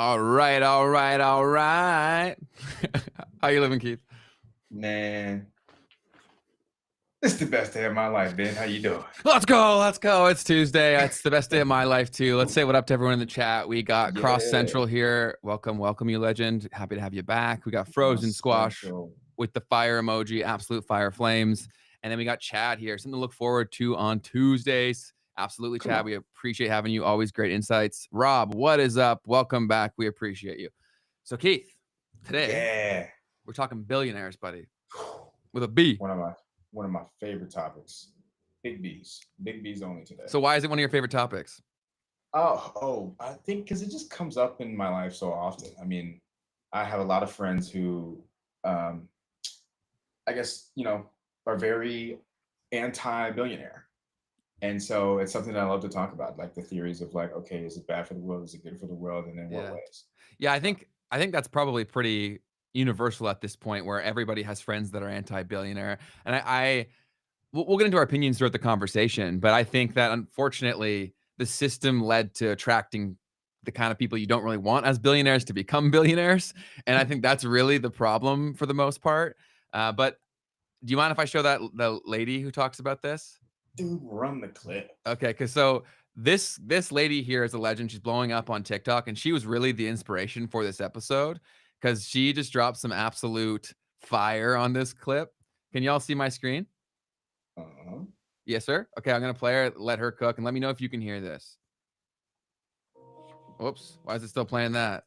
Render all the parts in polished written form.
All right. How you living, Keith? Man, this is the best day of my life, Ben. How you doing? Let's go. It's Tuesday. It's the best day of my life, too. Let's say what up to everyone in the chat. We got Cross Central here. Welcome, you legend. Happy to have you back. We got Frozen Squash with the fire emoji, absolute fire flames. And then we got Chad here. Something to look forward to on Tuesdays. Absolutely, Chad. We appreciate having you. Always great insights. Rob, what is up? Welcome back. We appreciate you. So, Keith, today we're talking billionaires, buddy. With a B. One of my favorite topics. Big B's only today. So why is it one of your favorite topics? I think because it just comes up in my life so often. I mean, I have a lot of friends who, I guess, are very anti-billionaire. And so it's something that I love to talk about, like the theories of like, okay, is it bad for the world? Is it good for the world? And in what ways? Yeah, I think that's probably pretty universal at this point, where everybody has friends that are anti-billionaire. And we'll get into our opinions throughout the conversation, but I think that unfortunately the system led to attracting the kind of people you don't really want as billionaires to become billionaires. And I think that's really the problem for the most part. But do you mind if I show the lady who talks about this? Dude, run the clip. Okay, because so this lady here is a legend. She's blowing up on TikTok, and she was really the inspiration for this episode because she just dropped some absolute fire on this clip. Can y'all see my screen? Yes, sir. Okay, I'm gonna play her, let her cook, and let me know if you can hear this. Whoops, why is it still playing that?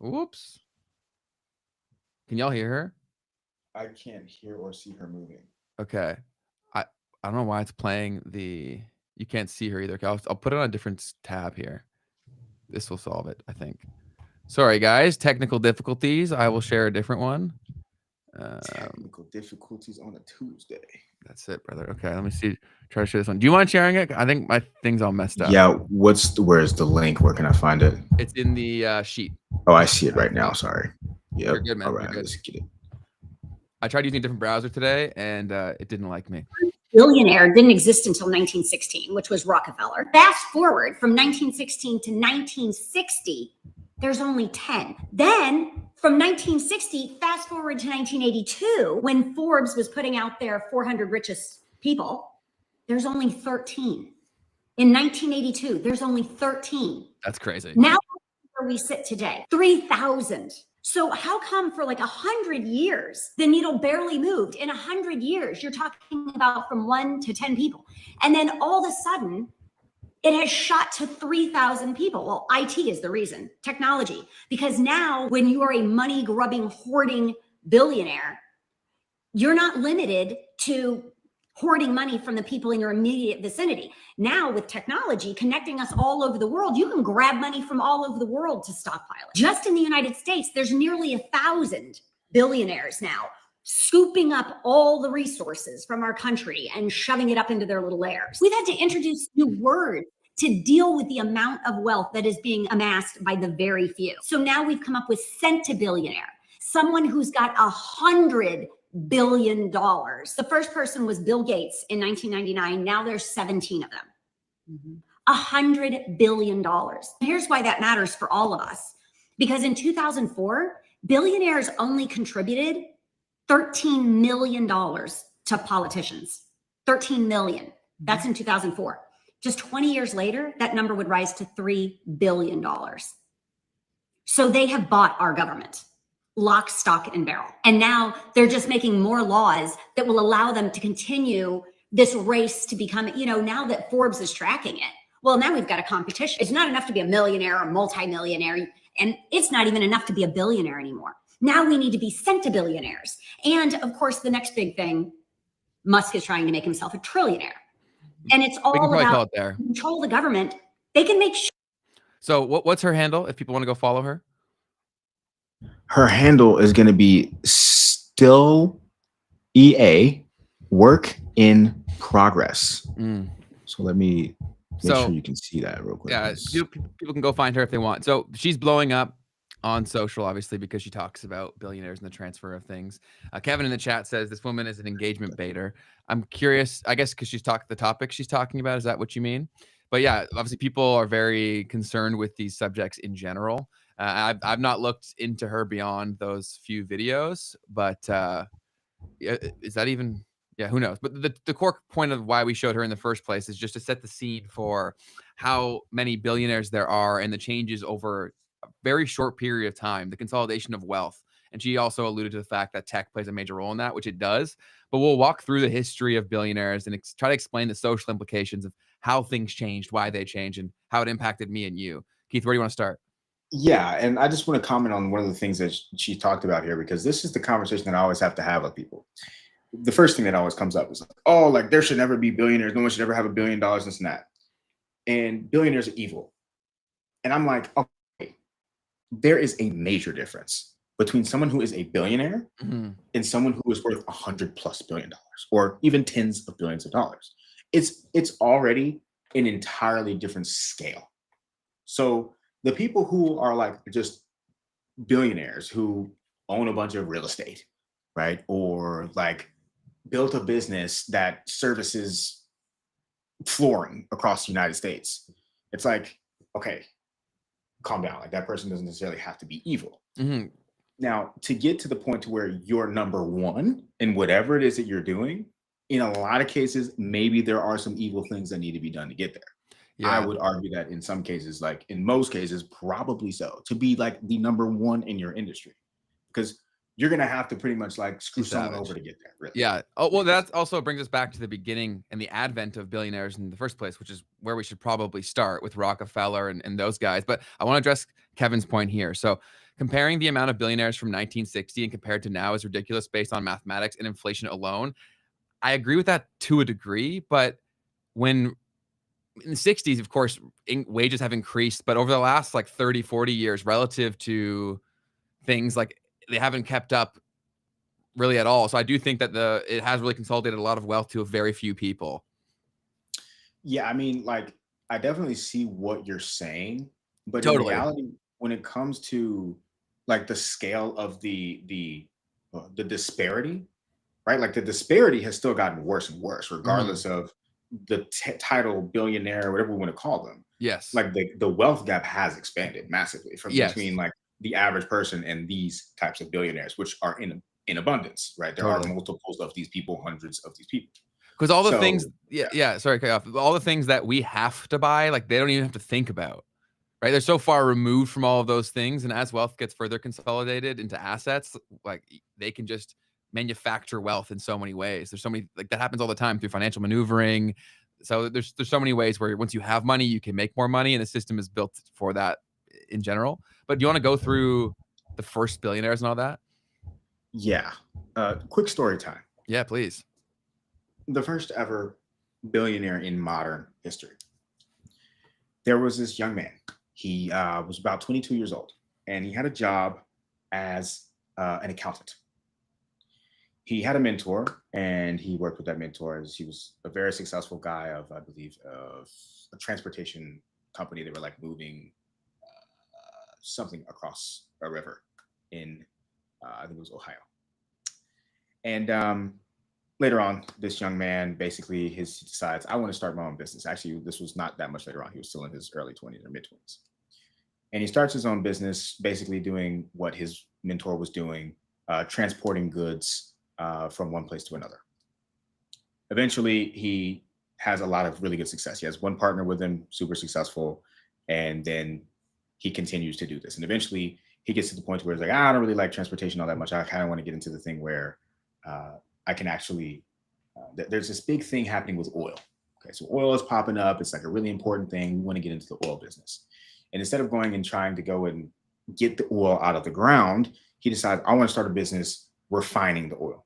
Whoops. Can y'all hear her? I can't hear or see her moving. Okay. I don't know why it's playing you can't see her either. Okay, I'll put it on a different tab here. This will solve it, I think. Sorry, guys. Technical difficulties. I will share a different one. Technical difficulties on a Tuesday. That's it, brother. Okay, let me see. Try to share this one. Do you mind sharing it? I think my thing's all messed up. Yeah. Where's the link? Where can I find it? It's in the sheet. Oh, I see it right now. Sorry. Yeah. You're good, man. All right, let's get it. I tried using a different browser today, and it didn't like me. Billionaire didn't exist until 1916, which was Rockefeller. Fast forward from 1916 to 1960, there's only 10. Then from 1960, fast forward to 1982, when Forbes was putting out their 400 richest people, there's only 13. In 1982, there's only 13. That's crazy. Now where we sit today, 3,000. So how come for like 100 years, the needle barely moved? In 100 years, you're talking about from 1 to 10 people. And then all of a sudden, it has shot to 3,000 people. Well, IT is the reason, technology. Because now when you are a money-grubbing, hoarding billionaire, you're not limited to hoarding money from the people in your immediate vicinity. Now with technology connecting us all over the world, you can grab money from all over the world to stockpile it. Just in the United States, there's nearly 1,000 billionaires now scooping up all the resources from our country and shoving it up into their little layers. We've had to introduce new words to deal with the amount of wealth that is being amassed by the very few. So now we've come up with centibillionaire, someone who's got $100 billion. The first person was Bill Gates in 1999. Now there's 17 of them. $100 billion. Here's why that matters for all of us. Because in 2004, billionaires only contributed $13 million to politicians. 13 million. That's in 2004. Just 20 years later, that number would rise to $3 billion. So they have bought our government. Lock, stock, and barrel. And now they're just making more laws that will allow them to continue this race to become, now that Forbes is tracking it. Well, now we've got a competition. It's not enough to be a millionaire or multimillionaire, and it's not even enough to be a billionaire anymore. Now we need to be centibillionaires. And of course, the next big thing, Musk is trying to make himself a trillionaire. And it's all about control the government. They can make So what's her handle if people want to go follow her? Her handle is going to be still EA work in progress. So let me make sure you can see that real quick. Yeah, people can go find her if they want. So she's blowing up on social, obviously, because she talks about billionaires and the transfer of things. Kevin in the chat says this woman is an engagement baiter. I'm curious, I guess, because the topic she's talking about. Is that what you mean? But yeah, obviously people are very concerned with these subjects in general. I've not looked into her beyond those few videos, but is that even, yeah, who knows? But the core point of why we showed her in the first place is just to set the scene for how many billionaires there are and the changes over a very short period of time, the consolidation of wealth. And she also alluded to the fact that tech plays a major role in that, which it does. But we'll walk through the history of billionaires and try to explain the social implications of how things changed, why they changed, and how it impacted me and you. Keith, where do you want to start? Yeah, and I just want to comment on one of the things that she talked about here, because this is the conversation that I always have to have with people. The first thing that always comes up is like, oh, like there should never be billionaires. No one should ever have $1 billion, this and that. And billionaires are evil. And I'm like, okay, there is a major difference between someone who is a billionaire and someone who is worth $100+ billion or even tens of billions of dollars. It's already an entirely different scale. So the people who are like just billionaires who own a bunch of real estate, right? Or like built a business that services flooring across the United States. It's like, okay, calm down. Like that person doesn't necessarily have to be evil. Now, to get to the point to where you're number one in whatever it is that you're doing, in a lot of cases, maybe there are some evil things that need to be done to get there. Yeah. I would argue that in some cases, like in most cases, probably so, to be like the number one in your industry, because you're going to have to pretty much like screw someone over to get there. Really. Yeah. Oh, well, that also brings us back to the beginning and the advent of billionaires in the first place, which is where we should probably start with Rockefeller and those guys. But I want to address Kevin's point here. So comparing the amount of billionaires from 1960 and compared to now is ridiculous based on mathematics and inflation alone. I agree with that to a degree, but when in the 60s, of course, wages have increased, but over the last like 30, 40 years relative to things like they haven't kept up really at all. So I do think that it has really consolidated a lot of wealth to a very few people. Yeah, I mean, like I definitely see what you're saying, but totally. In reality, when it comes to like the scale of the disparity, right? Like the disparity has still gotten worse and worse, regardless of the title billionaire, whatever we want to call them. Yes. Like the wealth gap has expanded massively from between like the average person and these types of billionaires, which are in abundance, right? There are multiples of these people, hundreds of these people. Because all the things, sorry, cut off. All the things that we have to buy, like they don't even have to think about, right? They're so far removed from all of those things. And as wealth gets further consolidated into assets, like they can just manufacture wealth in so many ways. There's so many, like that happens all the time through financial maneuvering. So there's so many ways where once you have money, you can make more money, and the system is built for that in general. But do you want to go through the first billionaires and all that? Yeah. Quick story time. Yeah, please. The first ever billionaire in modern history. There was this young man. He was about 22 years old, and he had a job as an accountant. He had a mentor, and he worked with that mentor. He was a very successful guy of, I believe, of a transportation company. They were like moving something across a river in, I think it was Ohio. And later on, this young man basically he decides, I want to start my own business. Actually, this was not that much later on. He was still in his early 20s or mid 20s. And he starts his own business, basically doing what his mentor was doing, transporting goods from one place to another. Eventually, he has a lot of really good success. He has one partner with him, super successful. And then he continues to do this. And eventually, he gets to the point where he's like, I don't really like transportation all that much. I kind of want to get into the thing where I can actually, there's this big thing happening with oil. Okay, so oil is popping up. It's like a really important thing. We want to get into the oil business. And instead of going and trying to go and get the oil out of the ground, he decides, I want to start a business refining the oil.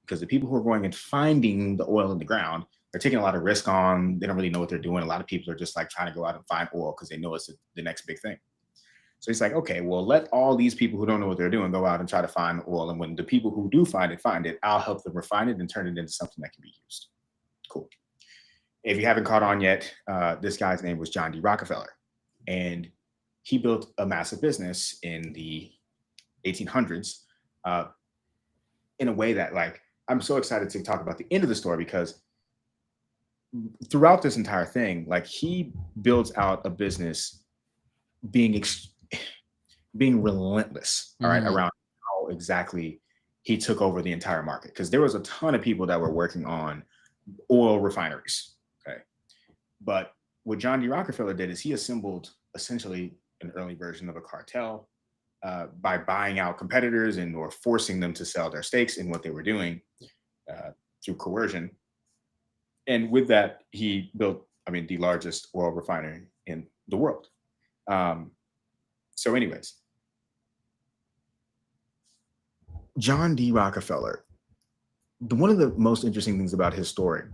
Because the people who are going and finding the oil in the ground, they're taking a lot of risk on. They don't really know what they're doing. A lot of people are just like trying to go out and find oil because they know it's the next big thing. So he's like, okay, well, let all these people who don't know what they're doing go out and try to find the oil. And when the people who do find it, I'll help them refine it and turn it into something that can be used. Cool. If you haven't caught on yet, this guy's name was John D. Rockefeller. And he built a massive business in the 1800s in a way that, like, I'm so excited to talk about the end of the story because throughout this entire thing, like he builds out a business being being relentless, all right, around how exactly he took over the entire market. Because there was a ton of people that were working on oil refineries. Okay. But what John D. Rockefeller did is he assembled essentially an early version of a cartel by buying out competitors and or forcing them to sell their stakes in what they were doing through coercion. And with that, he built, I mean, the largest oil refinery in the world. So anyways, John D. Rockefeller, one of the most interesting things about his story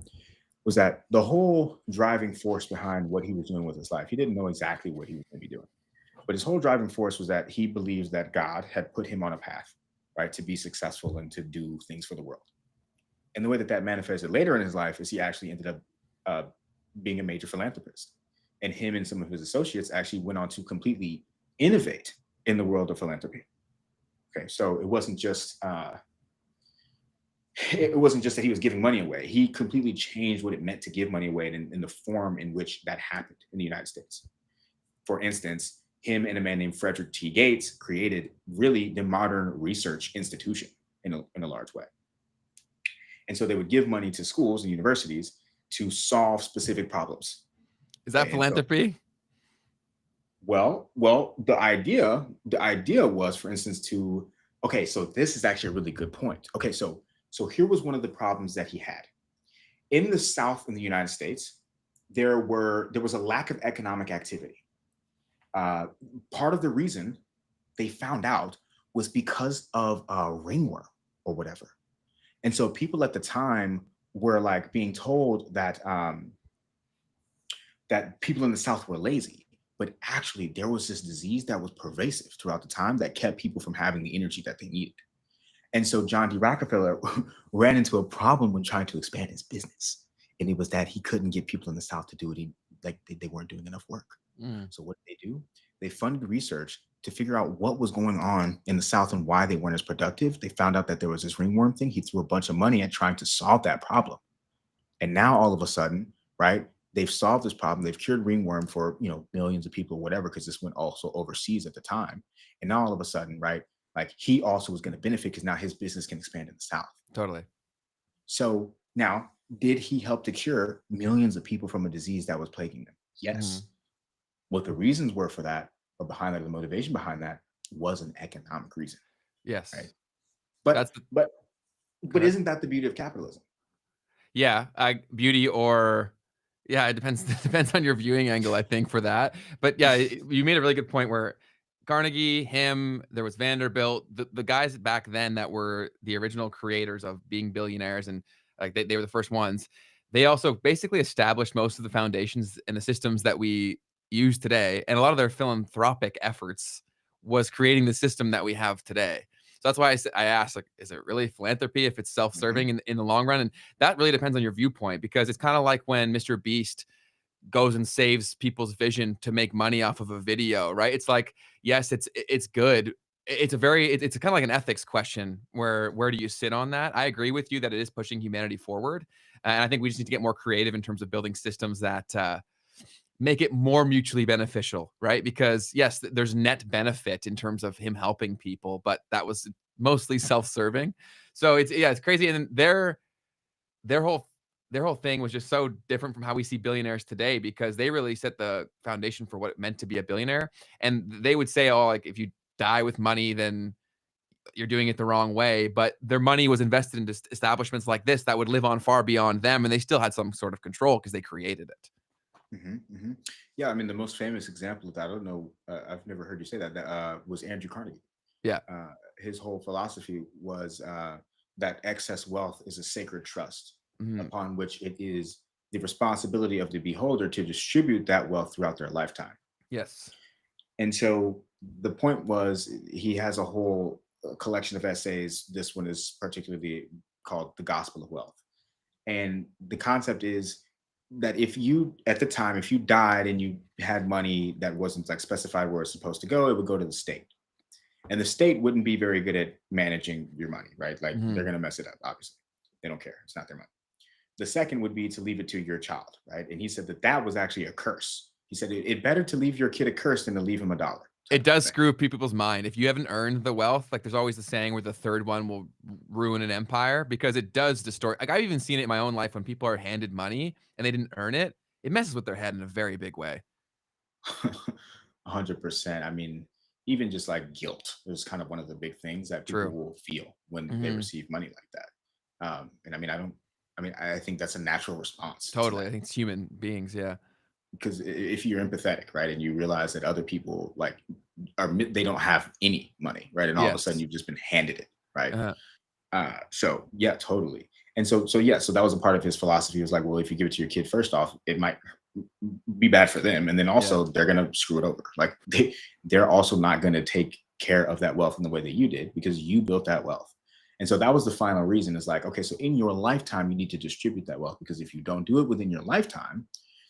was that the whole driving force behind what he was doing with his life, he didn't know exactly what he was going to be doing. But his whole driving force was that he believes that God had put him on a path, right, to be successful and to do things for the world. And the way that that manifested later in his life is he actually ended up being a major philanthropist. And him and some of his associates actually went on to completely innovate in the world of philanthropy. Okay, so it wasn't just that he was giving money away. He completely changed what it meant to give money away in the form in which that happened in the United States. For instance, him and a man named Frederick T. Gates created really the modern research institution in a large way. And so they would give money to schools and universities to solve specific problems. Is that philanthropy? So, well, the idea was, for instance, so this is actually a really good point. Okay, so here was one of the problems that he had. In the South in the United States, there was a lack of economic activity. Part of the reason they found out was because of ringworm or whatever. And so people at the time were like being told that that people in the South were lazy, but actually there was this disease that was pervasive throughout the time that kept people from having the energy that they needed. And so John D. Rockefeller ran into a problem when trying to expand his business. And it was that he couldn't get people in the South to do it. They weren't doing enough work. So what did they do? They funded research to figure out what was going on in the South and why they weren't as productive. They found out that there was this ringworm thing. He threw a bunch of money at trying to solve that problem. And now all of a sudden, right, they've solved this problem. They've cured ringworm for, millions of people or whatever, because this went also overseas at the time. And now all of a sudden, right, like he also was going to benefit because now his business can expand in the South. Totally. So now, did he help to cure millions of people from a disease that was plaguing them? Yes. What the reasons were for that, or behind that, the motivation behind that, was an economic reason. Yes. Right. But isn't that the beauty of capitalism? Yeah, beauty it depends. It depends on your viewing angle, I think, for that. But yeah, you made a really good point where Carnegie, there was Vanderbilt, the guys back then that were the original creators of being billionaires, and like they were the first ones. They also basically established most of the foundations and the systems that we use today, and a lot of their philanthropic efforts was creating the system that we have today. So that's why I asked, like, is it really philanthropy if it's self-serving in the long run? And that really depends on your viewpoint, because it's kind of like when Mr. Beast goes and saves people's vision to make money off of a video, right? It's like, yes, it's good. It's kind of like an ethics question where do you sit on that? I agree with you that it is pushing humanity forward. And I think we just need to get more creative in terms of building systems that make it more mutually beneficial, right? Because yes, there's net benefit in terms of him helping people, but that was mostly self-serving. So it's crazy. And their whole thing was just so different from how we see billionaires today, because they really set the foundation for what it meant to be a billionaire. And they would say, oh, like if you die with money, then you're doing it the wrong way. But their money was invested into establishments like this that would live on far beyond them, and they still had some sort of control because they created it. Yeah, I mean, the most famous example of that, I don't know, I've never heard you say that, was Andrew Carnegie. Yeah. His whole philosophy was that excess wealth is a sacred trust upon which it is the responsibility of the beholder to distribute that wealth throughout their lifetime. Yes. And so the point was, he has a whole collection of essays. This one is particularly called The Gospel of Wealth. And the concept is that if you died and you had money that wasn't like specified where it's supposed to go, it would go to the state. And the state wouldn't be very good at managing your money, right? Like they're going to mess it up, obviously. They don't care. It's not their money. The second would be to leave it to your child, right? And he said that was actually a curse. He said it better to leave your kid a curse than to leave him a dollar. It does screw people's mind. If you haven't earned the wealth, like there's always the saying where the third one will ruin an empire, because it does distort. Like I've even seen it in my own life when people are handed money and they didn't earn it. It messes with their head in a very big way. 100%. I mean, even just like guilt is kind of one of the big things that people will feel when they receive money like that. And I think that's a natural response. Totally. I think it's human beings. Yeah. Because if you're empathetic, right, and you realize that other people they don't have any money, right, and all of a sudden you've just been handed it, right? So yeah, totally. And so that was a part of his philosophy. It was like, well, if you give it to your kid, first off, it might be bad for them, and then also they're gonna screw it over. Like they're also not gonna take care of that wealth in the way that you did, because you built that wealth. And so that was the final reason. Is like, okay, so in your lifetime, you need to distribute that wealth, because if you don't do it within your lifetime,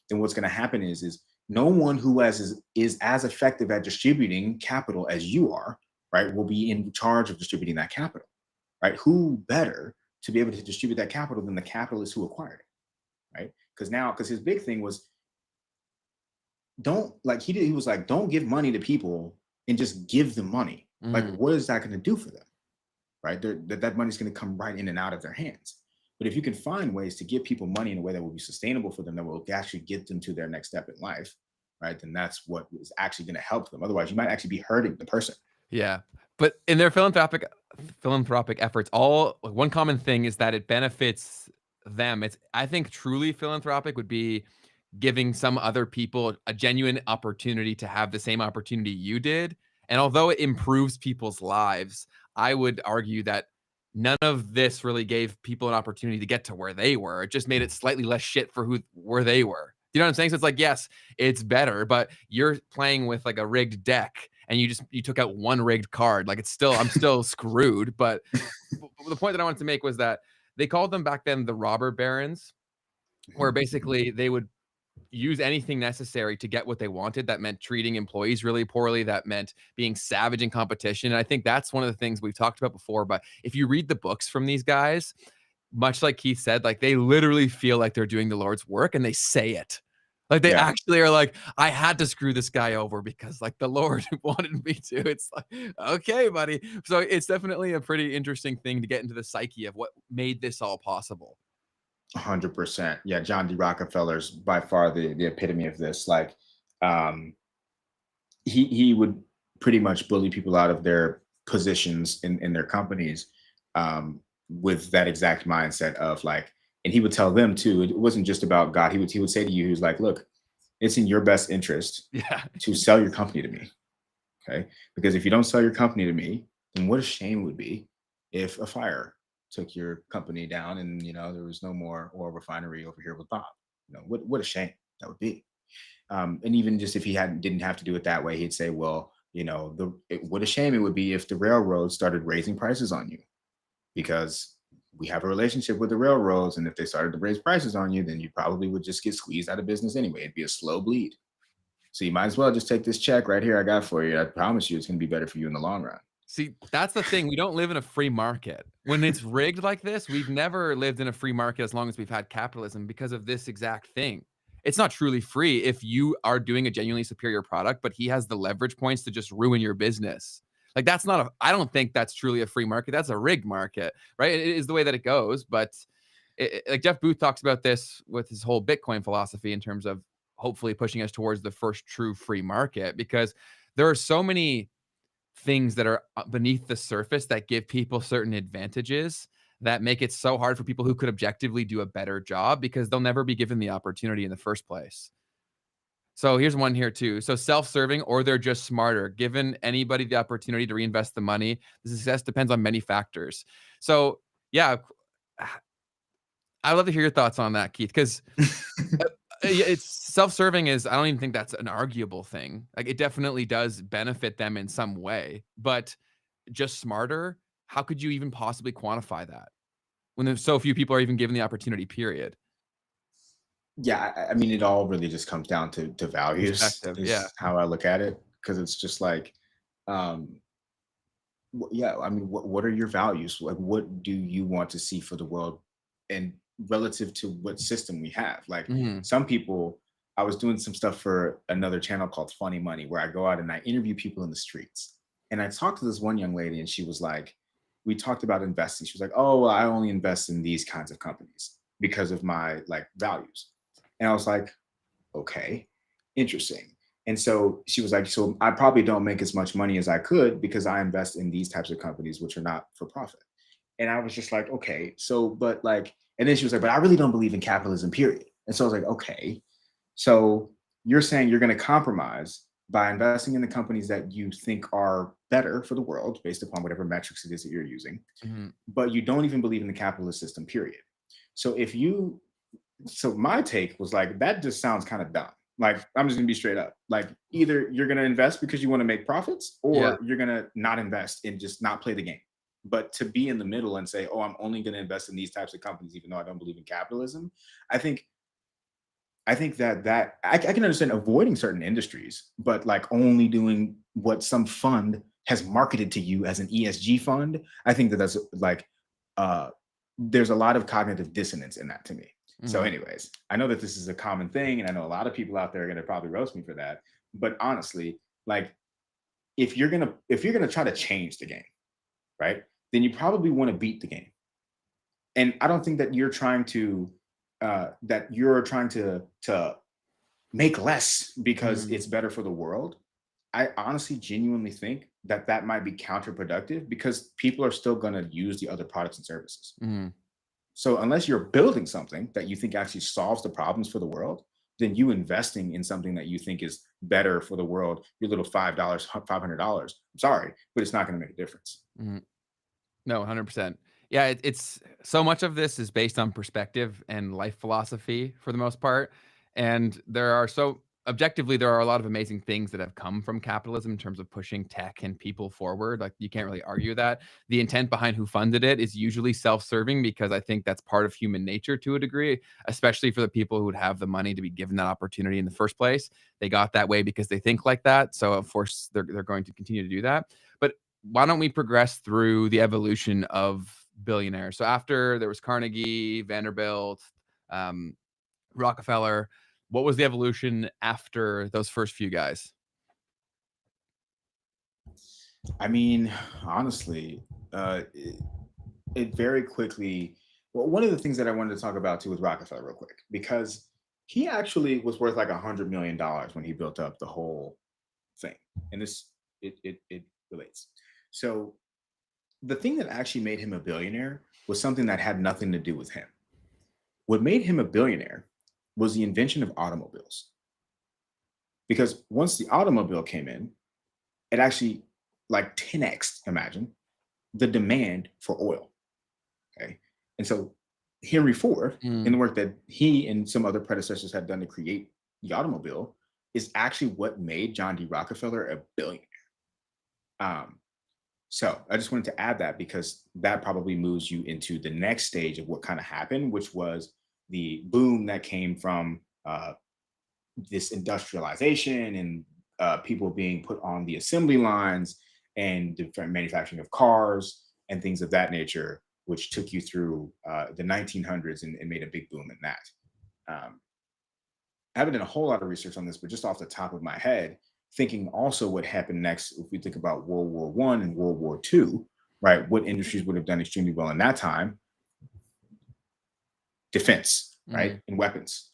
then what's going to happen is no one who is as effective at distributing capital as you are, right, will be in charge of distributing that capital, right? Who better to be able to distribute that capital than the capitalist who acquired it, right? Because his big thing was, don't give money to people and just give them money. Like, what is that going to do for them, right? That money's going to come right in and out of their hands. But if you can find ways to give people money in a way that will be sustainable for them, that will actually get them to their next step in life, right, then that's what is actually going to help them. Otherwise, you might actually be hurting the person. Yeah. But in their philanthropic efforts, one common thing is that it benefits them. I think truly philanthropic would be giving some other people a genuine opportunity to have the same opportunity you did. And although it improves people's lives, I would argue that none of this really gave people an opportunity to get to where they were. It just made it slightly less shit for where they were. You know what I'm saying? So it's like, yes, it's better, but you're playing with like a rigged deck and you took out one rigged card. Like I'm still screwed. But the point that I wanted to make was that they called them back then the robber barons, where basically they would use anything necessary to get what they wanted. That meant treating employees really poorly. That meant being savage in competition. And I think that's one of the things we've talked about before. But if you read the books from these guys, much like Keith said, like they literally feel like they're doing the Lord's work, and they say it. Like they actually are like, I had to screw this guy over because like the Lord wanted me to. It's like, okay, buddy. So it's definitely a pretty interesting thing to get into the psyche of what made this all possible. 100%. Yeah, John D. Rockefeller's by far the epitome of this. Like, he would pretty much bully people out of their positions in their companies, with that exact mindset of like, and he would tell them too, it wasn't just about God. He would say to you, he was like, look, it's in your best interest to sell your company to me. Okay. Because if you don't sell your company to me, then what a shame it would be if a fire took your company down and there was no more oil refinery over here with Bob. What a shame that would be. And even just if he didn't have to do it that way, he'd say, well, what a shame it would be if the railroads started raising prices on you, because we have a relationship with the railroads, and if they started to raise prices on you, then you probably would just get squeezed out of business anyway. It'd be a slow bleed. So you might as well just take this check right here I got for you. I promise you it's going to be better for you in the long run. See, that's the thing. We don't live in a free market. When it's rigged like this, we've never lived in a free market as long as we've had capitalism, because of this exact thing. It's not truly free if you are doing a genuinely superior product, but he has the leverage points to just ruin your business. Like I don't think that's truly a free market. That's a rigged market, right? It is the way that it goes. But like Jeff Booth talks about this with his whole Bitcoin philosophy in terms of hopefully pushing us towards the first true free market, because there are so many things that are beneath the surface that give people certain advantages that make it so hard for people who could objectively do a better job, because they'll never be given the opportunity in the first place. So here's one here too. So self-serving, or they're just smarter. Given anybody the opportunity to reinvest the money, the success depends on many factors. So yeah, I'd love to hear your thoughts on that, Keith, because it's self-serving I don't even think that's an arguable thing. Like it definitely does benefit them in some way, but just smarter, how could you even possibly quantify that when there's so few people are even given the opportunity, period? Yeah, I mean, it all really just comes down to values. Yeah, how I look at it, because it's just like, yeah, I mean, what are your values? Like, what do you want to see for the world? And relative to what system we have. Like Mhm. some people, I was doing some stuff for another channel called Funny Money, where I go out and I interview people in the streets. And I talked to this one young lady, and she was like, we talked about investing. She was like, oh, well, I only invest in these kinds of companies because of my like values. And I was like, okay, interesting. And so she was like, so I probably don't make as much money as I could because I invest in these types of companies, which are not for profit. And I was just like, okay, so, but like, and then she was like, but I really don't believe in capitalism, period. And so I was like, okay, so you're saying you're going to compromise by investing in the companies that you think are better for the world based upon whatever metrics it is that you're using, Mhm. but you don't even believe in the capitalist system, period. So if you, so my take was like, that just sounds kind of dumb. Like, I'm just gonna be straight up. Like, either you're gonna invest because you want to make profits, Yeah. or you're gonna not invest and just not play the game. But to be in the middle and say, oh, I'm only gonna invest in these types of companies, even though I don't believe in capitalism, I think I can understand avoiding certain industries, but like only doing what some fund has marketed to you as an ESG fund, I think that that's like uh there's a lot of cognitive dissonance in that to me. So, Mhm. anyways, I know that this is a common thing, and I know a lot of people out there are gonna probably roast me for that. But honestly, like if you're gonna try to change the game, right, then you probably want to beat the game. And I don't think that you're trying to make less because Mhm. it's better for the world. I honestly genuinely think that that might be counterproductive because people are still going to use the other products and services. Mhm. So unless you're building something that you think actually solves the problems for the world, then you investing in something that you think is better for the world, your little $5, $500, I'm sorry, but it's not going to make a difference. Mhm. No, 100%. Yeah, it's so much of this is based on perspective and life philosophy for the most part. And objectively, there are a lot of amazing things that have come from capitalism in terms of pushing tech and people forward. Like, you can't really argue that. The intent behind who funded it is usually self-serving because I think that's part of human nature to a degree, especially for the people who would have the money to be given that opportunity in the first place. They got that way because they think like that. So of course they're going to continue to do that. But why don't we progress through the evolution of billionaires? So after there was Carnegie, Vanderbilt, um, Rockefeller, what was the evolution after those first few guys? I mean, honestly, it very quickly. Well, one of the things that I wanted to talk about too was Rockefeller, real quick, because he actually was worth like $100 million when he built up the whole thing, and it relates. So the thing that actually made him a billionaire was something that had nothing to do with him. What made him a billionaire was the invention of automobiles. Because once the automobile came in, it actually like 10x, imagine, the demand for oil. Okay. And so Henry Ford, in Mm, the work that he and some other predecessors had done to create the automobile, is actually what made John D. Rockefeller a billionaire. Um, so I just wanted to add that because that probably moves you into the next stage of what kind of happened, which was the boom that came from this industrialization and people being put on the assembly lines and different manufacturing of cars and things of that nature, which took you through the 1900s and made a big boom in that. Um, I haven't done a whole lot of research on this, but just off the top of my head, thinking also what happened next, if we think about World War One and World War Two, right? What industries would have done extremely well in that time? Defense, right? mhm, And weapons.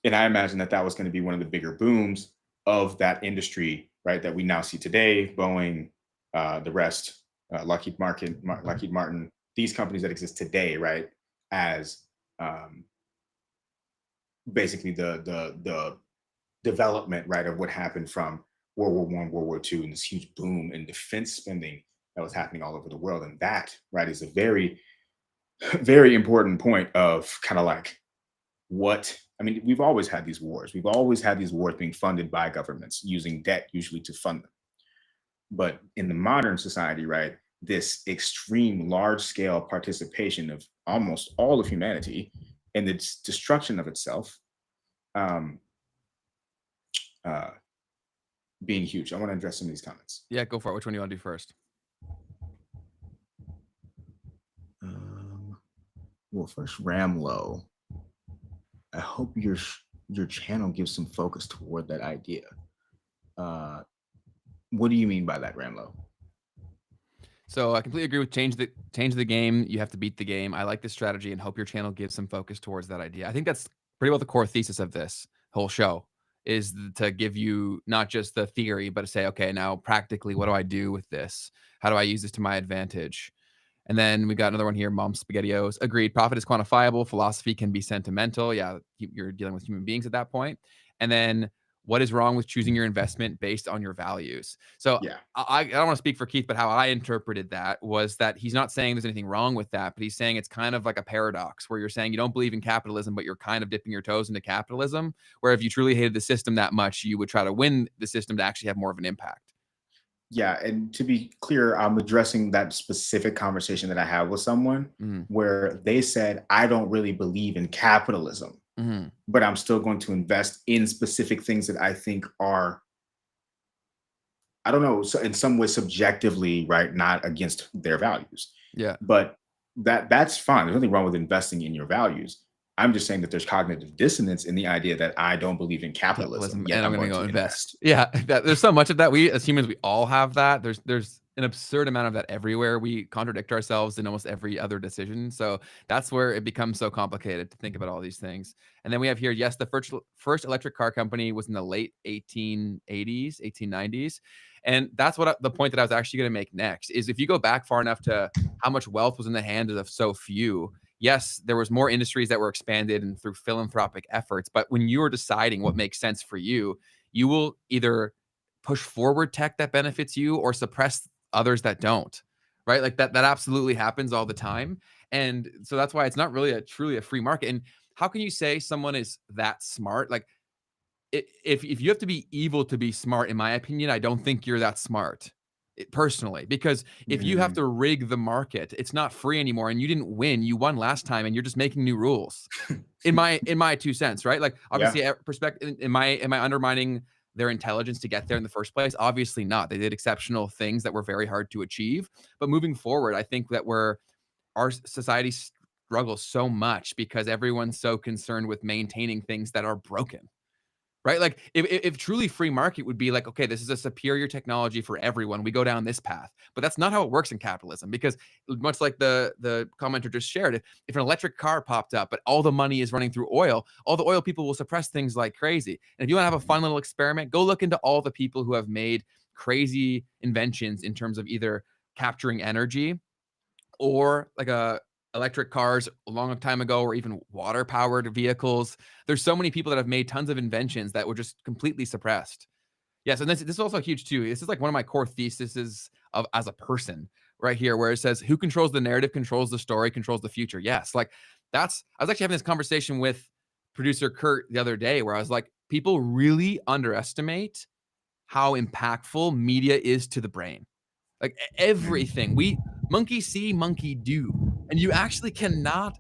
And I imagine that that was going to be one of the bigger booms of that industry, right? That we now see today, Boeing, the rest, Lockheed Martin, these companies that exist today, right? As um, basically the development, right, of what happened from World War One, World War Two, and this huge boom in defense spending that was happening all over the world. And that, right, is a very, very important point of kind of like what I mean, we've always had these wars. We've always had these wars being funded by governments using debt usually to fund them. But in the modern society, right, this extreme large scale participation of almost all of humanity and its destruction of itself um, uh, being huge. I want to address some of these comments. yeah, go for it. Which one do you want to do first? Um, Well, first, Ramlo, I hope your channel gives some focus toward that idea. What do you mean by that, Ramlo? So I completely agree with change the game. You have to beat the game. I like this strategy and hope your channel gives some focus towards that idea. I think that's pretty well the core thesis of this whole show, is to give you not just the theory, but to say, okay, now practically, what do I do with this? How do I use this to my advantage? And then we got another one here, Mom Spaghettios. Agreed. Profit is quantifiable. Philosophy can be sentimental. Yeah, you're dealing with human beings at that point. And then what is wrong with choosing your investment based on your values? So Yeah. I don't want to speak for Keith, but how I interpreted that was that he's not saying there's anything wrong with that, but he's saying it's kind of like a paradox where you're saying you don't believe in capitalism, but you're kind of dipping your toes into capitalism, where if you truly hated the system that much, you would try to win the system to actually have more of an impact. Yeah, and to be clear, I'm addressing that specific conversation that I had with someone where they said, I don't really believe in capitalism, but I'm still going to invest in specific things that I think are, I don't know, so in some way subjectively, right, not against their values. Yeah. But that's fine. There's nothing wrong with investing in your values. I'm just saying that there's cognitive dissonance in the idea that I don't believe in capitalism, and I'm going to go invest. Yeah, there's so much of that. We as humans, we all have that. There's an absurd amount of that everywhere. We contradict ourselves in almost every other decision. So that's where it becomes so complicated to think about all these things. And then we have here, yes, the first electric car company was in the late 1880s, 1890s. And that's what the point that I was actually going to make next is if you go back far enough to how much wealth was in the hands of so few. Yes, there was more industries that were expanded and through philanthropic efforts. But when you are deciding what makes sense for you, you will either push forward tech that benefits you or suppress others that don't, right? Like that absolutely happens all the time. And so that's why it's not really truly a free market. And how can you say someone is that smart? Like if you have to be evil to be smart, in my opinion, I don't think you're that smart. Personally, because if you have to rig the market, it's not free anymore and you didn't win. You won last time and you're just making new rules. in my 2 cents, right? Like obviously perspective, am I undermining their intelligence to get there in the first place? Obviously not. They did exceptional things that were very hard to achieve. But moving forward, I think that our society struggles so much because everyone's so concerned with maintaining things that are broken. Right? Like if truly free market would be like, okay, this is a superior technology for everyone. We go down this path, but that's not how it works in capitalism because much like the commenter just shared, if an electric car popped up, but all the money is running through oil, all the oil people will suppress things like crazy. And if you want to have a fun little experiment, go look into all the people who have made crazy inventions in terms of either capturing energy or like electric cars a long time ago, or even water powered vehicles. There's so many people that have made tons of inventions that were just completely suppressed. Yes. And this is also huge too. This is like one of my core theses of as a person right here, where it says who controls the narrative, controls the story, controls the future. Yes. Like I was actually having this conversation with producer Kurt the other day where I was like, people really underestimate how impactful media is to the brain. Like everything monkey see, monkey do. And you actually cannot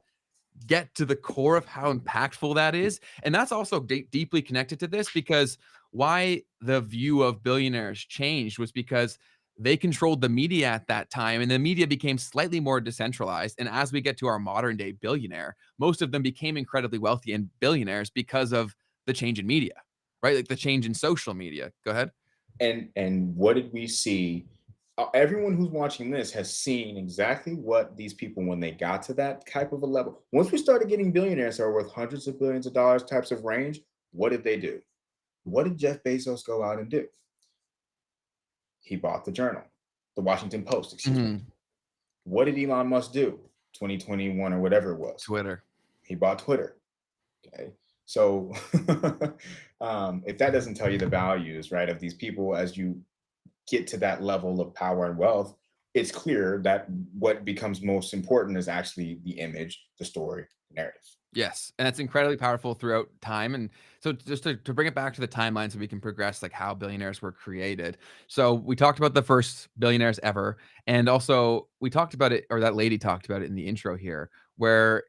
get to the core of how impactful that is. And that's also deeply connected to this because why the view of billionaires changed was because they controlled the media at that time and the media became slightly more decentralized. And as we get to our modern day billionaire, most of them became incredibly wealthy and billionaires because of the change in media, right? Like the change in social media. Go ahead. And what did we see? Everyone who's watching this has seen exactly what these people, when they got to that type of a level, once we started getting billionaires that are worth hundreds of billions of dollars types of range, what did they do? What did Jeff Bezos go out and do? He bought the Journal, the Washington Post, excuse me. What did Elon Musk do? 2021 or whatever it was. Twitter. He bought Twitter. Okay. So if that doesn't tell you the values, right, of these people as you get to that level of power and wealth, it's clear that what becomes most important is actually the image, the story, the narrative. Yes. And it's incredibly powerful throughout time. And so just to bring it back to the timeline so we can progress like how billionaires were created. So we talked about the first billionaires ever. And also we talked about it, or that lady talked about it in the intro here, where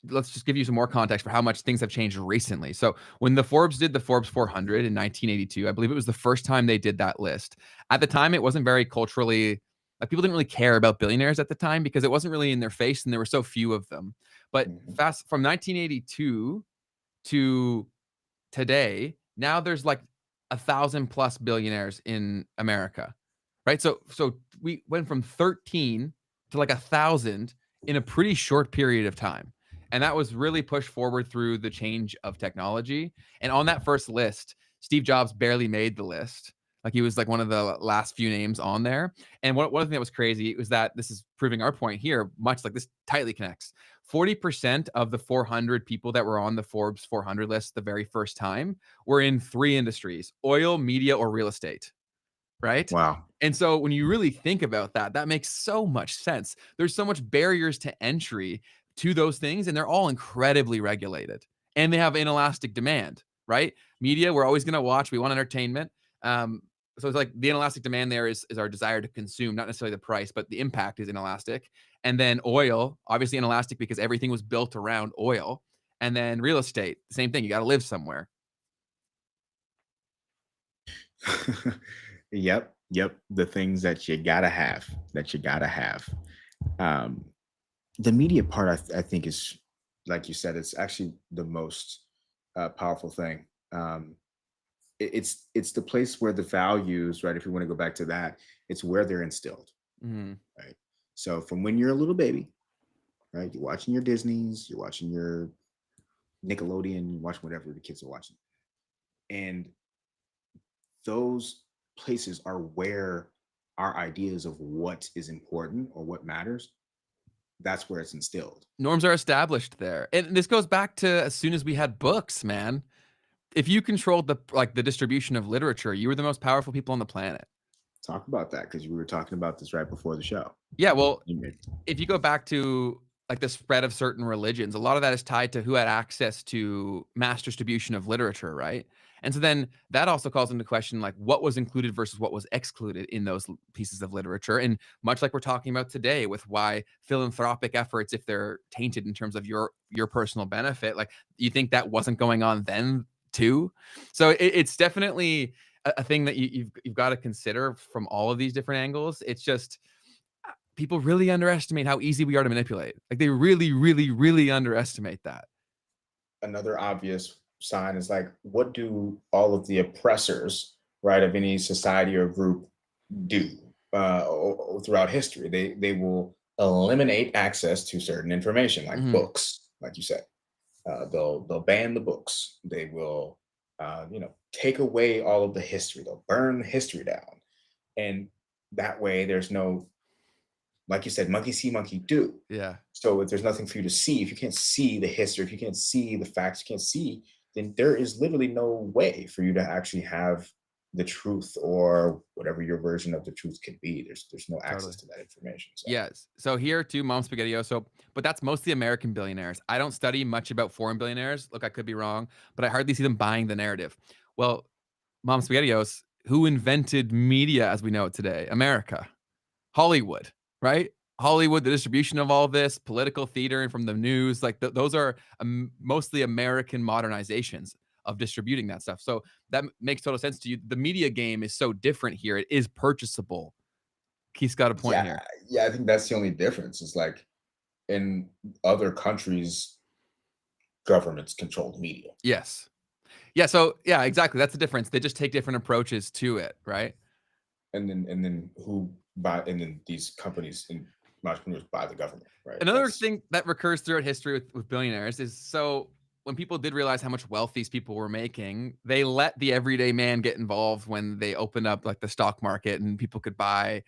let's just give you some more context for how much things have changed recently. So when the Forbes did the Forbes 400 in 1982, I believe it was the first time they did that list. At the time, it wasn't very culturally Like people didn't really care about billionaires at the time because it wasn't really in their face and there were so few of them. But fast from 1982 to today, now there's like 1,000+ billionaires in America, right? So we went from 13 to like 1,000 in a pretty short period of time. And that was really pushed forward through the change of technology. And on that first list, Steve Jobs barely made the list. Like he was like one of the last few names on there. And one thing that was crazy was that this is proving our point here, much like this tightly connects. 40% of the 400 people that were on the Forbes 400 list the very first time were in 3 industries: oil, media, or real estate. Right? Wow. And so when you really think about that, that makes so much sense. There's so much barriers to entry to those things, and they're all incredibly regulated. And they have inelastic demand, right? Media, we're always going to watch. We want entertainment. So it's like the inelastic demand there is our desire to consume, not necessarily the price, but the impact is inelastic. And then oil, obviously inelastic because everything was built around oil. And then real estate, same thing. You got to live somewhere. Yep. The things that you gotta have, the media part, I think is, like you said, it's actually the most powerful thing. It's the place where the values, right? If you want to go back to that, it's where they're instilled, right? So from when you're a little baby, right? You're watching your Disneys, you're watching your Nickelodeon, you're watching whatever the kids are watching, and those places are where our ideas of what is important or what matters, that's where it's instilled. Norms are established there. And this goes back to as soon as we had books, man. If you controlled the distribution of literature, you were the most powerful people on the planet. Talk about that, because we were talking about this right before the show. Yeah, well, if you go back to like the spread of certain religions, a lot of that is tied to who had access to mass distribution of literature, right? And so then that also calls into question like what was included versus what was excluded in those pieces of literature. And much like we're talking about today with why philanthropic efforts, if they're tainted in terms of your personal benefit, like you think that wasn't going on then too? So it's definitely a thing that you've got to consider from all of these different angles. It's just people really underestimate how easy we are to manipulate. Like they really, really, really underestimate that. Another obvious sign is like, what do all of the oppressors, right, of any society or group do throughout history? They will eliminate access to certain information, like books, like you said. They'll ban the books. They will, take away all of the history. They'll burn history down, and that way there's no, like you said, monkey see, monkey do. Yeah. So if there's nothing for you to see, if you can't see the history, if you can't see the facts, you can't see, then there is literally no way for you to actually have the truth or whatever your version of the truth could be. There's no access to that information. So. Yes. So here too, Mom Spaghetti-O. So, but that's mostly American billionaires. I don't study much about foreign billionaires. Look, I could be wrong, but I hardly see them buying the narrative. Well, Mom Spaghetti-O's, who invented media as we know it today? America. Hollywood, right? Hollywood, the distribution of all this, political theater, and from the news, like those are mostly American modernizations of distributing that stuff. So that makes total sense to you. The media game is so different here. It is purchasable. Keith's got a point here. Yeah, I think that's the only difference. It's like in other countries, governments control the media. Yes. Yeah. So yeah, exactly. That's the difference. They just take different approaches to it, right? And then these companies and entrepreneurs buy the government, right? Another thing that recurs throughout history with billionaires is, so when people did realize how much wealth these people were making, they let the everyday man get involved when they opened up like the stock market and people could buy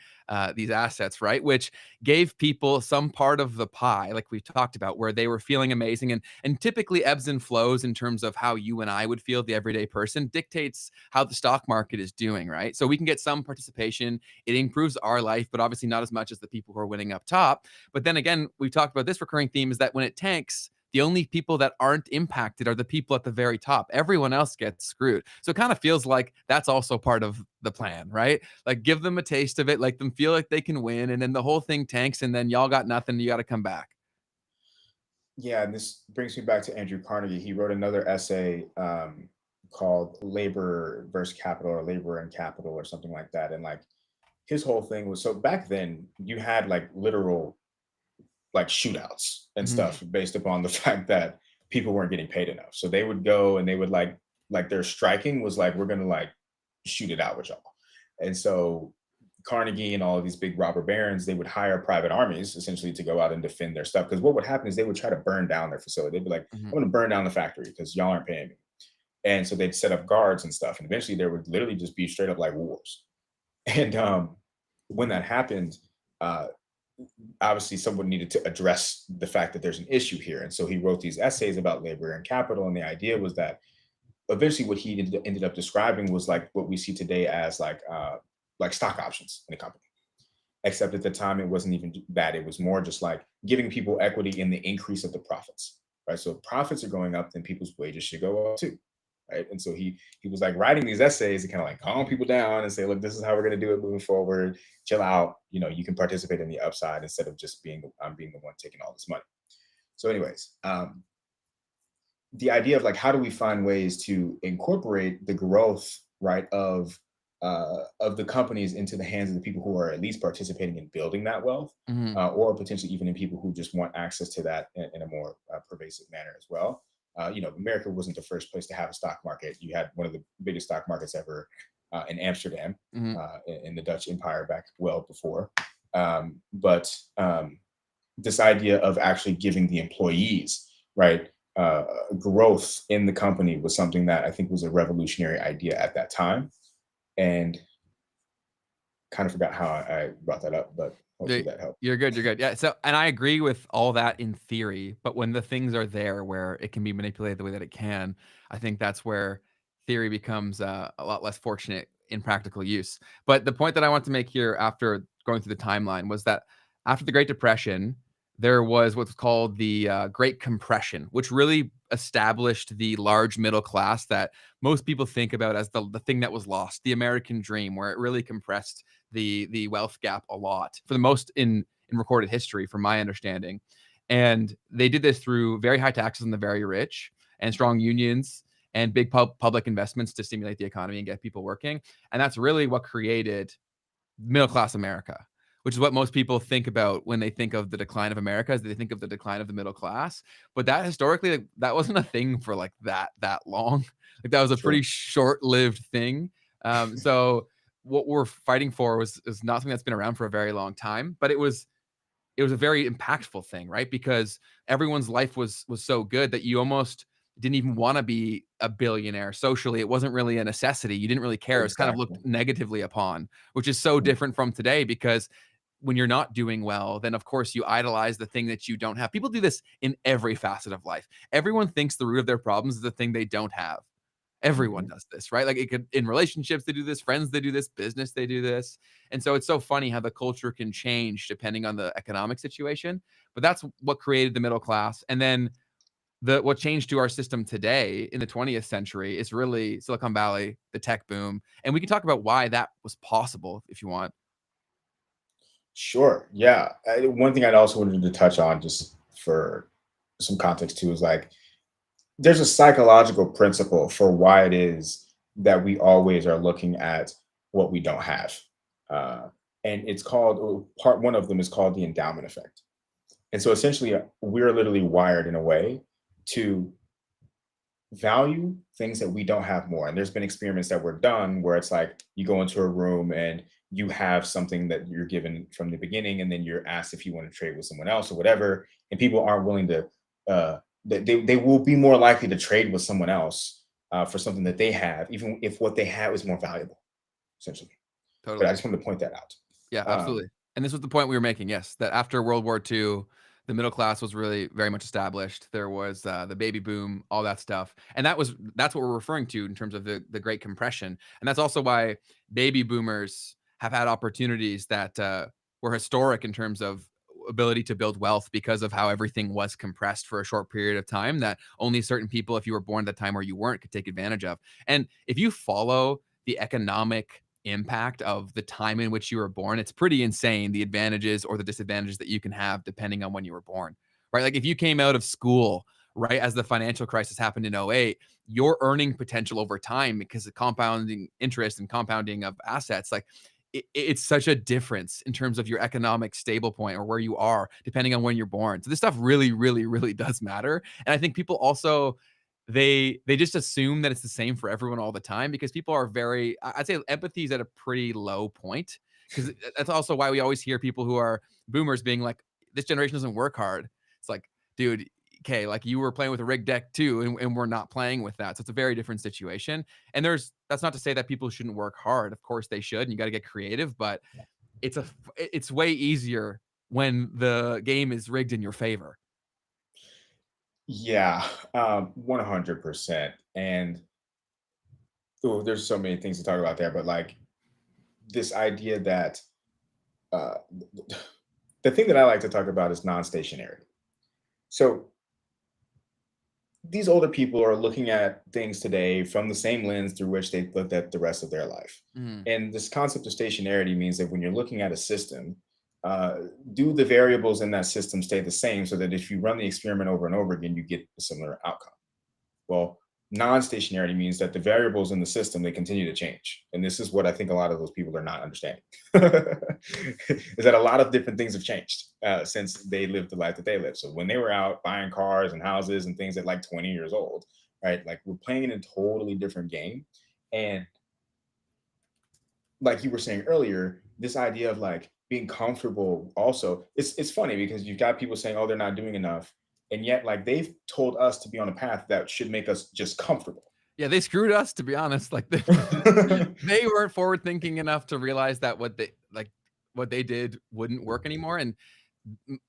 these assets, right? Which gave people some part of the pie, like we talked about, where they were feeling amazing. And typically ebbs and flows in terms of how you and I would feel, the everyday person, dictates how the stock market is doing, right? So we can get some participation. It improves our life, but obviously not as much as the people who are winning up top. But then again, we talked about this recurring theme is that when it tanks, the only people that aren't impacted are the people at the very top. Everyone else gets screwed. So it kind of feels like that's also part of the plan, right? Like give them a taste of it, like them feel like they can win, and then the whole thing tanks, and then y'all got nothing. You got to come back. Yeah, and this brings me back to Andrew Carnegie. He wrote another essay called "Labor versus Capital" or "Labor and Capital" or something like that. And like his whole thing was, so back then you had like literal like shootouts and stuff based upon the fact that people weren't getting paid enough. So they would go and they would like their striking was like, we're gonna like shoot it out with y'all. And so Carnegie and all of these big robber barons, they would hire private armies essentially to go out and defend their stuff. Because what would happen is they would try to burn down their facility. They'd be like, I'm going to burn down the factory because y'all aren't paying me. And so they'd set up guards and stuff. And eventually there would literally just be straight up like wars. And when that happened, obviously someone needed to address the fact that there's an issue here. And so he wrote these essays about labor and capital. And the idea was that eventually what he ended up describing was like what we see today as like stock options in a company. Except at the time, it wasn't even that. It was more just like giving people equity in the increase of the profits, right? So if profits are going up, then people's wages should go up too, right? And so he was like writing these essays to kind of like calm people down and say, look, this is how we're going to do it moving forward. Chill out. You know, you can participate in the upside instead of just being the one taking all this money. So anyways, the idea of like, how do we find ways to incorporate the growth, right, of the companies into the hands of the people who are at least participating in building that wealth, or potentially even in people who just want access to that in a more pervasive manner as well. You know, America wasn't the first place to have a stock market. You had one of the biggest stock markets ever in Amsterdam, in the Dutch Empire back well before. But this idea of actually giving the employees, right, growth in the company was something that I think was a revolutionary idea at that time. And kind of forgot how I brought that up, but hopefully that helped. You're good. You're good. Yeah. So, and I agree with all that in theory, but when the things are there where it can be manipulated the way that it can, I think that's where theory becomes a lot less fortunate in practical use. But the point that I want to make here after going through the timeline was that after the Great Depression, there was what's called the Great Compression, which really established the large middle class that most people think about as the thing that was lost, the American dream, where it really compressed the wealth gap a lot, for the most in recorded history, from my understanding. And they did this through very high taxes on the very rich and strong unions and big public investments to stimulate the economy and get people working. And that's really what created middle class America, which is what most people think about when they think of the decline of America, is they think of the decline of the middle class. But that historically, like, that wasn't a thing for like that long. Like that was a pretty short-lived thing. So what we're fighting for is not something that's been around for a very long time, but it was a very impactful thing, right? Because everyone's life was so good that you almost didn't even want to be a billionaire socially. It wasn't really a necessity. You didn't really care. It's kind of looked negatively upon, which is so different from today, because when you're not doing well, then of course you idolize the thing that you don't have. People do this in every facet of life. Everyone thinks the root of their problems is the thing they don't have. Everyone does this, right? Like it could, in relationships, they do this, friends, they do this, business, they do this. And so it's so funny how the culture can change depending on the economic situation. But that's what created the middle class. And then what changed to our system today in the 20th century is really Silicon Valley, the tech boom. And we can talk about why that was possible if you want. Sure. Yeah. One thing I'd also wanted to touch on, just for some context too, is like there's a psychological principle for why it is that we always are looking at what we don't have. And it's called, part one of them is called the endowment effect. And so essentially, we're literally wired in a way to value things that we don't have more. And there's been experiments that were done where it's like you go into a room and you have something that you're given from the beginning, and then you're asked if you want to trade with someone else or whatever, and people aren't willing to they will be more likely to trade with someone else for something that they have, even if what they have is more valuable, essentially. Totally. But I just wanted to point that out. Yeah, absolutely. And this was the point we were making, yes, that after World War II, the middle class was really very much established. There was the baby boom, all that stuff. And that's what we're referring to in terms of the Great Compression. And that's also why baby boomers have had opportunities that were historic in terms of ability to build wealth, because of how everything was compressed for a short period of time that only certain people, if you were born at the time where you weren't, could take advantage of. And if you follow the economic impact of the time in which you were born, it's pretty insane, the advantages or the disadvantages that you can have depending on when you were born, right? Like if you came out of school right as the financial crisis happened in 2008, your earning potential over time, because of compounding interest and compounding of assets, like it's such a difference in terms of your economic stable point or where you are, depending on when you're born. So this stuff really, really, really does matter. And I think people also, they just assume that it's the same for everyone all the time, because people are very, I'd say empathy is at a pretty low point, because that's also why we always hear people who are boomers being like, this generation doesn't work hard. It's like, dude, okay, like you were playing with a rigged deck too, and we're not playing with that. So it's a very different situation. And that's not to say that people shouldn't work hard. Of course they should, and you got to get creative, but it's way easier when the game is rigged in your favor. Yeah, 100%. And there's so many things to talk about there, but like this idea that uh, the thing that I like to talk about is non-stationarity. So these older people are looking at things today from the same lens through which they looked at the rest of their life. Mhm. And this concept of stationarity means that when you're looking at a system, uh, do the variables in that system stay the same so that if you run the experiment over and over again, you get a similar outcome? Well, non-stationarity means that the variables in the system, they continue to change. And this is what I think a lot of those people are not understanding. Is that a lot of different things have changed since they lived the life that they lived. So when they were out buying cars and houses and things at like 20 years old, right? Like we're playing in a totally different game. And like you were saying earlier, this idea of like being comfortable also, it's funny because you've got people saying, oh, they're not doing enough. And yet, like they've told us to be on a path that should make us just comfortable. Yeah, they screwed us, to be honest. Like they weren't forward thinking enough to realize that what they did wouldn't work anymore. And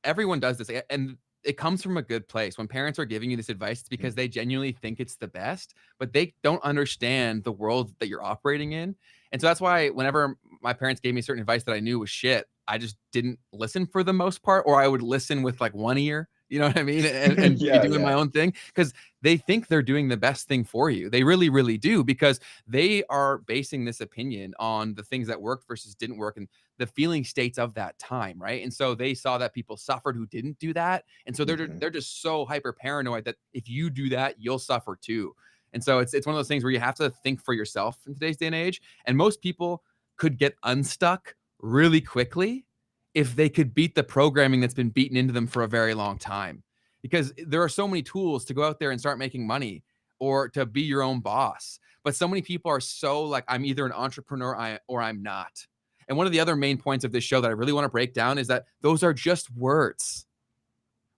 everyone does this, and it comes from a good place. When parents are giving you this advice, it's because they genuinely think it's the best, but they don't understand the world that you're operating in. And so that's why whenever my parents gave me certain advice that I knew was shit, I just didn't listen for the most part, or I would listen with like one ear, you know what I mean? And be Yeah, doing my yeah. own thing, because they think they're doing the best thing for you. They really, really do, because they are basing this opinion on the things that worked versus didn't work and the feeling states of that time, right? And so they saw that people suffered who didn't do that. And so Mhm. they're just so hyper paranoid that if you do that, you'll suffer too. And so it's one of those things where you have to think for yourself in today's day and age. And most people could get unstuck really quickly if they could beat the programming that's been beaten into them for a very long time. Because there are so many tools to go out there and start making money or to be your own boss. But so many people are so like, I'm either an entrepreneur or I'm not. And one of the other main points of this show that I really want to break down is that those are just words,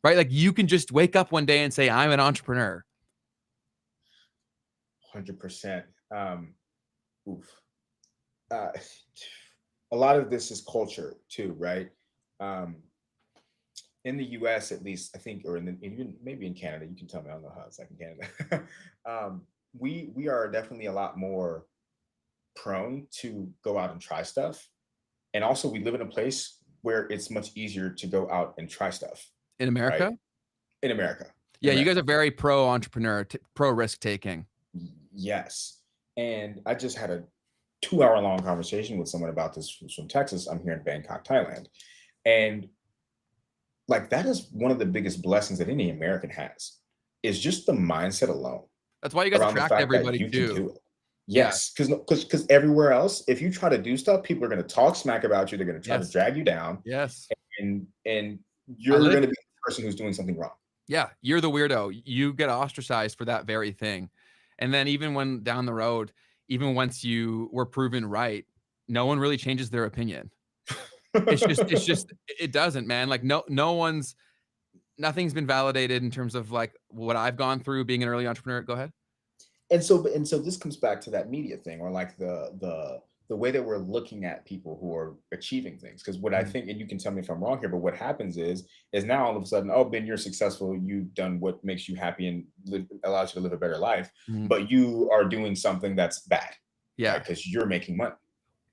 right? Like you can just wake up one day and say, I'm an entrepreneur. 100%. Oof. Uh, a lot of this is culture too, right? Um, in the US, at least, I think, or even maybe in Canada, you can tell me. I don't know how it's like in Canada. We are definitely a lot more prone to go out and try stuff, and also we live in a place where it's much easier to go out and try stuff, In right? America? In America, in Yeah, you guys America, are very pro entrepreneur, pro risk taking. yes. And I just had a 2 hour long conversation with someone about this who's from Texas. I'm here in Bangkok, Thailand, and like that is one of the biggest blessings that any American has is just the mindset alone That's why you guys around the attract fact that everybody you can too. do it. Yeah. Yes, because everywhere else, if you try to do stuff, people are going to talk smack about you. They're going to try to Yes. drag you down, Yes. and I you're live going to be the person who's doing something wrong. Yeah, you're the weirdo. You get ostracized for that very thing. And then even when down the road, even once you were proven right, no one really changes their opinion. It's just it doesn't, man. Like nothing's been validated in terms of like what I've gone through being an early entrepreneur. Go ahead. And so this comes back to that media thing, or like the way that we're looking at people who are achieving things. Because what I Mhm. think, and you can tell me if I'm wrong here, but what happens is now all of a sudden, oh, Ben, you're successful, you've done what makes you happy and allows you to live a better life, Mhm. but you are doing something that's bad, right? Yeah. Because you're making money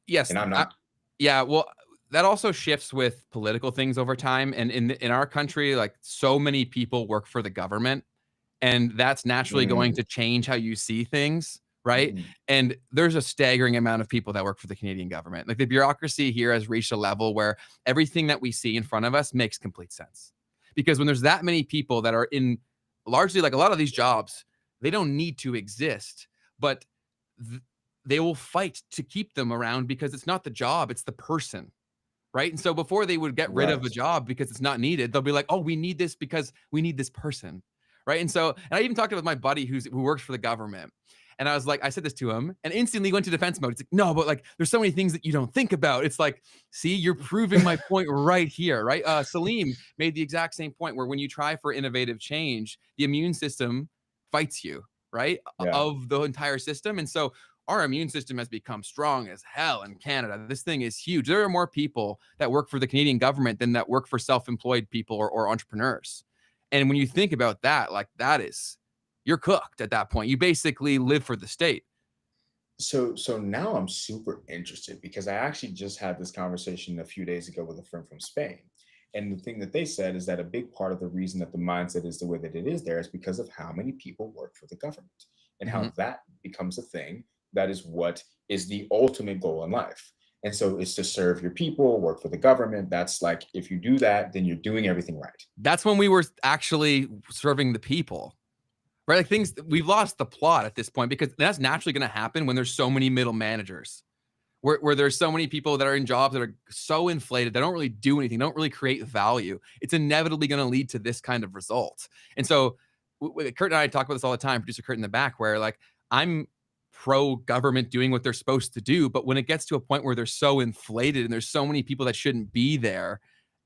Yes. and I'm not. Yeah. Well, that also shifts with political things over time. And in our country, like so many people work for the government, and that's naturally going Mm, to change how you see things, right? mhm, And there's a staggering amount of people that work for the Canadian government. Like the bureaucracy here has reached a level where everything that we see in front of us makes complete sense. Because when there's that many people that are in largely like a lot of these jobs, they don't need to exist, but they will fight to keep them around because it's not the job, it's the person. Right. And so before they would get rid of a job because it's not needed, they'll be like, oh, we need this because we need this person. Right. And so, and I even talked with my buddy who works for the government. And I was like, I said this to him and instantly went to defense mode. It's like, no, but like, there's so many things that you don't think about. It's like, see, you're proving my point right here. Right. Salim made the exact same point where when you try for innovative change, the immune system fights you, right, of the entire system. And so our immune system has become strong as hell in Canada. This thing is huge. There are more people that work for the Canadian government than that work for self-employed people or entrepreneurs. And when you think about that, like that is, you're cooked at that point. You basically live for the state. So now I'm super interested because I actually just had this conversation a few days ago with a friend from Spain. And the thing that they said is that a big part of the reason that the mindset is the way that it is there is because of how many people work for the government and how that becomes a thing. That is what is the ultimate goal in life. And so it's to serve your people, work for the government. That's like, if you do that, then you're doing everything right. That's when we were actually serving the people, right? Like things, we've lost the plot at this point because that's naturally going to happen when there's so many middle managers, where there's so many people that are in jobs that are so inflated. They don't really do anything. They don't really create value. It's inevitably going to lead to this kind of result. And so Kurt and I talk about this all the time, producer Kurt in the back, where like, I'm pro-government doing what they're supposed to do, but when it gets to a point where they're so inflated and there's so many people that shouldn't be there,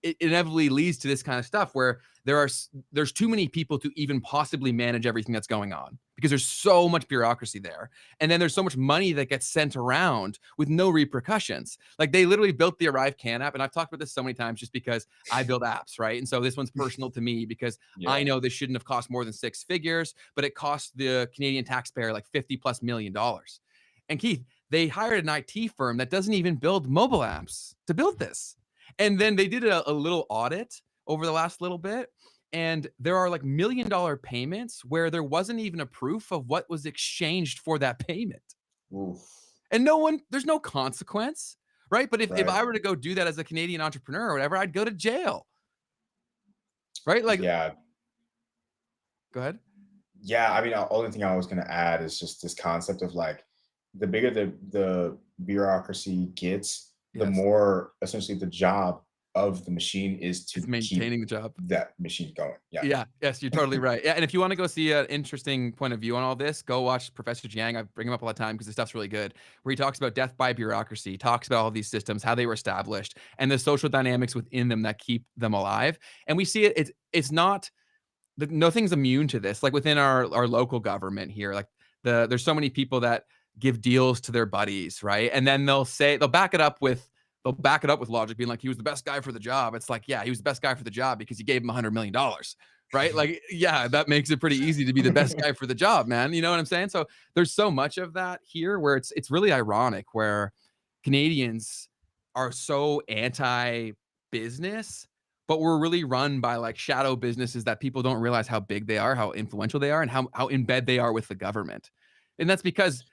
it inevitably leads to this kind of stuff where there's too many people to even possibly manage everything that's going on because there's so much bureaucracy there. And then there's so much money that gets sent around with no repercussions. Like they literally built the Arrive Can app. And I've talked about this so many times just because I build apps, right? And so this one's personal to me because I know this shouldn't have cost more than 6 figures, but it cost the Canadian taxpayer like $50+ million. And Keith, they hired an IT firm that doesn't even build mobile apps to build this. And then they did a little audit over the last little bit. And there are like $1 million payments where there wasn't even a proof of what was exchanged for that payment. Oof. And there's no consequence, right? But if I were to go do that as a Canadian entrepreneur or whatever, I'd go to jail. Right? Like, yeah. Go ahead. Yeah. I mean, the only thing I was going to add is just this concept of like, the bigger the bureaucracy gets, the more essentially the job of the machine is to maintaining the job, that machine going. Yes, you're totally right. Yeah, and if you want to go see an interesting point of view on all this, go watch Professor Jiang. I bring him up all the time because the stuff's really good, where he talks about death by bureaucracy, he talks about all these systems, how they were established, and the social dynamics within them that keep them alive. And we see it's not, nothing's immune to this. Like within our local government here, like there's so many people that give deals to their buddies, right? And then they'll back it up with logic, being like, he was the best guy for the job. It's like, yeah, he was the best guy for the job because you gave him $100 million, right? Like, yeah, that makes it pretty easy to be the best guy for the job, man. You know what I'm saying? So there's so much of that here where it's really ironic where Canadians are so anti-business, but we're really run by like shadow businesses that people don't realize how big they are, how influential they are, and how in bed they are with the government. And that's because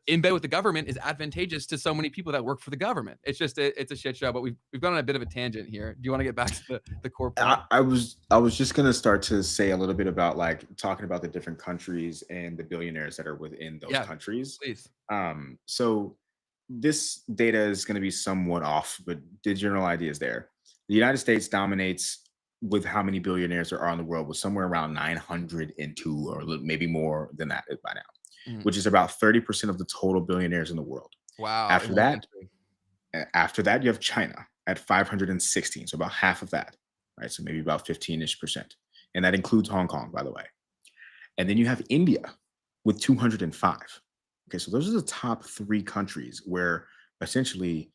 in bed with the government is advantageous to so many people that work for the government. It's just it's a shit show, but we've gone on a bit of a tangent here. Do you want to get back to the core point? I was just going to start to say a little bit about like talking about the different countries and the billionaires that are within those countries. Please. So this data is going to be somewhat off, but the general idea is there. The United States dominates with how many billionaires there are in the world, with somewhere around 902 or maybe more than that by now. Which is about 30% of the total billionaires in the world. Wow. After that, you have China at 516, so about half of that, right? So maybe about 15-ish%. And that includes Hong Kong, by the way. And then you have India with 205. Okay, so those are the top 3 countries where essentially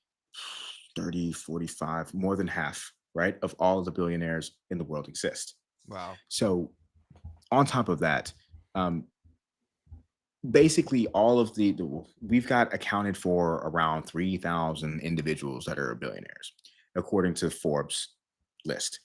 30, 45, more than half, right, of all of the billionaires in the world exist. Wow. So on top of that, basically all of we've got accounted for around 3,000 individuals that are billionaires, according to Forbes list.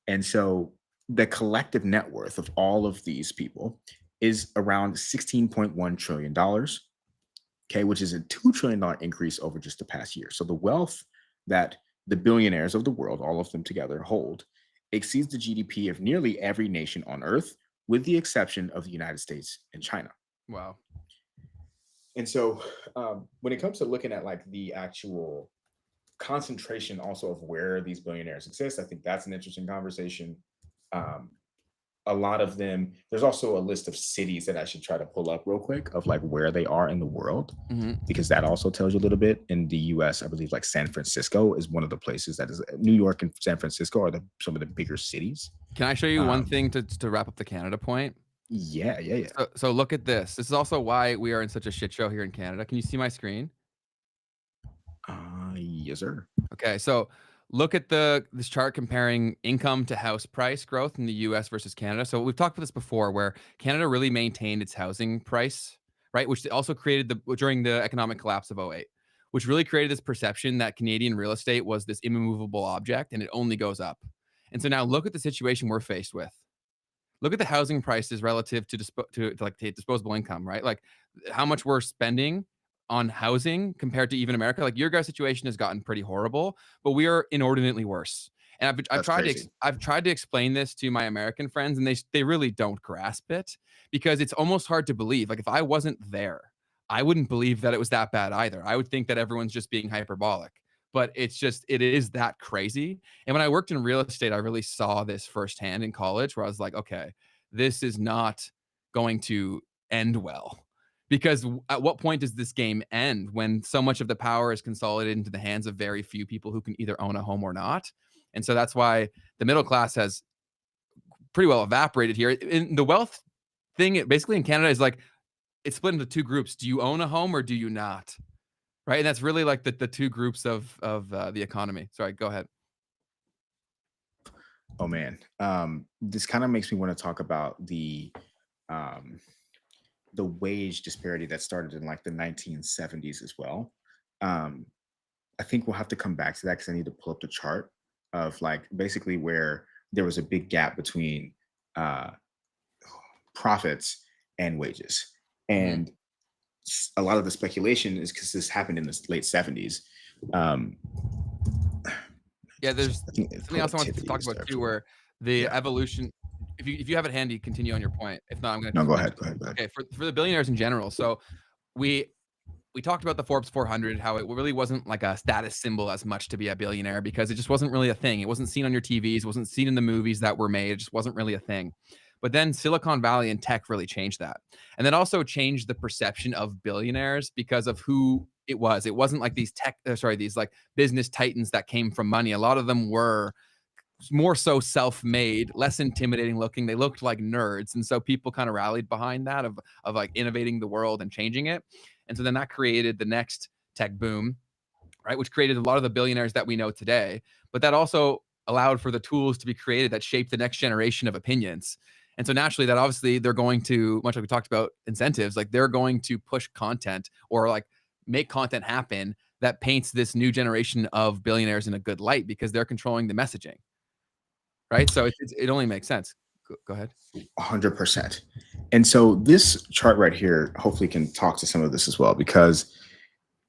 And so the collective net worth of all of these people is around $16.1 trillion, okay, which is a $2 trillion increase over just the past year. So the wealth that the billionaires of the world, all of them together, hold exceeds the GDP of nearly every nation on earth, with the exception of the United States and China. Wow. And so when it comes to looking at like the actual concentration also of where these billionaires exist, I think that's an interesting conversation. Um, a lot of them, there's also a list of cities that I should try to pull up real quick of like where they are in the world, Mhm. because that also tells you a little bit. In the US, I believe like San Francisco is one of the places that is, New York and San Francisco are some of the bigger cities. Can I show you one Um, thing to wrap up the Canada point? yeah, yeah, yeah. So look at this. This is also why we are in such a shit show here in Canada. Can you see my screen? Yes, sir. Okay, so look at this chart comparing income to house price growth in the US versus Canada. So we've talked about this before where Canada really maintained its housing price, right? Which also created during the economic collapse of '08, which really created this perception that Canadian real estate was this immovable object and it only goes up. And so now look at the situation we're faced with. Look at the housing prices relative to disposable income, right? Like how much we're spending on housing compared to even America. Like your guys' situation has gotten pretty horrible, but we are inordinately worse. And That's crazy. I've tried to explain this to my American friends, and they really don't grasp it because it's almost hard to believe. Like if I wasn't there, I wouldn't believe that it was that bad either. I would think that everyone's just being hyperbolic, but it is that crazy. And when I worked in real estate, I really saw this firsthand in college where I was like, okay, this is not going to end well. Because at what point does this game end when so much of the power is consolidated into the hands of very few people who can either own a home or not? And so that's why the middle class has pretty well evaporated here. In the wealth thing, basically in Canada is like it's split into two groups. Do you own a home or do you not? Right. And that's really like the two groups of the economy. Sorry, go ahead. Oh man, this kind of makes me want to talk about um, the wage disparity that started in like the 1970s as well. Um, I think we'll have to come back to that because I need to pull up the chart of like basically where there was a big gap between uh, profits and wages. Mhm. And a lot of the speculation is because this happened in the late 70s. Um, Yeah, there's I think something else I want to productivity talk is about there too, too. where the Yeah. evolution. If you have it handy, continue on your point. If not, I'm going to No, just go finish. ahead. Go ahead. Go ahead. Okay, for the billionaires in general. So we we talked about the Forbes 400, how it really wasn't like a status symbol as much to be a billionaire because it just wasn't really a thing. It wasn't seen on your TVs, wasn't seen in the movies that were made. It just wasn't really a thing. But then Silicon Valley and tech really changed that. And that also changed the perception of billionaires because of who it was. It wasn't like these like business titans that came from money. A lot of them were more so self-made, less intimidating looking. They looked like nerds, and so people kind of rallied behind that of like innovating the world and changing it. And so then that created the next tech boom, right? Which created a lot of the billionaires that we know today. But that also allowed for the tools to be created that shape the next generation of opinions. And so naturally, that obviously they're going to, much like we talked about incentives, like they're going to push content or like make content happen that paints this new generation of billionaires in a good light because they're controlling the messaging. Right? So it only makes sense. Go ahead. 100%. And so this chart right here hopefully can talk to some of this as well, because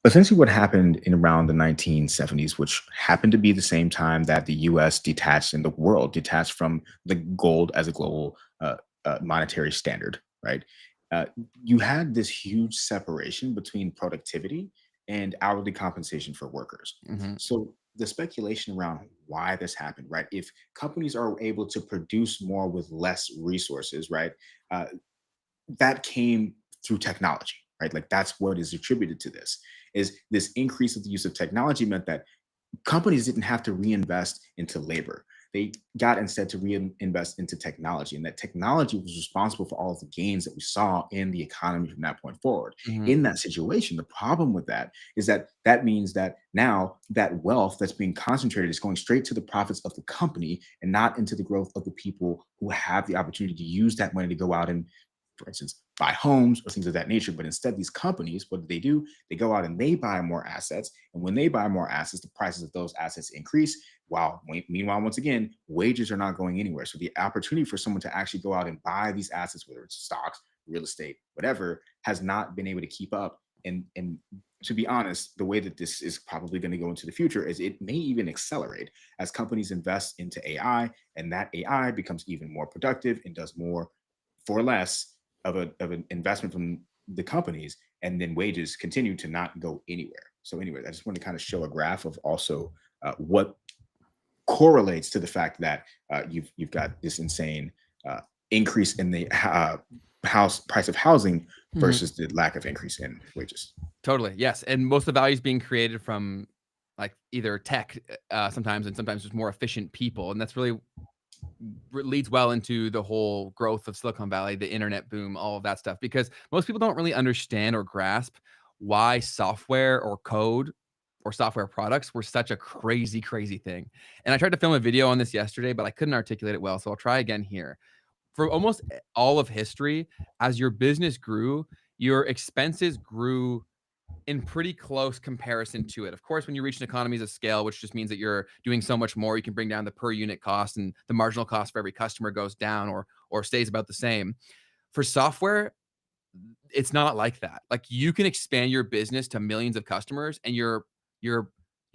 essentially what happened in around the 1970s, which happened to be the same time that the US detached and the world detached from the gold as a global monetary standard, right? Uh, you had this huge separation between productivity and hourly compensation for workers. Mhm. So the speculation around why this happened, right? If companies are able to produce more with less resources, right? Uh, that came through technology, right? Like that's what is attributed to this. Is this increase of the use of technology meant that companies didn't have to reinvest into labor. They got instead to reinvest into technology, and that technology was responsible for all of the gains that we saw in the economy from that point forward. Mhm. In that situation, the problem with that is that that means that now that wealth that's being concentrated is going straight to the profits of the company and not into the growth of the people who have the opportunity to use that money to go out and, for instance, buy homes or things of that nature. But instead, these companies, what do? They go out and they buy more assets. And when they buy more assets, the prices of those assets increase. While meanwhile, once again, wages are not going anywhere. So the opportunity for someone to actually go out and buy these assets, whether it's stocks, real estate, whatever, has not been able to keep up. And to be honest, the way that this is probably going to go into the future is it may even accelerate as companies invest into AI, and that AI becomes even more productive and does more for less of an investment from the companies. and then wages continue to not go anywhere. So anyway, I just want to kind of show a graph of also what correlates to the fact that you've got this insane increase in the house price of housing versus the lack of increase in wages. Totally. Yes. And most of the value is being created from like either tech sometimes, and sometimes just more efficient people. And that's really leads well into the whole growth of Silicon Valley, the internet boom, all of that stuff, because most people don't really understand or grasp why software or code or software products were such a crazy, crazy thing. And I tried to film a video on this yesterday, but I couldn't articulate it well. So I'll try again here. For almost all of history, as your business grew, your expenses grew in pretty close comparison to it. Of course, when you reach an economies of scale, which just means that you're doing so much more, you can bring down the per unit cost, and the marginal cost for every customer goes down or stays about the same. For software, it's not like that. Like, you can expand your business to millions of customers, and your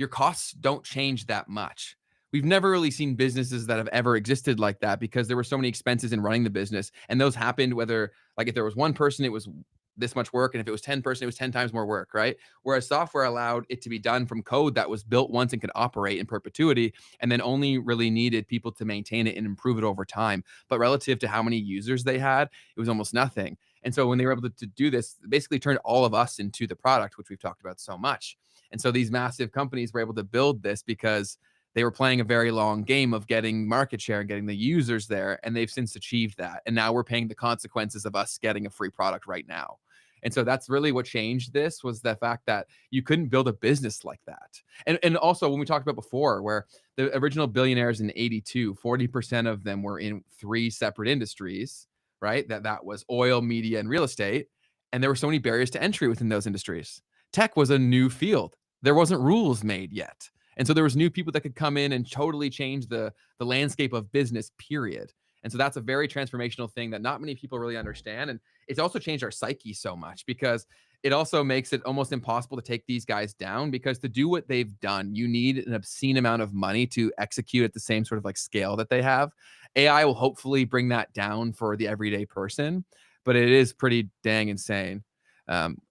costs don't change that much. We've never really seen businesses that have ever existed like that, because there were so many expenses in running the business, and those happened whether, like, if there was one person, it was this much work, and if it was 10 person, it was 10 times more work, right? Whereas software allowed it to be done from code that was built once and could operate in perpetuity, and then only really needed people to maintain it and improve it over time. But relative to how many users they had, it was almost nothing. And so when they were able to do this, basically turned all of us into the product, which we've talked about so much. And so these massive companies were able to build this because they were playing a very long game of getting market share and getting the users there, and they've since achieved that. And now we're paying the consequences of us getting a free product right now. And so that's really what changed this, was the fact that you couldn't build a business like that. And also, when we talked about before, where the original billionaires in 82, 40% of them were in 3 separate industries, right? That was oil, media, and real estate. And there were so many barriers to entry within those industries. Tech was a new field. There wasn't rules made yet. And so there was new people that could come in and totally change the landscape of business, period. And so that's a very transformational thing that not many people really understand. And it's also changed our psyche so much, because it also makes it almost impossible to take these guys down, because to do what they've done, you need an obscene amount of money to execute at the same sort of like scale that they have. AI will hopefully bring that down for the everyday person, but it is pretty dang insane.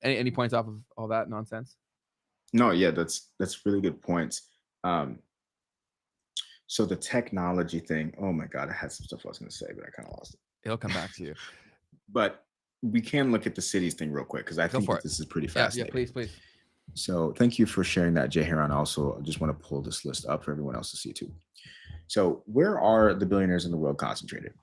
Any points off of all that nonsense? No, yeah, that's really good points. So the technology thing, oh my God, I had some stuff I was going to say, but I kind of lost it. It'll come back to you. But we can look at the cities thing real quick, because I think this is pretty fascinating. Yeah, please. So thank you for sharing that, Jay Heron. Also, I just want to pull this list up for everyone else to see too. So where are the billionaires in the world concentrated,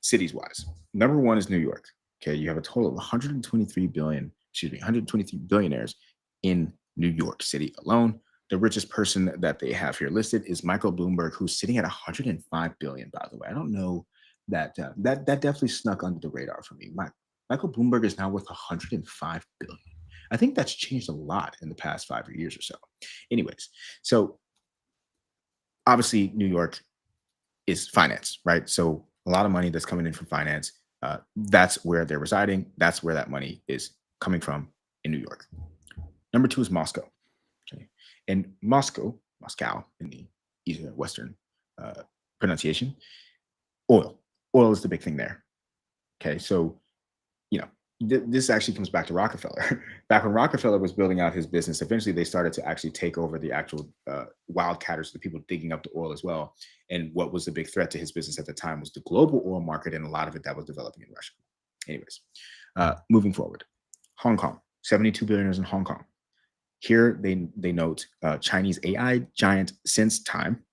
cities wise? Number 1 is New York. Okay, you have a total of 123 billionaires in New York City alone. The richest person that they have here listed is Michael Bloomberg, who's sitting at 105 billion, by the way. I don't know that that definitely snuck under the radar for me. Michael Bloomberg is now worth 105 billion. I think that's changed a lot in the past 5 years or so. Anyways, so obviously New York is finance, right? So a lot of money that's coming in from finance, that's where they're residing. That's where that money is coming from in New York. Number 2 is Moscow. Okay. And Moscow in the Western pronunciation, oil. Oil is the big thing there. Okay, so this actually comes back to Rockefeller. Back when Rockefeller was building out his business, eventually they started to actually take over the actual wildcatters, the people digging up the oil as well. And what was the big threat to his business at the time was the global oil market, and a lot of it that was developing in Russia. Anyways, moving forward, Hong Kong, 72 billionaires in Hong Kong. Here they note Chinese AI giant Since Time,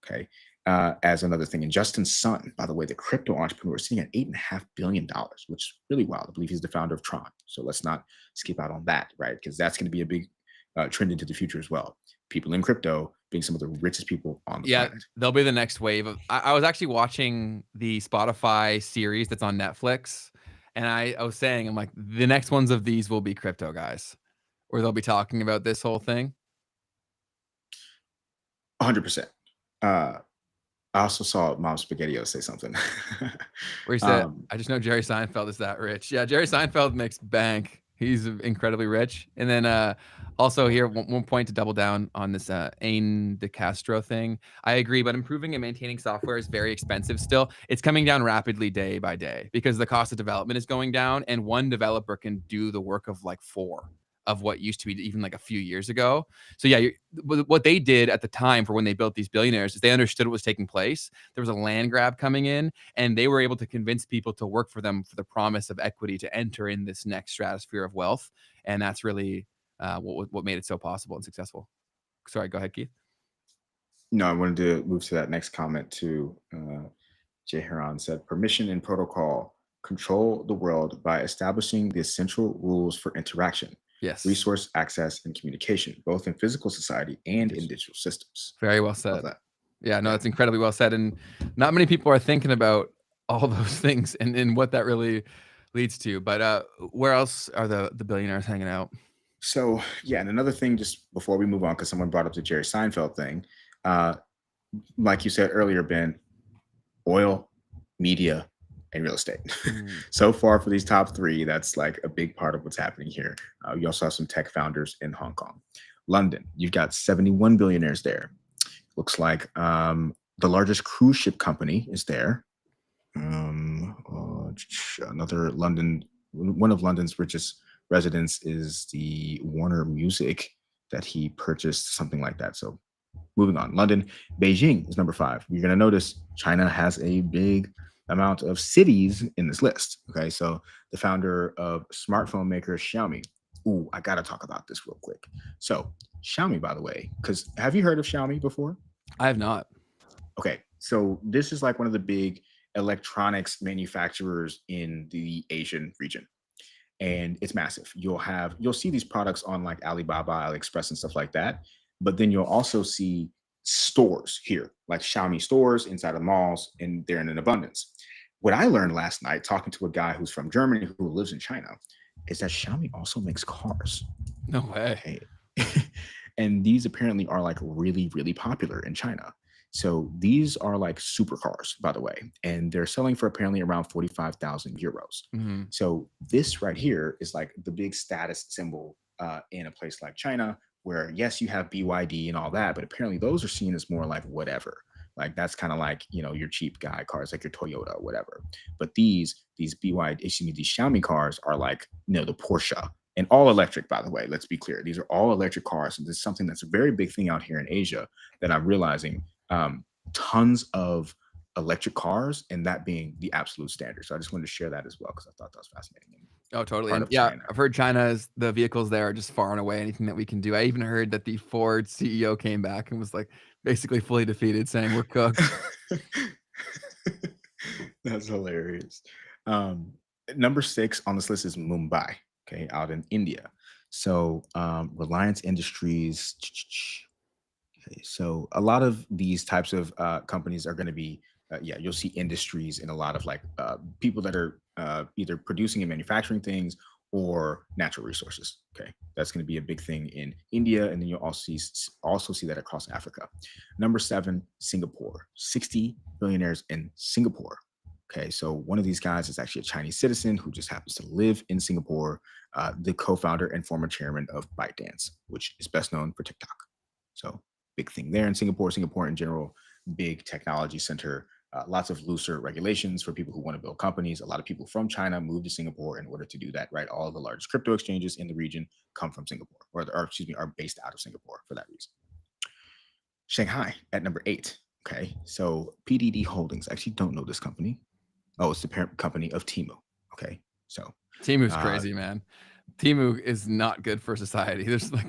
okay, as another thing. And Justin Sun, by the way, the crypto entrepreneur, sitting at $8.5 billion, which is really wild. I believe he's the founder of Tron. So let's not skip out on that, right? Because that's going to be a big trend into the future as well. People in crypto being some of the richest people on the planet. They'll be the next wave of. I was actually watching the Spotify series that's on Netflix, and I was saying, I'm like, the next ones of these will be crypto guys, where they'll be talking about this whole thing. 100%. I also saw Mom Spaghetti-O say something. Where he said, I just know Jerry Seinfeld is that rich. Yeah, Jerry Seinfeld makes bank. He's incredibly rich. And then also here, one point to double down on this Ain de Castro thing. I agree, but improving and maintaining software is very expensive still. It's coming down rapidly day by day because the cost of development is going down, and one developer can do the work of like 4 of what used to be even like a few years ago. So yeah, what they did at the time for when they built these billionaires is they understood what was taking place. There was a land grab coming in, and they were able to convince people to work for them for the promise of equity to enter in this next stratosphere of wealth. And that's really what made it so possible and successful. Sorry, go ahead, Keith. No, I wanted to move to that next comment too. Jay Heron said, permission and protocol control the world by establishing the essential rules for interaction. Yes. Resource access and communication, both in physical society and in digital systems. Very well said. Yeah, no, that's incredibly well said. And not many people are thinking about all those things and what that really leads to. But where else are the billionaires hanging out? So yeah, and another thing, just before we move on, because someone brought up the Jerry Seinfeld thing, like you said earlier, Ben, oil, media, and real estate. So far for these top 3, that's like a big part of what's happening here. You also have some tech founders in Hong Kong. London, you've got 71 billionaires there. Looks like the largest cruise ship company is there. Another one of London's richest residents is the Warner Music that he purchased, something like that. So moving on, London. Beijing is number 5. You're going to notice China has a big amount of cities in this list. Okay, so the founder of smartphone maker Xiaomi. Ooh, I got to talk about this real quick. So Xiaomi, by the way, because have you heard of Xiaomi before? I have not. Okay, so this is like one of the big electronics manufacturers in the Asian region. And it's massive. You'll see these products on like Alibaba, AliExpress, and stuff like that. But then you'll also see stores here, like Xiaomi stores inside of malls, and they're in an abundance. What I learned last night, talking to a guy who's from Germany who lives in China, is that Xiaomi also makes cars. No way. And these apparently are like really, really popular in China. So these are like supercars, by the way, and they're selling for apparently around 45,000 euros. So this right here is like the big status symbol in a place like China, where yes, you have BYD and all that, but apparently those are seen as more like whatever. Like that's kind of like, you know, your cheap guy cars, like your Toyota or whatever. But these Xiaomi cars are like, you know, the Porsche, and all electric, by the way. Let's be clear. These are all electric cars. And this is something that's a very big thing out here in Asia that I'm realizing. Tons of electric cars, and that being the absolute standard. So I just wanted to share that as well, because I thought that was fascinating. Oh, totally. And yeah, I've heard China's, the vehicles there are just far and away anything that we can do. I even heard that the Ford CEO came back and was like basically fully defeated, saying we're cooked. That's hilarious. Number 6 on this list is Mumbai, okay, out in India. So Reliance Industries. Okay, so a lot of these types of companies are going to be, you'll see industries in a lot of like people that are either producing and manufacturing things or natural resources. Okay, that's going to be a big thing in India, and then you'll also see that across Africa. Number 7, Singapore. 60 billionaires in Singapore. Okay, so one of these guys is actually a Chinese citizen who just happens to live in Singapore, the co-founder and former chairman of ByteDance, which is best known for TikTok. So big thing there in Singapore. Singapore in general, big technology center, lots of looser regulations for people who want to build companies. A lot of people from China move to Singapore in order to do that, right? All of the largest crypto exchanges in the region come from Singapore, or are based out of Singapore for that reason. Shanghai at number 8. Okay, so PDD Holdings. I actually don't know this company. Oh, it's the parent company of Temu. Okay, so Temu's crazy, man. Temu is not good for society.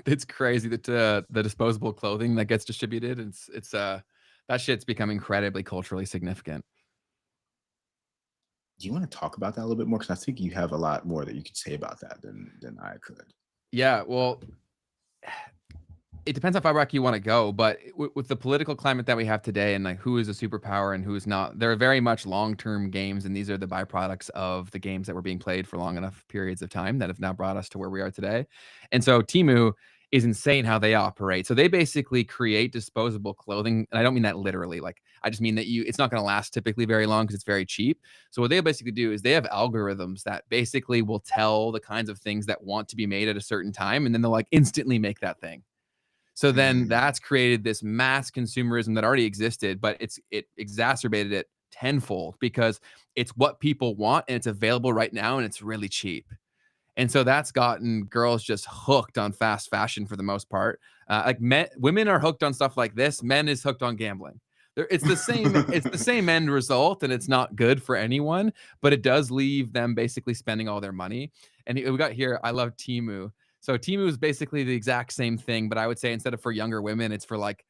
It's crazy that the disposable clothing that gets distributed, it's that shit's become incredibly culturally significant. Do you want to talk about that a little bit more? Because I think you have a lot more that you could say about that than I could. Yeah, well, it depends how far back you want to go, but with the political climate that we have today and like who is a superpower and who is not, there are very much long-term games, and these are the byproducts of the games that were being played for long enough periods of time that have now brought us to where we are today. And so Temu is insane how they operate. So they basically create disposable clothing. And I don't mean that literally. Like, I just mean that it's not going to last typically very long because it's very cheap. So what they basically do is they have algorithms that basically will tell the kinds of things that want to be made at a certain time. And then they'll like instantly make that thing. So then that's created this mass consumerism that already existed, but it exacerbated it tenfold because it's what people want and it's available right now and it's really cheap. And so that's gotten girls just hooked on fast fashion for the most part. Women are hooked on stuff like this. Men is hooked on gambling. It's the same. It's the same end result, and it's not good for anyone. But it does leave them basically spending all their money. And we got here. I love Temu. So Temu is basically the exact same thing, but I would say instead of for younger women, it's for like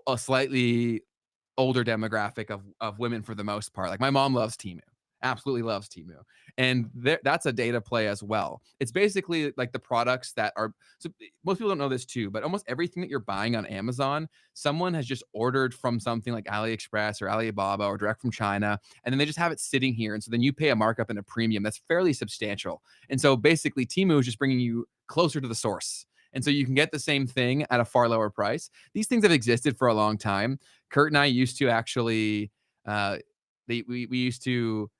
a slightly older demographic of women for the most part. Like my mom loves Temu. Absolutely loves Temu. And that's a data play as well. It's basically like the products that are, so most people don't know this too, but almost everything that you're buying on Amazon, someone has just ordered from something like AliExpress or Alibaba or direct from China, and then they just have it sitting here. And so then you pay a markup and a premium that's fairly substantial. And so basically Temu is just bringing you closer to the source. And so you can get the same thing at a far lower price. These things have existed for a long time. Kurt and I used to actually, we used to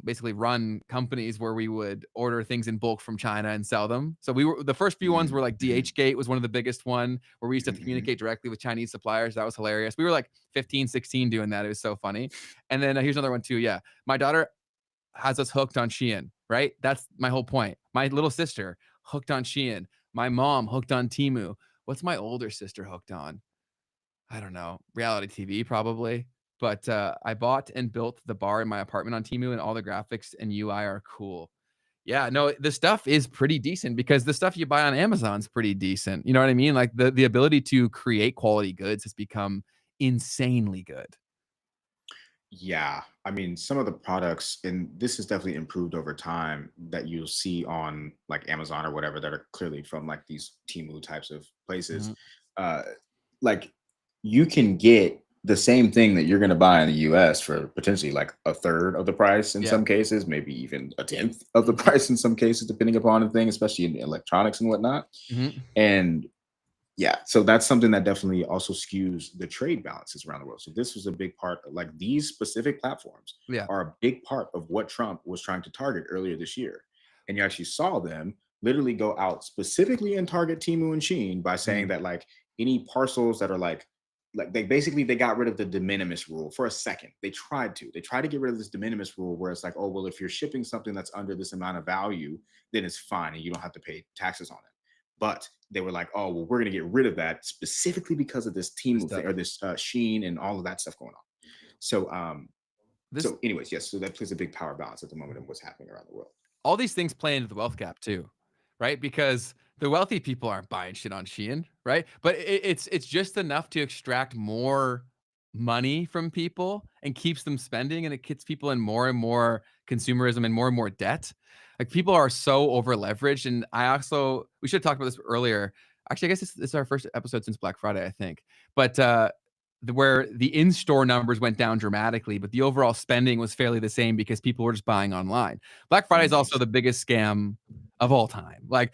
basically run companies where we would order things in bulk from China and sell them. So the first few ones were like DHgate was one of the biggest one where we used to communicate directly with Chinese suppliers. That was hilarious. We were like 15, 16 doing that. It was so funny. And then here's another one too. Yeah. My daughter has us hooked on Shein, right? That's my whole point. My little sister hooked on Shein. My mom hooked on Temu. What's my older sister hooked on? I don't know. Reality TV probably. But I bought and built the bar in my apartment on Temu, and all the graphics and UI are cool. Yeah, no, the stuff is pretty decent because the stuff you buy on Amazon is pretty decent. You know what I mean? Like the ability to create quality goods has become insanely good. Yeah, I mean, some of the products, and this has definitely improved over time, that you'll see on like Amazon or whatever that are clearly from like these Temu types of places. Mhm. Uh, like you can get the same thing that you're going to buy in the US for potentially like a third of the price in Yeah. some cases, maybe even a tenth of the price in some cases, depending upon the thing, especially in electronics and whatnot. Mhm. And yeah, so that's something that definitely also skews the trade balances around the world. So this was a big part, like these specific platforms Yeah. are a big part of what Trump was trying to target earlier this year. And you actually saw them literally go out specifically and target Temu and Shein by saying that like any parcels that are like they got rid of the de minimis rule for a second. They tried to get rid of this de minimis rule where it's like, oh, well, if you're shipping something that's under this amount of value, then it's fine and you don't have to pay taxes on it. But they were like, oh, well, we're going to get rid of that specifically because of this Temu thing or this Shein and all of that stuff going on. So, so anyways, yes, so that plays a big power balance at the moment of what's happening around the world. All these things play into the wealth gap too, right? Because the wealthy people aren't buying shit on Shein, right? But it's just enough to extract more money from people and keeps them spending, and it gets people in more and more consumerism and more debt. Like people are so over leveraged. And we should have talked about this earlier. Actually, I guess this is our first episode since Black Friday, I think. But where the in-store numbers went down dramatically, but the overall spending was fairly the same because people were just buying online. Black Friday is also the biggest scam of all time. Like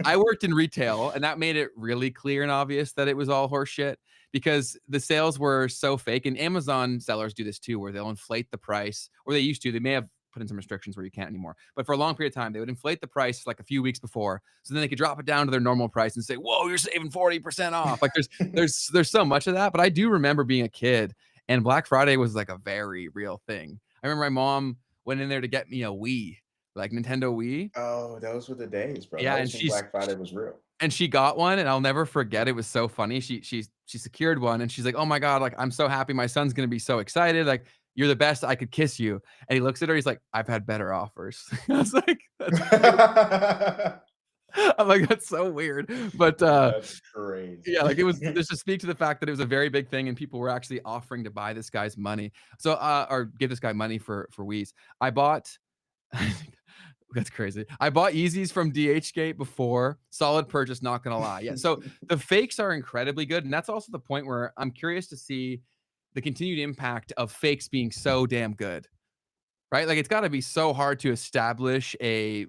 I worked in retail, and that made it really clear and obvious that it was all horseshit because the sales were so fake. And Amazon sellers do this too, where they'll inflate the price, or they used to. They may have put in some restrictions where you can't anymore. But for a long period of time, they would inflate the price like a few weeks before, so then they could drop it down to their normal price and say, "Whoa, you're saving 40% off." Like there's so much of that. But I do remember being a kid, and Black Friday was like a very real thing. I remember my mom went in there to get me a Wii, like Nintendo Wii. Oh, those were the days, bro. Yeah, That and was when Black Friday was real. And she got one, and I'll never forget. It was so funny. She secured one, and she's like, "Oh my god, like I'm so happy. My son's gonna be so excited. Like you're the best. I could kiss you." And he looks at her. He's like, "I've had better offers." I was like, I'm like, that's so weird. But that's crazy. Yeah, like it was just to speak to the fact that it was a very big thing, and people were actually offering to buy this guy's money. So or give this guy money for Wii's. I bought. That's crazy. I bought Yeezys from DHgate before. Solid purchase, not gonna lie. Yeah. So the fakes are incredibly good. And that's also the point where I'm curious to see the continued impact of fakes being so damn good. Right? Like it's gotta be so hard to establish a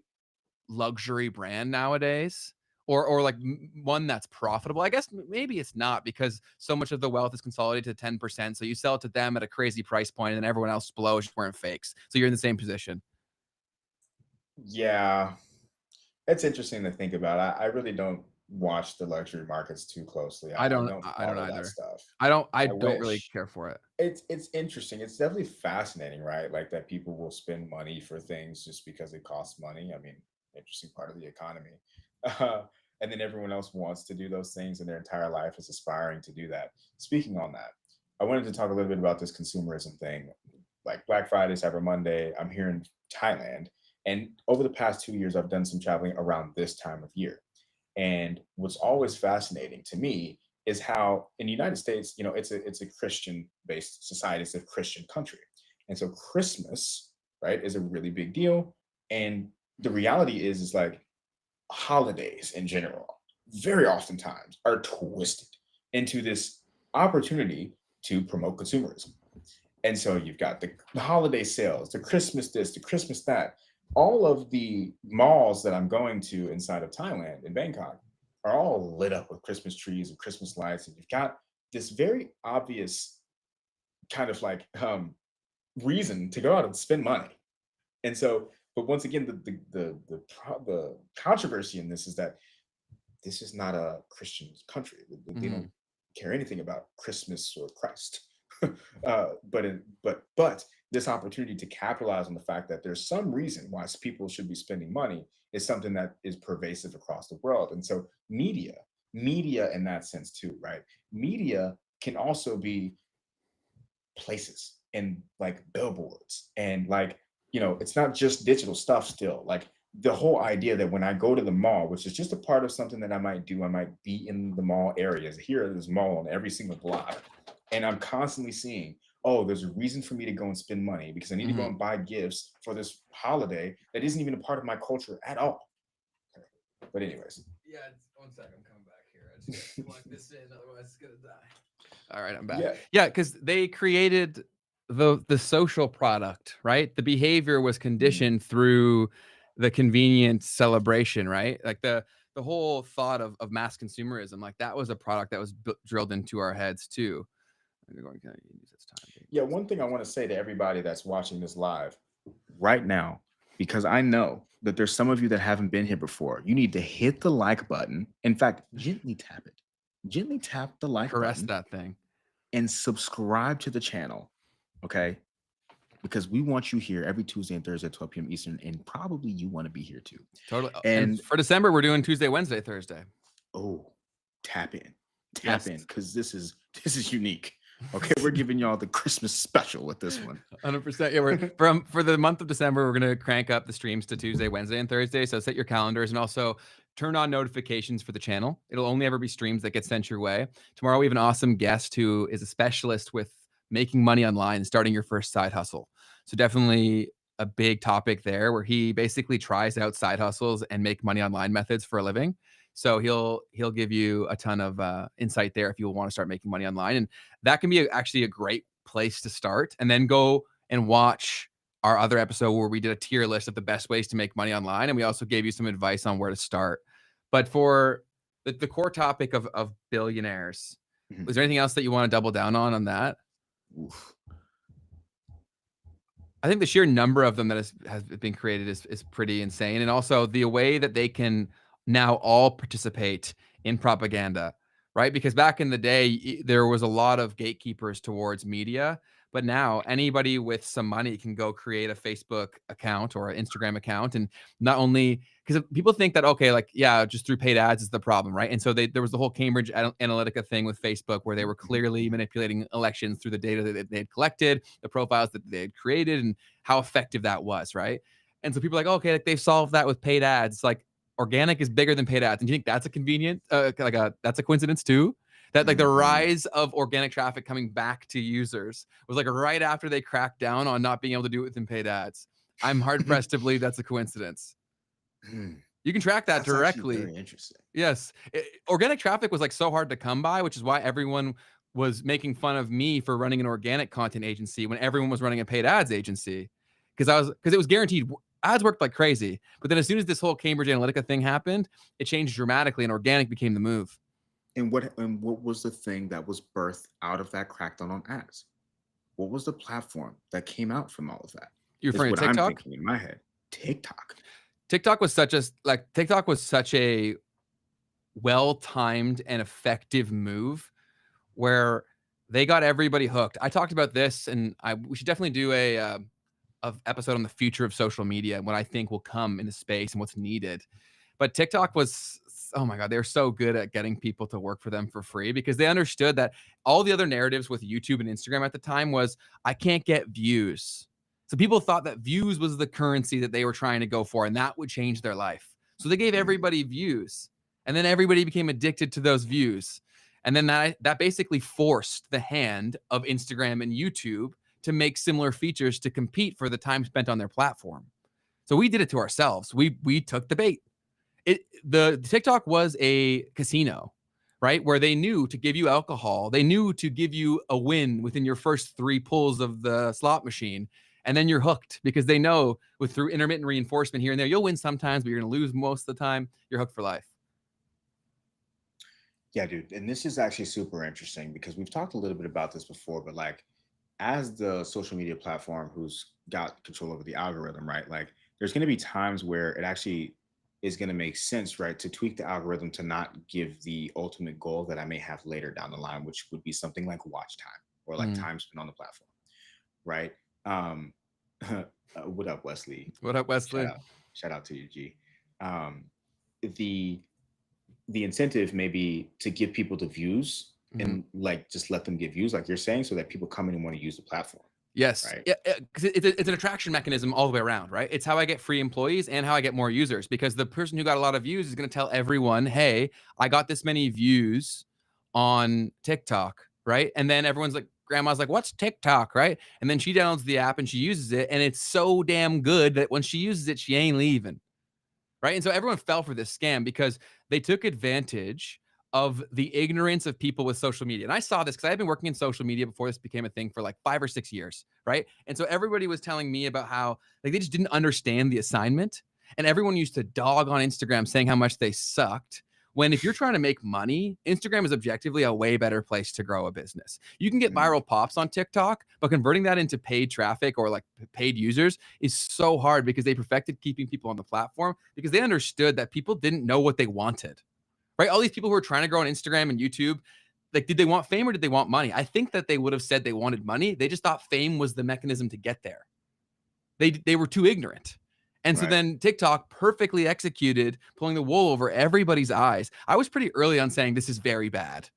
luxury brand nowadays or like one that's profitable. I guess maybe it's not, because so much of the wealth is consolidated to 10%. So you sell it to them at a crazy price point, and then everyone else below is just wearing fakes. So you're in the same position. Yeah, it's interesting to think about. I really don't watch the luxury markets too closely. I don't I don't follow that either. stuff. I I don't really wish. care for it. It's interesting. It's definitely fascinating, right? Like that people will spend money for things just because it costs money. I mean, interesting part of the economy. Uh, and then everyone else wants to do those things, and their entire life is aspiring to do that. Speaking on that, I wanted to talk a little bit about this consumerism thing, like Black Friday, Cyber Monday. I'm here in Thailand, and over the past 2 years, I've done some traveling around this time of year. And what's always fascinating to me is how in the United States, it's a Christian based society, it's a Christian country. And so Christmas, right, is a really big deal. And the reality is like holidays in general, very oftentimes are twisted into this opportunity to promote consumerism. And so you've got the holiday sales, the Christmas this, the Christmas that. All of the malls that I'm going to inside of Thailand, in Bangkok, are all lit up with Christmas trees and Christmas lights. And you've got this very obvious kind of like reason to go out and spend money. And so, but once again, the controversy in this is that this is not a Christian country. They don't care anything about Christmas or Christ. But this opportunity to capitalize on the fact that there's some reason why people should be spending money is something that is pervasive across the world. And so media in that sense too, right? Media can also be places and like billboards and like, it's not just digital stuff still. Like the whole idea that when I go to the mall, which is just a part of something that I might do, I might be in the mall areas. Here, there's mall on every single block. And I'm constantly seeing, oh, there's a reason for me to go and spend money because I need to go and buy gifts for this holiday that isn't even a part of my culture at all. But anyways. Yeah, 1 second, I'm coming back here. I just gotta plug this in, otherwise it's gonna die. All right, I'm back. Yeah, because they created the social product, right? The behavior was conditioned through the convenient celebration, right? Like the whole thought of mass consumerism, like that was a product that was drilled into our heads too. Yeah, one thing I want to say to everybody that's watching this live right now, because I know that there's some of you that haven't been here before, you need to hit the like button. In fact, gently tap it. Gently tap the like Caress button. that thing. And subscribe to the channel, okay? Because we want you here every Tuesday and Thursday at 12 p.m. Eastern, and probably you want to be here too. Totally. And for December, we're doing Tuesday, Wednesday, Thursday. Oh, tap in, because this is unique. Okay, we're giving y'all the Christmas special with this one. 100%. Yeah, we're for the month of December, we're gonna crank up the streams to Tuesday, Wednesday, and Thursday. So set your calendars and also turn on notifications for the channel. It'll only ever be streams that get sent your way. Tomorrow we have an awesome guest who is a specialist with making money online and starting your first side hustle. So definitely a big topic there, where he basically tries out side hustles and make money online methods for a living. So he'll give you a ton of insight there if you want to start making money online, and that can be actually a great place to start. And then go and watch our other episode where we did a tier list of the best ways to make money online, and we also gave you some advice on where to start. But for the core topic of billionaires, is there anything else that you want to double down on that? Oof. I think the sheer number of them that has been created is pretty insane, and also the way that they can now all participate in propaganda, right? Because back in the day, there was a lot of gatekeepers towards media, but now anybody with some money can go create a Facebook account or an Instagram account. And not only, because people think that, okay, like, yeah, just through paid ads is the problem, right? And so there was the whole Cambridge Analytica thing with Facebook, where they were clearly manipulating elections through the data that they had collected, the profiles that they had created, and how effective that was, right? And so people are like, okay, like they've solved that with paid ads. Like, organic is bigger than paid ads. And do you think that's a convenient, that's a coincidence too? That like the rise of organic traffic coming back to users was like right after they cracked down on not being able to do it within paid ads. I'm hard pressed to believe that's a coincidence. You can track that directly. Very interesting. Yes. Organic traffic was like so hard to come by, which is why everyone was making fun of me for running an organic content agency when everyone was running a paid ads agency. Because it was guaranteed ads worked like crazy. But then as soon as this whole Cambridge Analytica thing happened, it changed dramatically, and organic became the move. And what was the thing that was birthed out of that crackdown on ads? What was the platform that came out from all of that? You're referring to I'm TikTok? thinking in my head. TikTok. TikTok was such a well-timed and effective move where they got everybody hooked. I talked about this, and we should definitely do a episode on the future of social media and what I think will come into space and what's needed. But TikTok was, oh my God, they're so good at getting people to work for them for free, because they understood that all the other narratives with YouTube and Instagram at the time was, I can't get views. So people thought that views was the currency that they were trying to go for, and that would change their life. So they gave everybody views, and then everybody became addicted to those views. And then that basically forced the hand of Instagram and YouTube to make similar features to compete for the time spent on their platform. So we did it to ourselves. We took the bait. The TikTok was a casino, right? Where they knew to give you alcohol. They knew to give you a win within your first 3 pulls of the slot machine. And then you're hooked, because they know through intermittent reinforcement here and there, you'll win sometimes, but you're going to lose most of the time. You're hooked for life. Yeah, dude. And this is actually super interesting, because we've talked a little bit about this before, but like, as the social media platform who's got control over the algorithm, right? Like, there's going to be times where it actually is going to make sense, right, to tweak the algorithm to not give the ultimate goal that I may have later down the line, which would be something like watch time or like time spent on the platform, right? What up, Wesley? What up, Wesley? Shout out to you, G. The incentive may be to give people the views and like just let them get views, like you're saying, so that people come in and want to use the platform. Yes. Right? Yeah, because it's an attraction mechanism all the way around, right? It's how I get free employees and how I get more users, because the person who got a lot of views is going to tell everyone, hey, I got this many views on TikTok, right? And then everyone's like, grandma's like, what's TikTok, right? And then she downloads the app and she uses it, and it's so damn good that when she uses it, she ain't leaving, right? And so everyone fell for this scam because they took advantage of the ignorance of people with social media. And I saw this because I've been working in social media before this became a thing for like 5 or 6 years, right? And so everybody was telling me about how like they just didn't understand the assignment. And everyone used to dog on Instagram saying how much they sucked. When if you're trying to make money, Instagram is objectively a way better place to grow a business. You can get viral pops on TikTok, but converting that into paid traffic or like paid users is so hard, because they perfected keeping people on the platform because they understood that people didn't know what they wanted. Right? All these people who are trying to grow on Instagram and YouTube, like, did they want fame or did they want money? I think that they would have said they wanted money. They just thought fame was the mechanism to get there. They were too ignorant. And so then TikTok perfectly executed, pulling the wool over everybody's eyes. I was pretty early on saying this is very bad.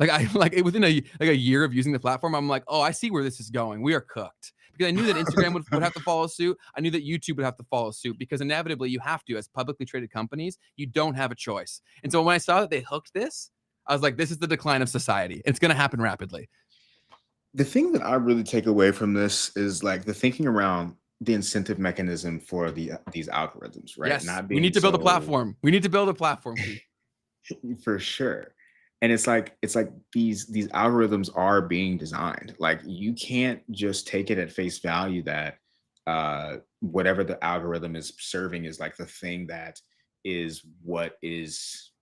Within a year of using the platform, I'm like, oh, I see where this is going. We are cooked. Because I knew that Instagram would have to follow suit. I knew that YouTube would have to follow suit, because inevitably you have to, as publicly traded companies, you don't have a choice. And so when I saw that they hooked this, I was like, this is the decline of society. It's going to happen rapidly. The thing that I really take away from this is like the thinking around the incentive mechanism for these algorithms, right? Yes, we need to build a platform. We need to build a platform. For sure. And it's like these algorithms are being designed. Like, you can't just take it at face value that whatever the algorithm is serving is like the thing that is what is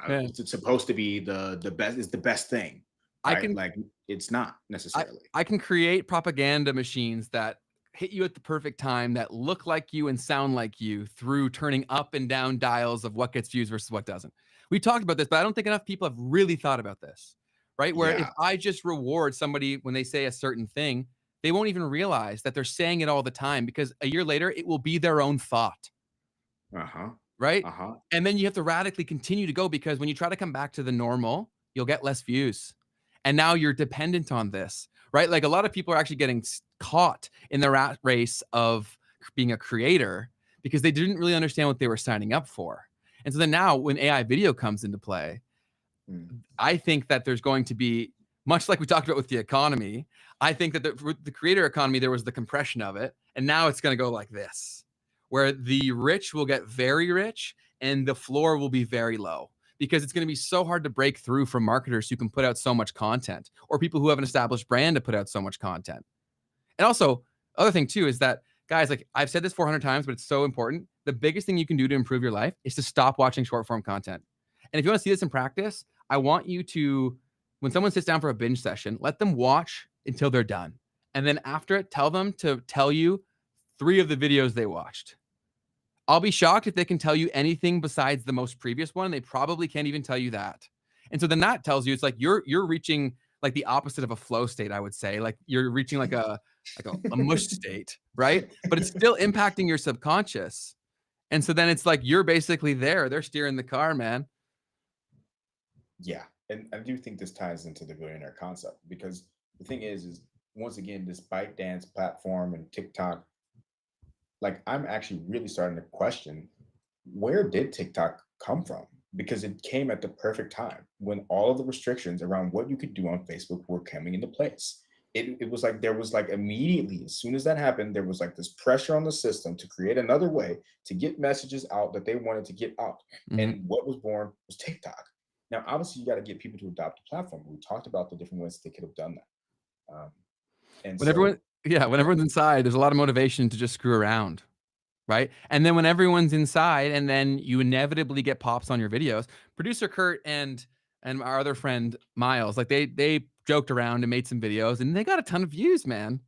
it's supposed to be the best, is the best thing. Right? It's not necessarily. I can create propaganda machines that hit you at the perfect time, that look like you and sound like you, through turning up and down dials of what gets views versus what doesn't. We talked about this, but I don't think enough people have really thought about this, right? Where if I just reward somebody when they say a certain thing, they won't even realize that they're saying it all the time, because a year later, it will be their own thought. Right? And then you have to radically continue to go, because when you try to come back to the normal, you'll get less views. And now you're dependent on this, right? Like, a lot of people are actually getting caught in the rat race of being a creator because they didn't really understand what they were signing up for. And so then now when AI video comes into play, I think that there's going to be, much like we talked about with the economy, I think that the creator economy, there was the compression of it. And now it's going to go like this, where the rich will get very rich and the floor will be very low, because it's going to be so hard to break through from marketers who can put out so much content, or people who have an established brand to put out so much content. And also, other thing too is that guys, like I've said this 400 times, but it's so important. The biggest thing you can do to improve your life is to stop watching short form content. And if you want to see this in practice, I want you to, when someone sits down for a binge session, let them watch until they're done. And then after it, tell them to tell you 3 of the videos they watched. I'll be shocked if they can tell you anything besides the most previous one. They probably can't even tell you that. And so then that tells you it's like you're reaching like the opposite of a flow state, I would say. Like you're reaching like a mush state, right? But it's still impacting your subconscious. And so then it's like you're basically there. They're steering the car, man. Yeah. And I do think this ties into the billionaire concept, because the thing is once again, this ByteDance platform and TikTok, like I'm actually really starting to question, where did TikTok come from? Because it came at the perfect time when all of the restrictions around what you could do on Facebook were coming into place. It was like there was like immediately, as soon as that happened, there was like this pressure on the system to create another way to get messages out that they wanted to get out. Mhm. And what was born was TikTok. Now, obviously, you got to get people to adopt the platform. We talked about the different ways they could have done that. And When so, everyone's inside, there's a lot of motivation to just screw around, right? And then when everyone's inside, and then you inevitably get pops on your videos. Producer Kurt and our other friend Miles, like they joked around and made some videos, and they got a ton of views, man.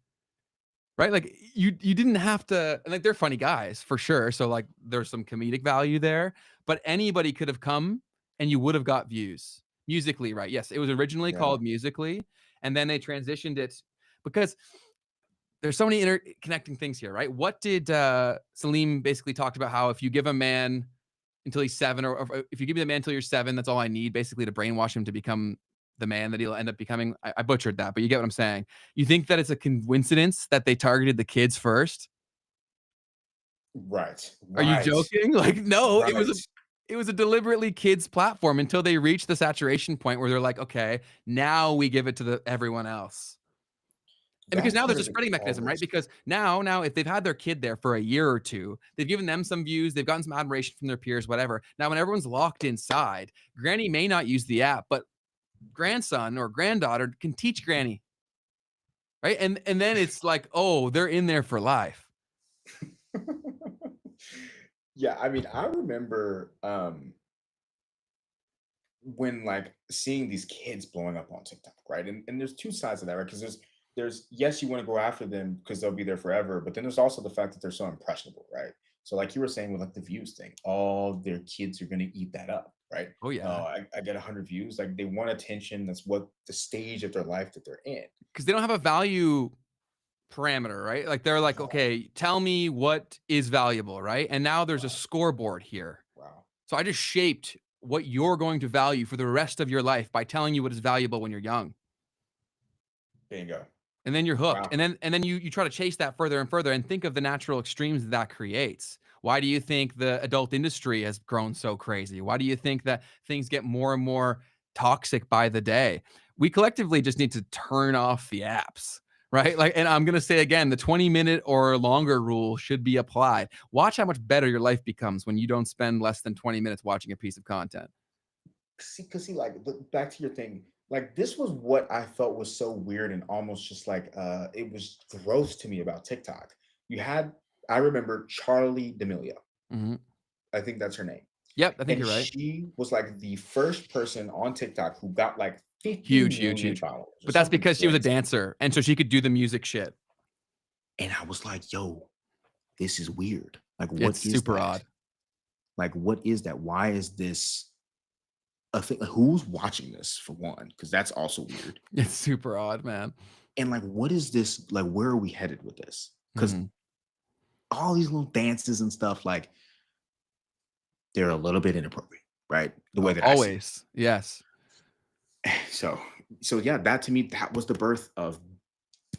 Right? Like you didn't have to, and like they're funny guys for sure. So like there's some comedic value there, but anybody could have come and you would have got views. Musically, right? Yes, it was originally yeah, called Musically, and then they transitioned it because there's so many interconnecting things here, right? What did Salim basically talked about? How if you give a man until he's 7, or if you give me the man until you're 7, that's all I need, basically, to brainwash him to become the man that he'll end up becoming. I butchered that, but you get what I'm saying. You think that it's a coincidence that they targeted the kids first? right, Are you right, joking? Like, no, right. it was a deliberately kids platform until they reach the saturation point where they're like, okay, now we give it to everyone else. And because That's now there's where a spreading it all mechanism, right? goes. Because now if they've had their kid there for a year or two, they've given them some views, they've gotten some admiration from their peers, whatever. Now, when everyone's locked inside, Granny may not use the app, but grandson or granddaughter can teach Granny, right? And then it's like, oh, they're in there for life. Yeah, I mean, I remember when like seeing these kids blowing up on TikTok, right? And there's two sides of that, right? Because there's yes, you want to go after them because they'll be there forever, but then there's also the fact that they're so impressionable, right? So like you were saying with like the views thing, all their kids are gonna eat that up, right? Oh Oh, yeah, I get 100 views. Like they want attention. That's what the stage of their life that they're in. because they don't have a value parameter, right? Like they're like, No. okay, tell me what is valuable, right? And now there's a Wow. scoreboard here. Wow. So I just shaped what you're going to value for the rest of your life by telling you what is valuable when you're young. Bingo. And then you're hooked. Wow. And then you try to chase that further and further, and think of the natural extremes that creates. Why do you think the adult industry has grown so crazy? Why do you think that things get more and more toxic by the day? We collectively just need to turn off the apps, right? Like, and I'm going to say again, the 20-minute or longer rule should be applied. Watch how much better your life becomes when you don't spend less than 20 minutes watching a piece of content. See, like back to your thing, like this was what I felt was so weird and almost just like it was gross to me about TikTok. You had, I remember Charlie D'Amelio, Mhm. I think that's her name. Yep, I think And you're right. she was like the first person on TikTok who got like 50 Huge, million huge, huge. followers. Or But that's something because she was a crazy. dancer, and so she could do the music shit. And I was like, yo, this is weird. Like, what It's is super that? odd. Like, what is that? Why is this a thing? Like, who's watching this for one? Because that's also weird. It's super odd, man. And like, what is this? Like, where are we headed with this? Because Mhm. all these little dances and stuff, like, they're a little bit inappropriate, right? The way that I see Always. Yes. it. So yeah, that to me, that was the birth of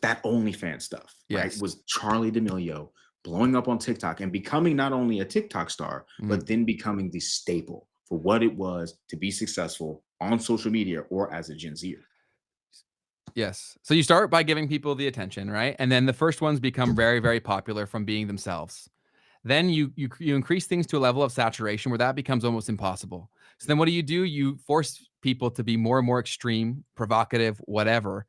that OnlyFans stuff, right? Yes. Was Charlie D'Amelio blowing up on TikTok and becoming not only a TikTok star, but then becoming the staple for what it was to be successful on social media or as a Gen Zer. Yes. So you start by giving people the attention, right? And then the first ones become very, very popular from being themselves. Then you increase things to a level of saturation where that becomes almost impossible. So then what do? You force people to be more and more extreme, provocative, whatever.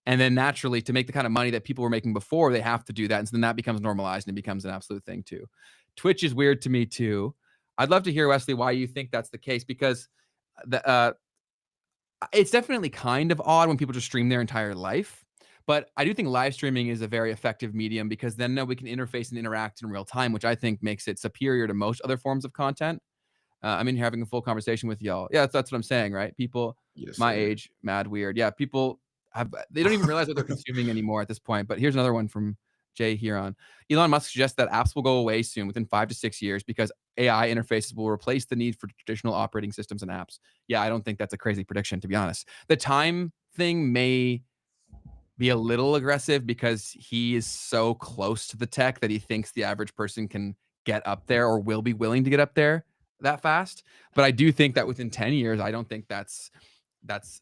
And then naturally, to make the kind of money that people were making before, they have to do that. And so then that becomes normalized and it becomes an absolute thing too. Twitch is weird to me too. I'd love to hear, Wesley, why you think that's the case, because it's definitely kind of odd when people just stream their entire life. But I do think live streaming is a very effective medium, because then we can interface and interact in real time, which I think makes it superior to most other forms of content. I'm in here having a full conversation with y'all. Yeah, that's what I'm saying, right? People my age, mad weird. Yeah, people they don't even realize what they're consuming anymore at this point. But here's another one from Jay Huron. Elon Musk suggests that apps will go away soon, within 5 to 6 years, because AI interfaces will replace the need for traditional operating systems and apps. Yeah, I don't think that's a crazy prediction, to be honest. The time thing may be a little aggressive, because he is so close to the tech that he thinks the average person can get up there, or will be willing to get up there that fast. But I do think that within 10 years, I don't think that's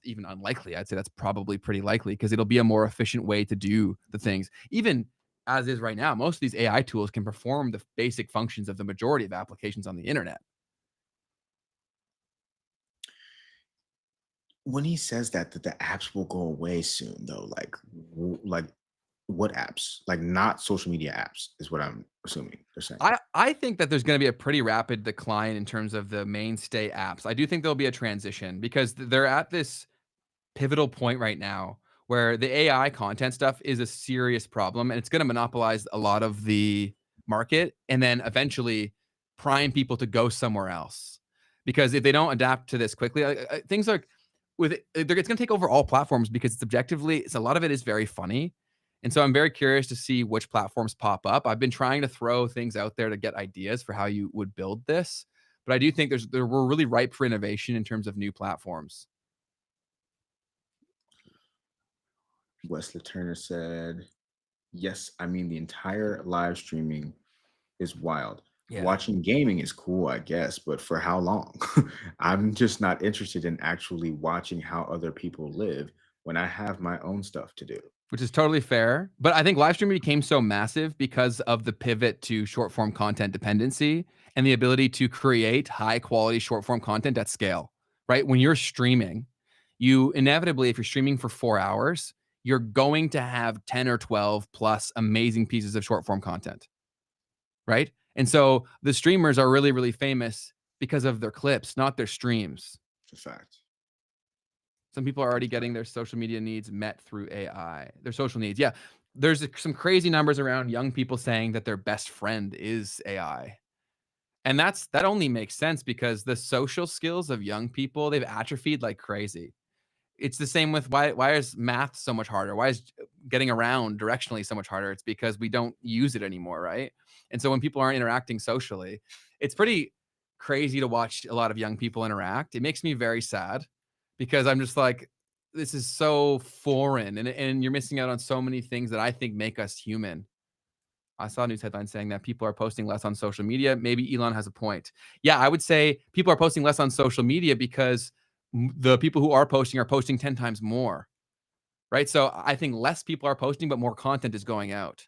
even unlikely. I'd say that's probably pretty likely, because it'll be a more efficient way to do the things. Even as is right now, most of these AI tools can perform the basic functions of the majority of applications on the internet. When he says that the apps will go away soon, though, like what apps? Like, not social media apps is what I'm assuming they're saying. I think that there's going to be a pretty rapid decline in terms of the mainstay apps. I do think there'll be a transition, because they're at this pivotal point right now where the AI content stuff is a serious problem, and it's going to monopolize a lot of the market, and then eventually prime people to go somewhere else. Because if they don't adapt to this quickly, things like it's going to take over all platforms, because it's objectively, a lot of it is very funny. And so I'm very curious to see which platforms pop up. I've been trying to throw things out there to get ideas for how you would build this, but I do think we're really ripe for innovation in terms of new platforms. Wesley Turner said, yes, I mean, the entire live streaming is wild. Yeah. Watching gaming is cool, I guess, but for how long? I'm just not interested in actually watching how other people live when I have my own stuff to do. Which is totally fair. But I think live streaming became so massive because of the pivot to short form content dependency and the ability to create high quality short form content at scale, right? When you're streaming, you inevitably, if you're streaming for 4 hours, you're going to have 10 or 12 plus amazing pieces of short form content, right? And so the streamers are really, really famous because of their clips, not their streams. It's a fact. Some people are already getting their social media needs met through AI, their social needs. Yeah. There's some crazy numbers around young people saying that their best friend is AI. And that only makes sense because the social skills of young people, they've atrophied like crazy. It's the same with why is math so much harder? Why is getting around directionally so much harder? It's because we don't use it anymore, right? And so when people aren't interacting socially, it's pretty crazy to watch a lot of young people interact. It makes me very sad, because I'm just like, this is so foreign, and you're missing out on so many things that I think make us human. I saw a news headline saying that people are posting less on social media. Maybe Elon has a point. Yeah, I would say people are posting less on social media because the people who are posting 10 times more, right? So I think less people are posting, but more content is going out.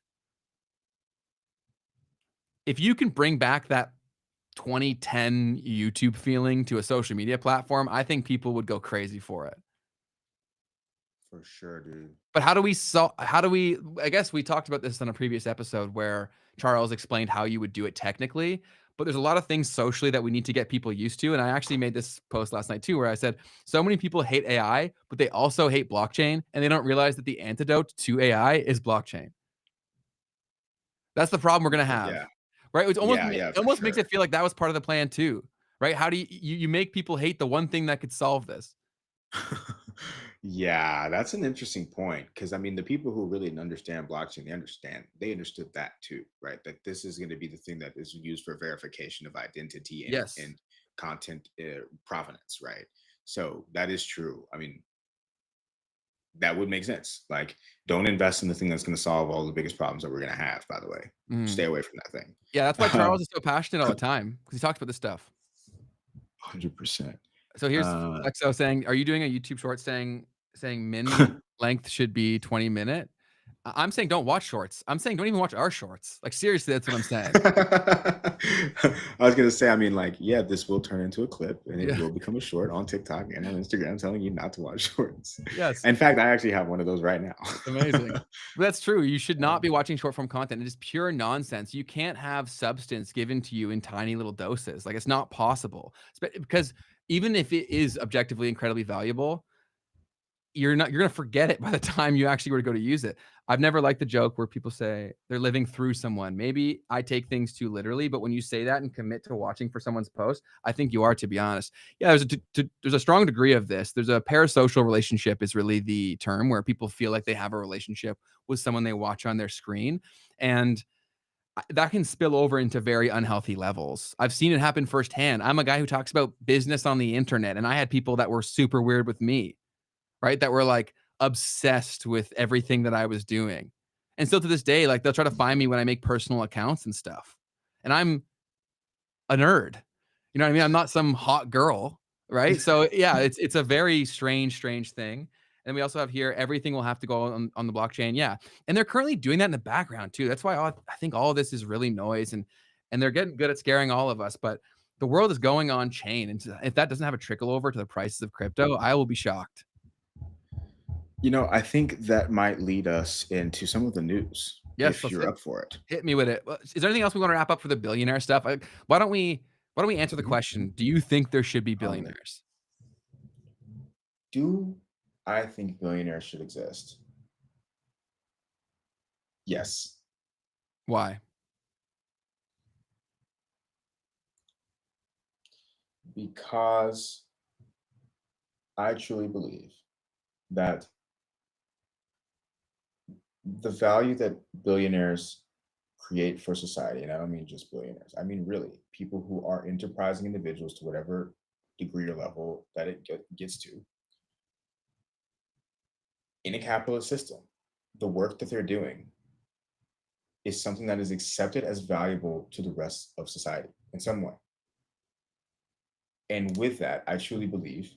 If you can bring back that 2010 YouTube feeling to a social media platform, I think people would go crazy for it. For sure, dude. But I guess we talked about this on a previous episode where Charles explained how you would do it technically, but there's a lot of things socially that we need to get people used to. And I actually made this post last night too, where I said, so many people hate AI, but they also hate blockchain, and they don't realize that the antidote to AI is blockchain. That's the problem we're going to have. Yeah. Right? It almost makes it feel like that was part of the plan too, right? How do you make people hate the one thing that could solve this? Yeah, that's an interesting point, because I mean, the people who really understand blockchain, they understood that too, right? That this is going to be the thing that is used for verification of identity and, yes, and content provenance, right? So that is true. I mean, that would make sense. Like, don't invest in the thing that's going to solve all the biggest problems that we're going to have, by the way. Stay away from that thing. Yeah, that's why Charles is so passionate all the time, because he talks about this stuff. 100%. So here's Lexo saying, are you doing a YouTube short saying min length should be 20 minute? I'm saying don't watch shorts. I'm saying don't even watch our shorts. Like seriously, that's what I'm saying. I was gonna say, I mean, like, yeah, this will turn into a clip and it Yeah. will become a short on TikTok and on Instagram telling you not to watch shorts. Yes. In fact, I actually have one of those right now. Amazing. But that's true. You should not be watching short form content. It is pure nonsense. You can't have substance given to you in tiny little doses. Like it's not possible. Because even if it is objectively incredibly valuable, you're gonna forget it by the time you actually were to go to use it. I've never liked the joke where people say they're living through someone. Maybe I take things too literally, but when you say that and commit to watching for someone's post, I think you are, to be honest. Yeah, there's a strong degree of this. There's a parasocial relationship is really the term where people feel like they have a relationship with someone they watch on their screen, and that can spill over into very unhealthy levels. I've seen it happen firsthand. I'm a guy who talks about business on the internet, and I had people that were super weird with me, right? That were like obsessed with everything that I was doing. And still to this day, like they'll try to find me when I make personal accounts and stuff. And I'm a nerd. You know what I mean? I'm not some hot girl, right? So yeah, it's a very strange thing. And we also have here everything will have to go on the blockchain. Yeah. And they're currently doing that in the background too. That's why I think all of this is really noise, and they're getting good at scaring all of us. But the world is going on chain. And if that doesn't have a trickle over to the prices of crypto, I will be shocked. You know, I think that might lead us into some of the news. Yes, If you're up for it. hit me with it. Is there anything else we want to wrap up for the billionaire stuff? Why don't we answer the question? Do you think there should be billionaires? Do I think billionaires should exist? Yes. Why? Because I truly believe that the value that billionaires create for society, and I don't mean just billionaires, I mean really people who are enterprising individuals to whatever degree or level that it gets to in a capitalist system, the work that they're doing is something that is accepted as valuable to the rest of society in some way. And with that, I truly believe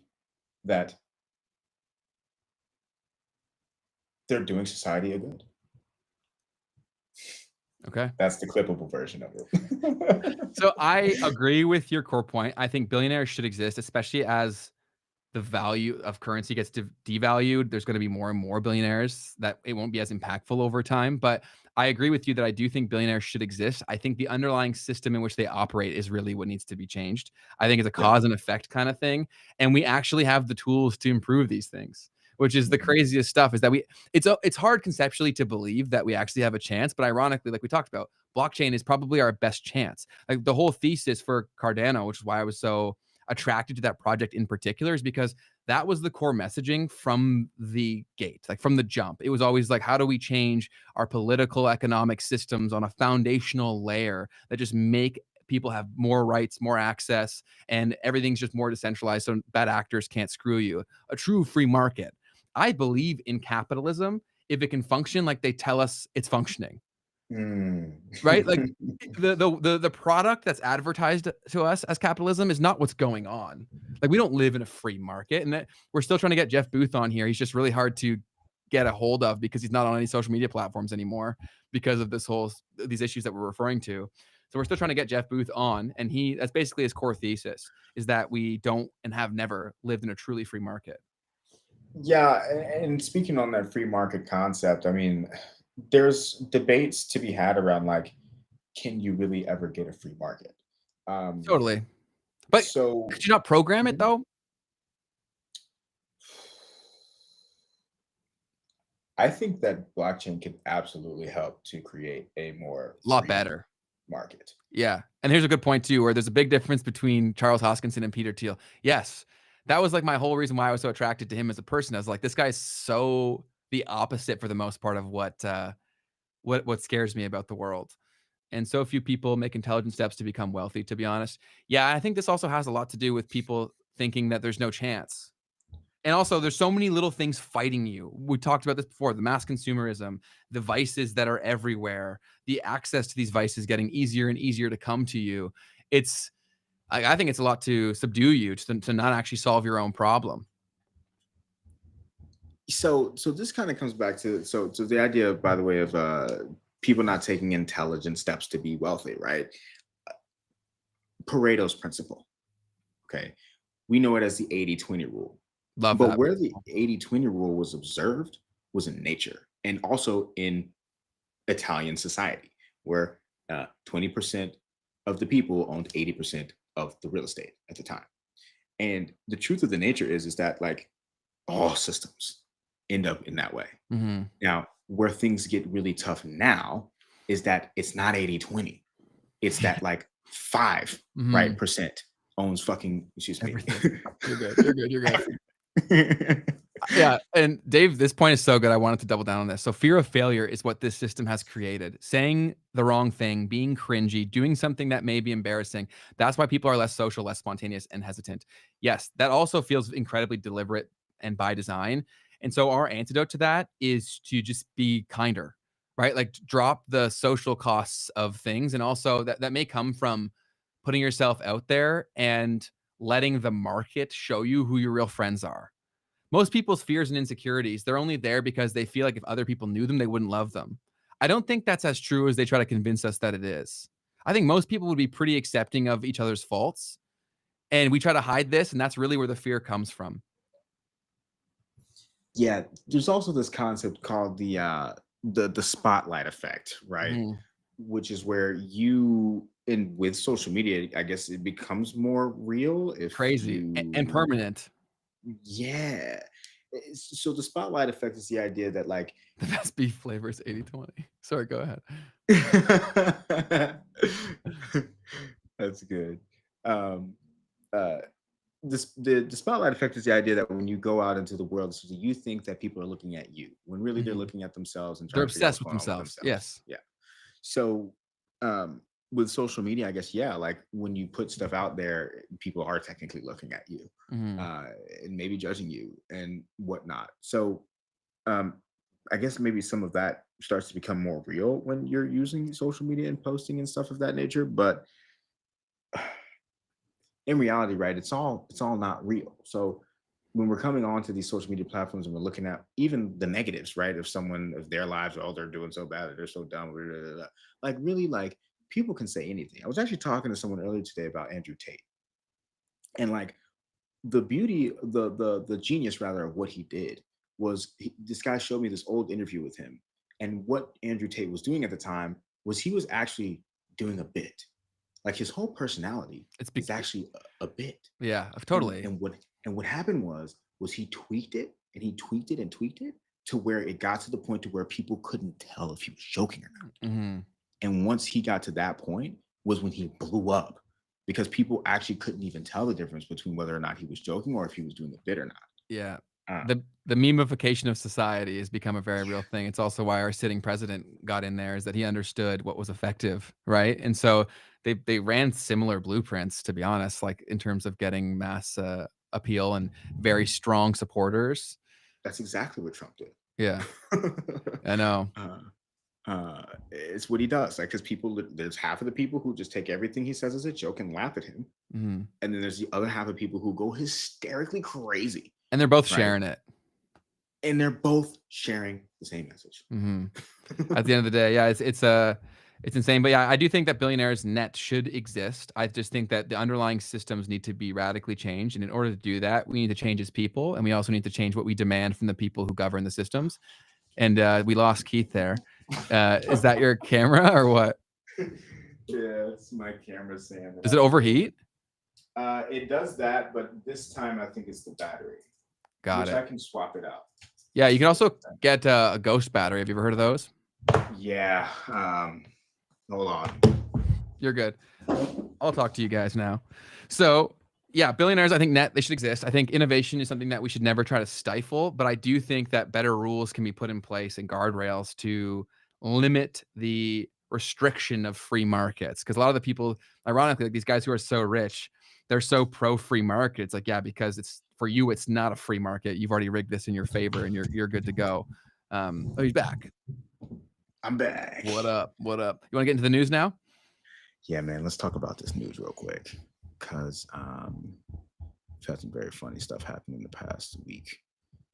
that they're doing society a good. Okay. That's the clippable version of it. So I agree with your core point. I think billionaires should exist, especially as the value of currency gets devalued. There's going to be more and more billionaires that it won't be as impactful over time. But I agree with you that I do think billionaires should exist. I think the underlying system in which they operate is really what needs to be changed. I think it's a cause and effect kind of thing. And we actually have the tools to improve these things, which is the craziest stuff, is that it's hard conceptually to believe that we actually have a chance. But ironically, like we talked about, blockchain is probably our best chance. Like the whole thesis for Cardano, which is why I was so attracted to that project in particular, is because that was the core messaging from the gate, like from the jump. It was always like, how do we change our political economic systems on a foundational layer that just make people have more rights, more access, and everything's just more decentralized so bad actors can't screw you. A true free market. I believe in capitalism if it can function like they tell us it's functioning. Right? Like the product that's advertised to us as capitalism is not what's going on. Like we don't live in a free market, and that we're still trying to get Jeff Booth on here. He's just really hard to get a hold of because he's not on any social media platforms anymore because of these issues that we're referring to. So we're still trying to get Jeff Booth on, and that's basically his core thesis, is that we don't and have never lived in a truly free market. Yeah, and speaking on that free market concept, I mean, there's debates to be had around like, can you really ever get a free market? Totally. But so could you not program it though? I think that blockchain could absolutely help to create a lot better market. Yeah. And here's a good point too, where there's a big difference between Charles Hoskinson and Peter Thiel. Yes. That was like my whole reason why I was so attracted to him as a person. I was like, this guy's so the opposite for the most part of what scares me about the world. And so few people make intelligent steps to become wealthy, to be honest. Yeah, I think this also has a lot to do with people thinking that there's no chance. And also, there's so many little things fighting you. We talked about this before, the mass consumerism, the vices that are everywhere, the access to these vices getting easier and easier to come to you. I think it's a lot to subdue you, to not actually solve your own problem. So this kind of comes back to so the idea, by the way, of people not taking intelligent steps to be wealthy, right? Pareto's principle. Okay. We know it as the 80-20 rule. Love But that. where the 80-20 rule was observed was in nature and also in Italian society, where 20% of the people owned 80% of the real estate at the time. And the truth of the nature is that like all systems end up in that way. Mhm. Now, where things get really tough now is that it's not 80-20. It's that like 5 Mhm. right percent owns fucking, excuse me. Everything. You're good. You're good. You're good. Yeah. And Dave, this point is so good. I wanted to double down on this. So fear of failure is what this system has created. Saying the wrong thing, being cringy, doing something that may be embarrassing. That's why people are less social, less spontaneous, and hesitant. Yes, that also feels incredibly deliberate and by design. And so our antidote to that is to just be kinder, right? Like drop the social costs of things. And also that may come from putting yourself out there and letting the market show you who your real friends are. Most people's fears and insecurities, they're only there because they feel like if other people knew them, they wouldn't love them. I don't think that's as true as they try to convince us that it is. I think most people would be pretty accepting of each other's faults. And we try to hide this, and that's really where the fear comes from. Yeah, there's also this concept called the spotlight effect, right? Mhm. Which is where you and with social media, I guess it becomes more real if Crazy and you permanent. yeah. So the spotlight effect is the idea that like The best beef flavor is 80-20. Sorry, go ahead. That's good. Um the spotlight effect is the idea that when you go out into the world, so you think that people are looking at you when really they're Mhm. looking at themselves and They're trying to figure out obsessed what's with going on with themselves. themselves. Yes. Yeah. So with social media, I guess, yeah, like when you put stuff out there, people are technically looking at you Mhm. and maybe judging you and whatnot. So um I guess maybe some of that starts to become more real when you're using social media and posting and stuff of that nature. But in reality, right, it's all not real. So when we're coming onto these social media platforms and we're looking at even the negatives, right, of someone of their lives, oh, they're doing so bad, or they're so dumb, blah, blah, blah, blah. Like really, like people can say anything. I was actually talking to someone earlier today about Andrew Tate, and like the beauty, the genius rather of what he did was this guy showed me this old interview with him, and what Andrew Tate was doing at the time was he was actually doing a bit. Like his whole personality is actually a bit. Yeah, And, totally. and what happened was he tweaked it and he tweaked it and tweaked it to where it got to the point to where people couldn't tell if he was joking or not. Mhm. And once he got to that point was when he blew up because people actually couldn't even tell the difference between whether or not he was joking or if he was doing a bit or not. Yeah. Uh, The memification of society has become a very real thing. It's also why our sitting president got in there, is that he understood what was effective, right? And so they ran similar blueprints, to be honest, like in terms of getting mass appeal and very strong supporters. that's exactly what Trump did. Yeah, I know. It's what he does. Like, because there's half of the people who just take everything he says as a joke and laugh at him, Mhm. and then there's the other half of people who go hysterically crazy, And they're both right? sharing it. And they're both sharing the same message. Mhm. At the end of the day, yeah, it's insane. But yeah, I do think that Billionaires Net should exist. I just think that the underlying systems need to be radically changed, and in order to do that, we need to change as people, and we also need to change what we demand from the people who govern the systems. And we lost Keith there. Is that your camera or what? Yeah, it's my camera saying that. Does it overheat? It does that, but this time I think it's the battery. Got which it. I can swap it out. Yeah, you can also get a ghost battery. Have you ever heard of those? Yeah. Hold on. You're good. I'll talk to you guys now. So, yeah, Billionaires, I think they should exist. I think innovation is something that we should never try to stifle, but I do think that better rules can be put in place and guardrails to limit the restriction of free markets. Because a lot of the people, ironically, like these guys who are so rich, they're so pro free market. It's like, yeah, because it's for you, it's not a free market. You've already rigged this in your favor, and you're good to go. Oh, he's back. I'm back. What up? What up? You want to get into the news now? Yeah, man. Let's talk about this news real quick, because we've had some very funny stuff happen in the past week.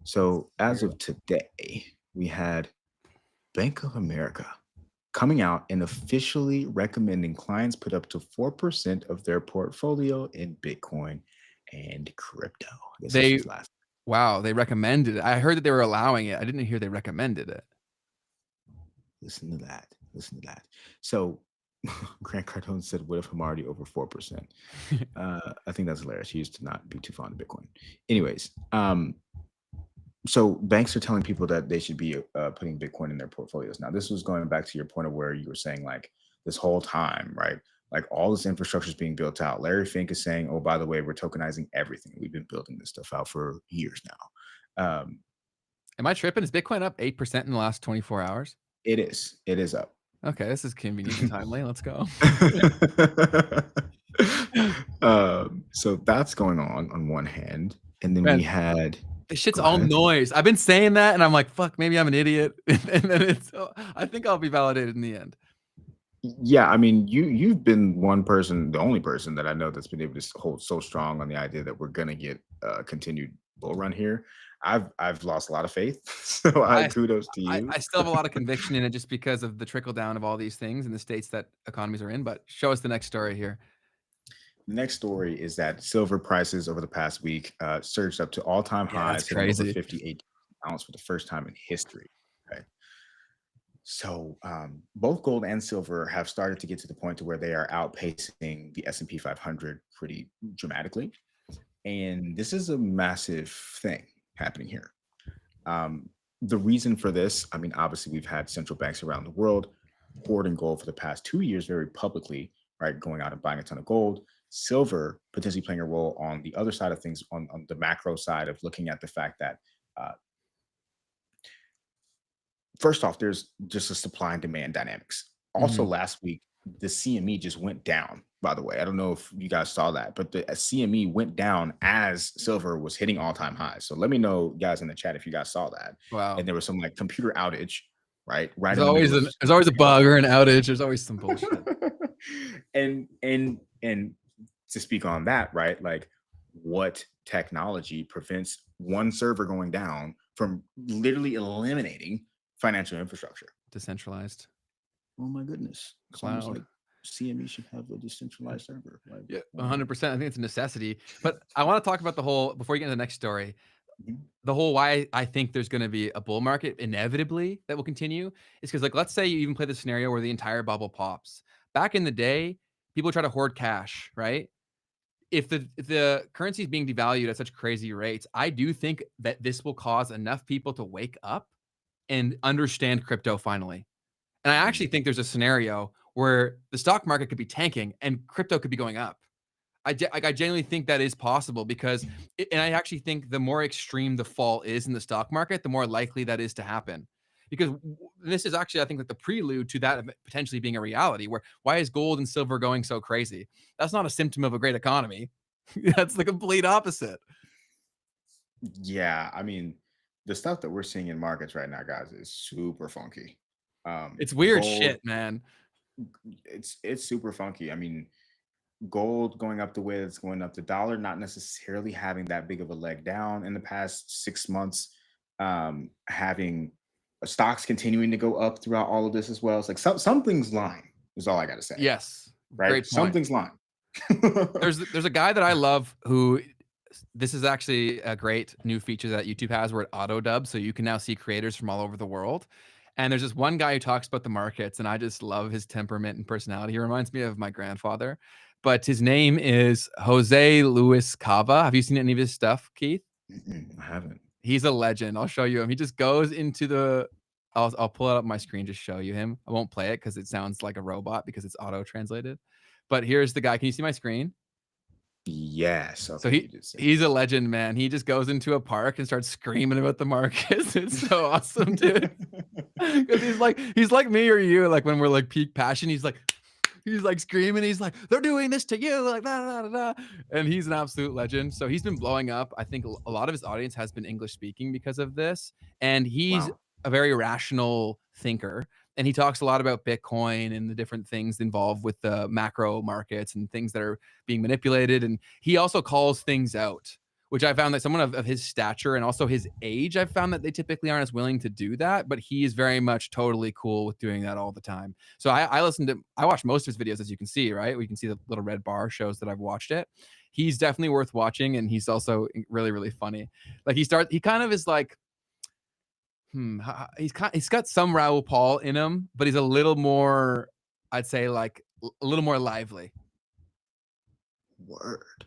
So as of today, we had Bank of America coming out and officially recommending clients put up to 4% of their portfolio in Bitcoin and crypto. I guess this was last. Wow, they recommended it. I heard that they were allowing it. I didn't hear they recommended it. Listen to that. Listen to that. So Grant Cardone said, what if I'm already over 4%? I think that's hilarious. He used to not be too fond of Bitcoin. Anyways, so banks are telling people that they should be putting Bitcoin in their portfolios. Now, this was going back to your point of where you were saying, like, this whole time, right? Like, all this infrastructure is being built out. Larry Fink is saying, oh, by the way, we're tokenizing everything. We've been building this stuff out for years now. Am I tripping? Is Bitcoin up 8% in the last 24 hours? It is. It is up. Okay, this is convenient and timely. Let's go. So that's going on one hand. And then we had... This shit's all noise. I've been saying that, and I'm like, fuck, maybe I'm an idiot. And then I think I'll be validated in the end. Yeah, I mean, you've been one person, the only person that I know that's been able to hold so strong on the idea that we're gonna get a continued bull run here. I've lost a lot of faith, so kudos to you. I still have a lot of conviction in it just because of the trickle down of all these things in the states that economies are in. But show us the next story here. The next story is that silver prices over the past week surged up to all-time highs, that's crazy. Over 58 ounce for the first time in history. Okay. So both gold and silver have started to get to the point to where they are outpacing the S&P 500 pretty dramatically. And this is a massive thing happening here. The reason for this, I mean, obviously we've had central banks around the world hoarding gold for the past 2 years very publicly, right? Going out and buying a ton of gold. Silver potentially playing a role on the other side of things, on the macro side of looking at the fact that first off, there's just a supply and demand dynamics. Also, last week, the CME just went down, by the way. I don't know if you guys saw that, but the CME went down as silver was hitting all-time highs. So let me know, guys, in the chat, if you guys saw that. Wow. And there was some like computer outage, right? There's always a bug or an outage. There's always some bullshit. and to speak on that, right? Like, what technology prevents one server going down from literally eliminating financial infrastructure? Decentralized. Oh my goodness. Cloud. Like CME should have a decentralized server. Like, yeah, 100%. I think it's a necessity. But I want to talk about the whole, before you get into the next story, the whole why I think there's going to be a bull market inevitably that will continue is because, like, let's say you even play the scenario where the entire bubble pops. Back in the day, people try to hoard cash, right? If the currency is being devalued at such crazy rates, I do think that this will cause enough people to wake up and understand crypto finally. And I actually think there's a scenario where the stock market could be tanking and crypto could be going up. I genuinely think that is possible because, and I actually think the more extreme the fall is in the stock market, the more likely that is to happen. Because this is actually, I think, like the prelude to that potentially being a reality, where why is gold and silver going so crazy? That's not a symptom of a great economy. That's the complete opposite. Yeah, I mean, the stuff that we're seeing in markets right now, guys, is super funky. It's weird shit, man. It's super funky. I mean, gold going up the way it's going up, the dollar not necessarily having that big of a leg down in the past 6 months, having stocks continuing to go up throughout all of this as well. It's like something's lying is all I gotta say. Yes, right. Great point. Something's lying. There's a guy that I love who, this is actually a great new feature that YouTube has where it auto dubs, so you can now see creators from all over the world. And there's this one guy who talks about the markets, and I just love his temperament and personality. He reminds me of my grandfather, but his name is Jose Luis Cava. Have you seen any of his stuff, Keith? I haven't. He's a legend. I'll show you him. He just goes into the, I'll pull it up my screen to show you him. I won't play it because it sounds like a robot because it's auto translated. But here's the guy. Can you see my screen? Yes. Okay, so he's a legend, man. He just goes into a park and starts screaming about the markets. It's so awesome, dude. Because he's like me or you, like when we're like peak passion, he's like screaming. He's like, they're doing this to you, like da, da, da, da. And he's an absolute legend. So he's been blowing up. I think a lot of his audience has been English speaking because of this. And he's a very rational thinker. And he talks a lot about Bitcoin and the different things involved with the macro markets and things that are being manipulated. And he also calls things out, which I found that someone of his stature and also his age, I've found that they typically aren't as willing to do that, but he is very much totally cool with doing that all the time. So I watch most of his videos, as you can see, right? We can see the little red bar shows that I've watched it. He's definitely worth watching, and he's also really, really funny. Like he kind of is like, he's got some Raoul Paul in him, but he's a little more, I'd say, like a little more lively. Word.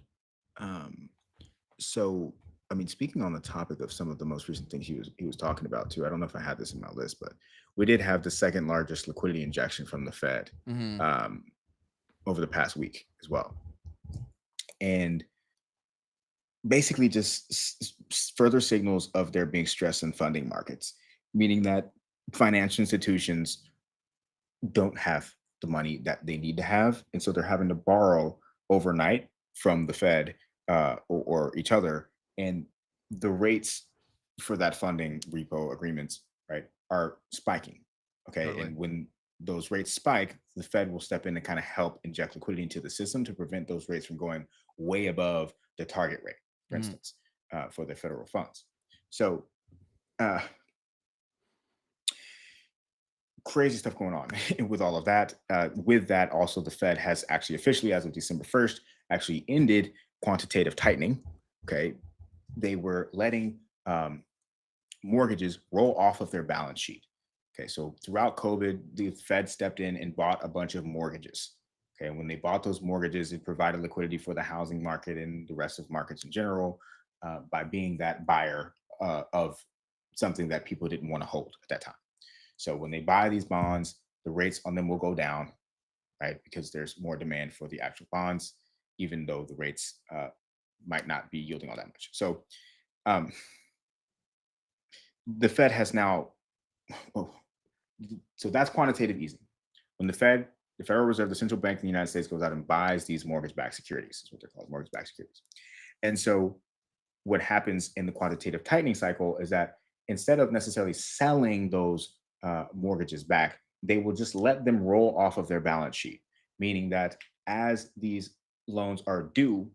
So, I mean, speaking on the topic of some of the most recent things he was talking about too, I don't know if I had this in my list, but we did have the second largest liquidity injection from the Fed over the past week as well. And basically just further signals of there being stress in funding markets, meaning that financial institutions don't have the money that they need to have. And so they're having to borrow overnight from the Fed or each other. And the rates for that funding repo agreements, right, are spiking. Okay. Totally. And when those rates spike, the Fed will step in and kind of help inject liquidity into the system to prevent those rates from going way above the target rate, for instance, for the federal funds. So crazy stuff going on with all of that. With that, also, the Fed has actually officially, as of December 1st, actually ended quantitative tightening. Okay. They were letting mortgages roll off of their balance sheet. Okay. So throughout COVID, the Fed stepped in and bought a bunch of mortgages. Okay. And when they bought those mortgages, it provided liquidity for the housing market and the rest of markets in general by being that buyer of something that people didn't want to hold at that time. So when they buy these bonds, the rates on them will go down, right? Because there's more demand for the actual bonds, even though the rates might not be yielding all that much. So the Fed has now, so that's quantitative easing. When the Federal Reserve, the central bank in the United States, goes out and buys these mortgage-backed securities, is what they're called, mortgage-backed securities. And so what happens in the quantitative tightening cycle is that instead of necessarily selling those mortgages back, they will just let them roll off of their balance sheet, meaning that as these loans are due,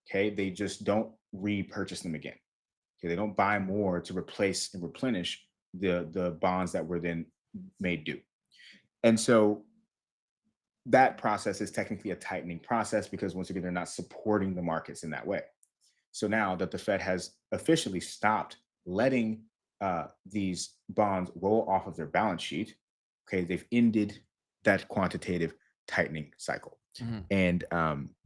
okay, they just don't repurchase them again. Okay, they don't buy more to replace and replenish the bonds that were then made due. And so that process is technically a tightening process because, once again, they're not supporting the markets in that way. So now that the Fed has officially stopped letting these bonds roll off of their balance sheet, okay, they've ended that quantitative tightening cycle. And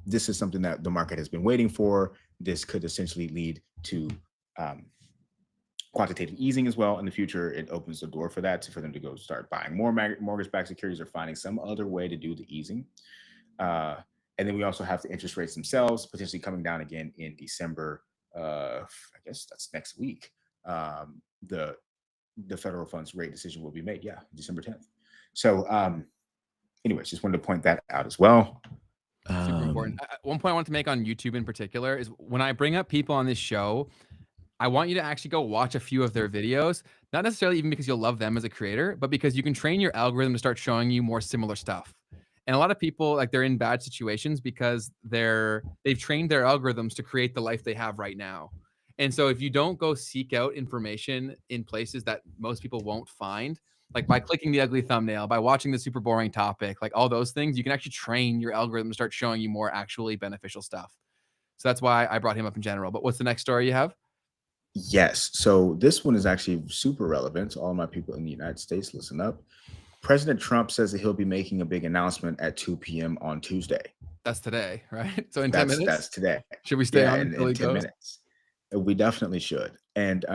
this is something that the market has been waiting for. This could essentially lead to quantitative easing as well in the future. It opens the door for that, for them to go start buying more mortgage-backed securities or finding some other way to do the easing. And then we also have the interest rates themselves potentially coming down again in December. I guess that's next week. The federal funds rate decision will be made. Yeah, December 10th. So anyways, just wanted to point that out as well. Super important. One point I want to make on YouTube in particular is when I bring up people on this show, I want you to actually go watch a few of their videos, not necessarily even because you'll love them as a creator, but because you can train your algorithm to start showing you more similar stuff. And a lot of people, like, they're in bad situations because they've trained their algorithms to create the life they have right now. And so if you don't go seek out information in places that most people won't find, like by clicking the ugly thumbnail, by watching the super boring topic, like all those things, you can actually train your algorithm to start showing you more actually beneficial stuff. So that's why I brought him up in general. But what's the next story you have? Yes. So this one is actually super relevant to all my people in the United States. Listen up. President Trump says that he'll be making a big announcement at 2 p.m. on Tuesday. That's today, right? So in 10 minutes? That's today. Should we stay on until in 10 minutes? We definitely should. And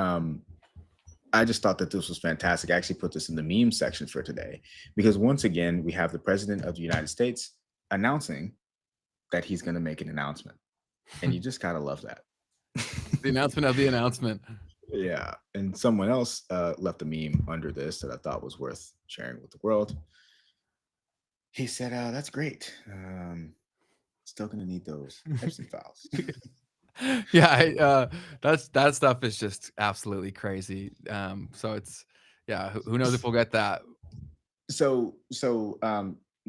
I just thought that this was fantastic. I actually put this in the meme section for today because, once again, we have the president of the United States announcing that he's going to make an announcement. And you just gotta love that. The announcement of the announcement. Yeah. And someone else left a meme under this that I thought was worth sharing with the world. He said, that's great. Still gonna need those Epstein files. Yeah, that stuff is just absolutely crazy. So it's, yeah, who knows if we'll get that. So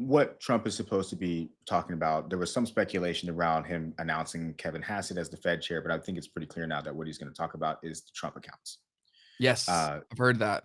what Trump is supposed to be talking about, there was some speculation around him announcing Kevin Hassett as the Fed chair, but I think it's pretty clear now that what he's going to talk about is the Trump accounts. Yes, I've heard that.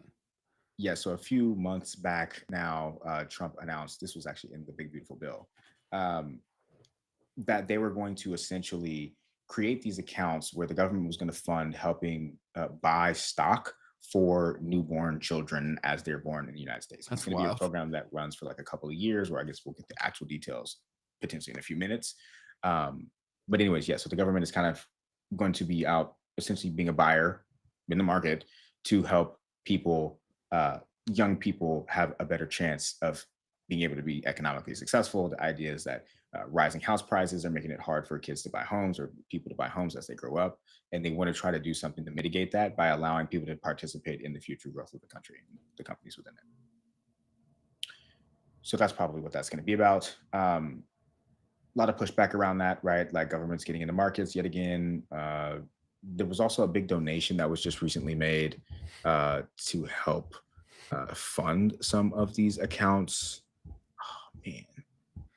Yeah, so a few months back now, Trump announced, this was actually in the Big Beautiful Bill, that they were going to essentially create these accounts where the government was going to fund helping buy stock for newborn children as they're born in the United States. That's It's going to be a wild. program that runs for like a couple of years, where I guess we'll get the actual details potentially in a few minutes. But anyways, yeah, so the government is kind of going to be out essentially being a buyer in the market to help people, young people, have a better chance of being able to be economically successful. The idea is that rising house prices are making it hard for kids to buy homes or people to buy homes as they grow up. And they want to try to do something to mitigate that by allowing people to participate in the future growth of the country and the companies within it. So that's probably what that's going to be about. A lot of pushback around that, right? Like governments getting into markets yet again. There was also a big donation that was just recently made to help fund some of these accounts. Oh, man.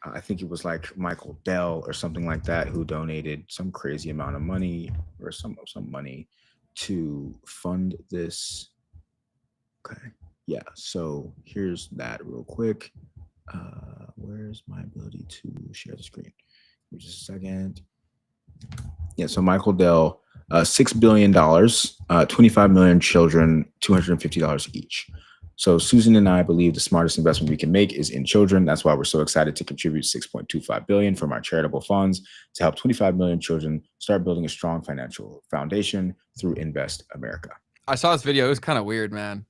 I think it was like Michael Dell or something like that who donated some crazy amount of money or some money to fund this. Okay. Yeah. So here's that real quick. Where's my ability to share the screen? Give me just a second. Yeah. So Michael Dell, $6 billion, 25 million children, $250 each. So Susan and I believe the smartest investment we can make is in children. That's why we're so excited to contribute $6.25 billion from our charitable funds to help 25 million children start building a strong financial foundation through Invest America. I saw this video. It was kind of weird, man.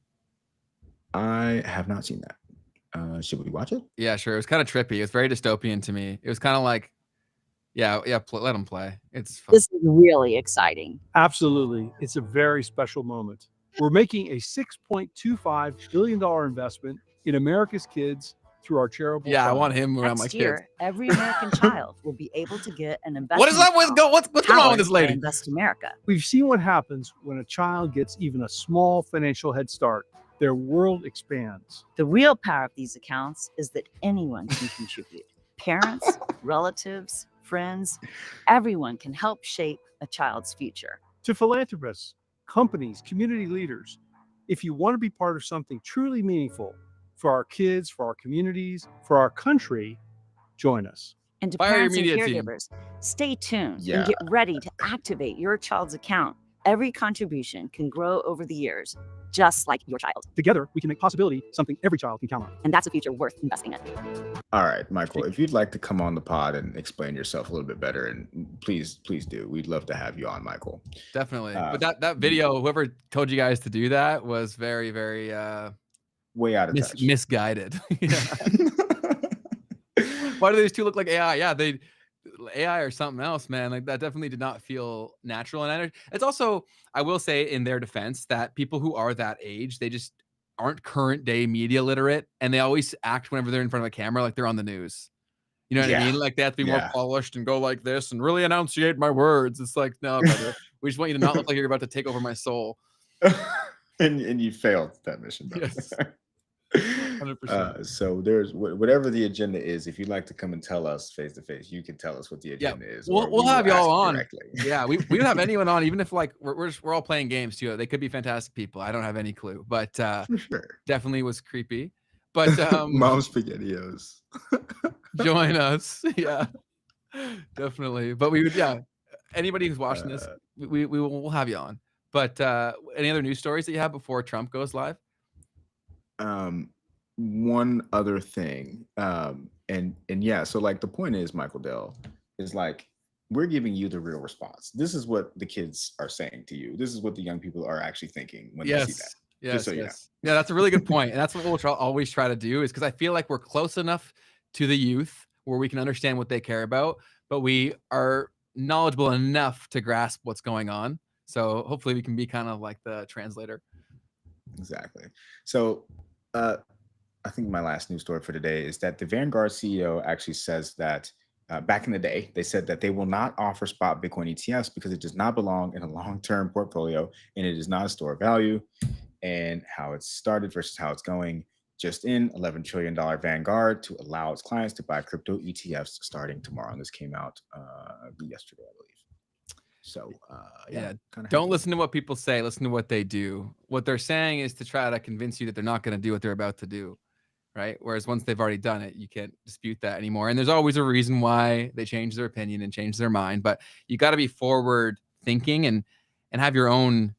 I have not seen that. Should we watch it? Yeah, sure. It was kind of trippy. It was very dystopian to me. It was kind of like, yeah, let them play. It's fun. This is really exciting. Absolutely. It's a very special moment. We're making a $6.25 billion investment in America's kids through our charitable Yeah, I fund. want him around my Next kids. year, every American child will be able to get an investment. What is that with account go? What's going on with this powered by lady? Invest America. We've seen what happens when a child gets even a small financial head start. Their world expands. The real power of these accounts is that anyone can contribute. Parents, relatives, friends, everyone can help shape a child's future. To philanthropists, companies, community leaders, if you want to be part of something truly meaningful for our kids, for our communities, for our country, join us. And to Fire your parents and media team. caregivers, stay tuned Yeah. and get ready to activate your child's account. Every contribution can grow over the years, just like your child. Together, we can make possibility something every child can count on. And that's a future worth investing in. All right, Michael, if you'd like to come on the pod and explain yourself a little bit better, and please do. We'd love to have you on, Michael. Definitely. But that video, whoever told you guys to do that was very, very Way out of touch. misguided. Why do these two look like AI? Yeah, they AI or something else, man. Like that definitely did not feel natural. And it's also, I will say in their defense, that people who are that age, they just aren't current day media literate, and they always act whenever they're in front of a camera like they're on the news. You know what I mean? Like they have to be more polished and go like this and really enunciate my words. It's like, no, brother, we just want you to not look like you're about to take over my soul. and you failed that mission, brother. Yes. 100%. So there's whatever the agenda is. If you'd like to come and tell us face to face, you can tell us what the agenda is. We'll have y'all on. Directly. Yeah, we don't have anyone on, even if like we're all playing games too. They could be fantastic people. I don't have any clue, but For sure. definitely was creepy. But Mom SpaghettiOs. join us. Yeah, definitely. But we would, yeah. Anybody who's watching this, we'll have you on. But any other news stories that you have before Trump goes live? One other thing, and yeah, so like the point is, Michael Dell, is like, we're giving you the real response. This is what the kids are saying to you. This is what the young people are actually thinking when they see that. Yes, so you yes. Yeah, that's a really good point. And that's what we'll always try to do, is because I feel like we're close enough to the youth where we can understand what they care about, but we are knowledgeable enough to grasp what's going on. So hopefully we can be kind of like the translator. Exactly. So I think my last news story for today is that the Vanguard CEO actually says that back in the day, they said that they will not offer spot Bitcoin ETFs because it does not belong in a long-term portfolio and it is not a store of value. And how it started versus how it's going. just in, $11 trillion Vanguard to allow its clients to buy crypto ETFs starting tomorrow. And this came out yesterday, I believe. So yeah, don't listen to what people say. Listen to what they do. What they're saying is to try to convince you that they're not going to do what they're about to do, right? Whereas once they've already done it, you can't dispute that anymore. And there's always a reason why they change their opinion and change their mind. But you got to be forward thinking and have your own.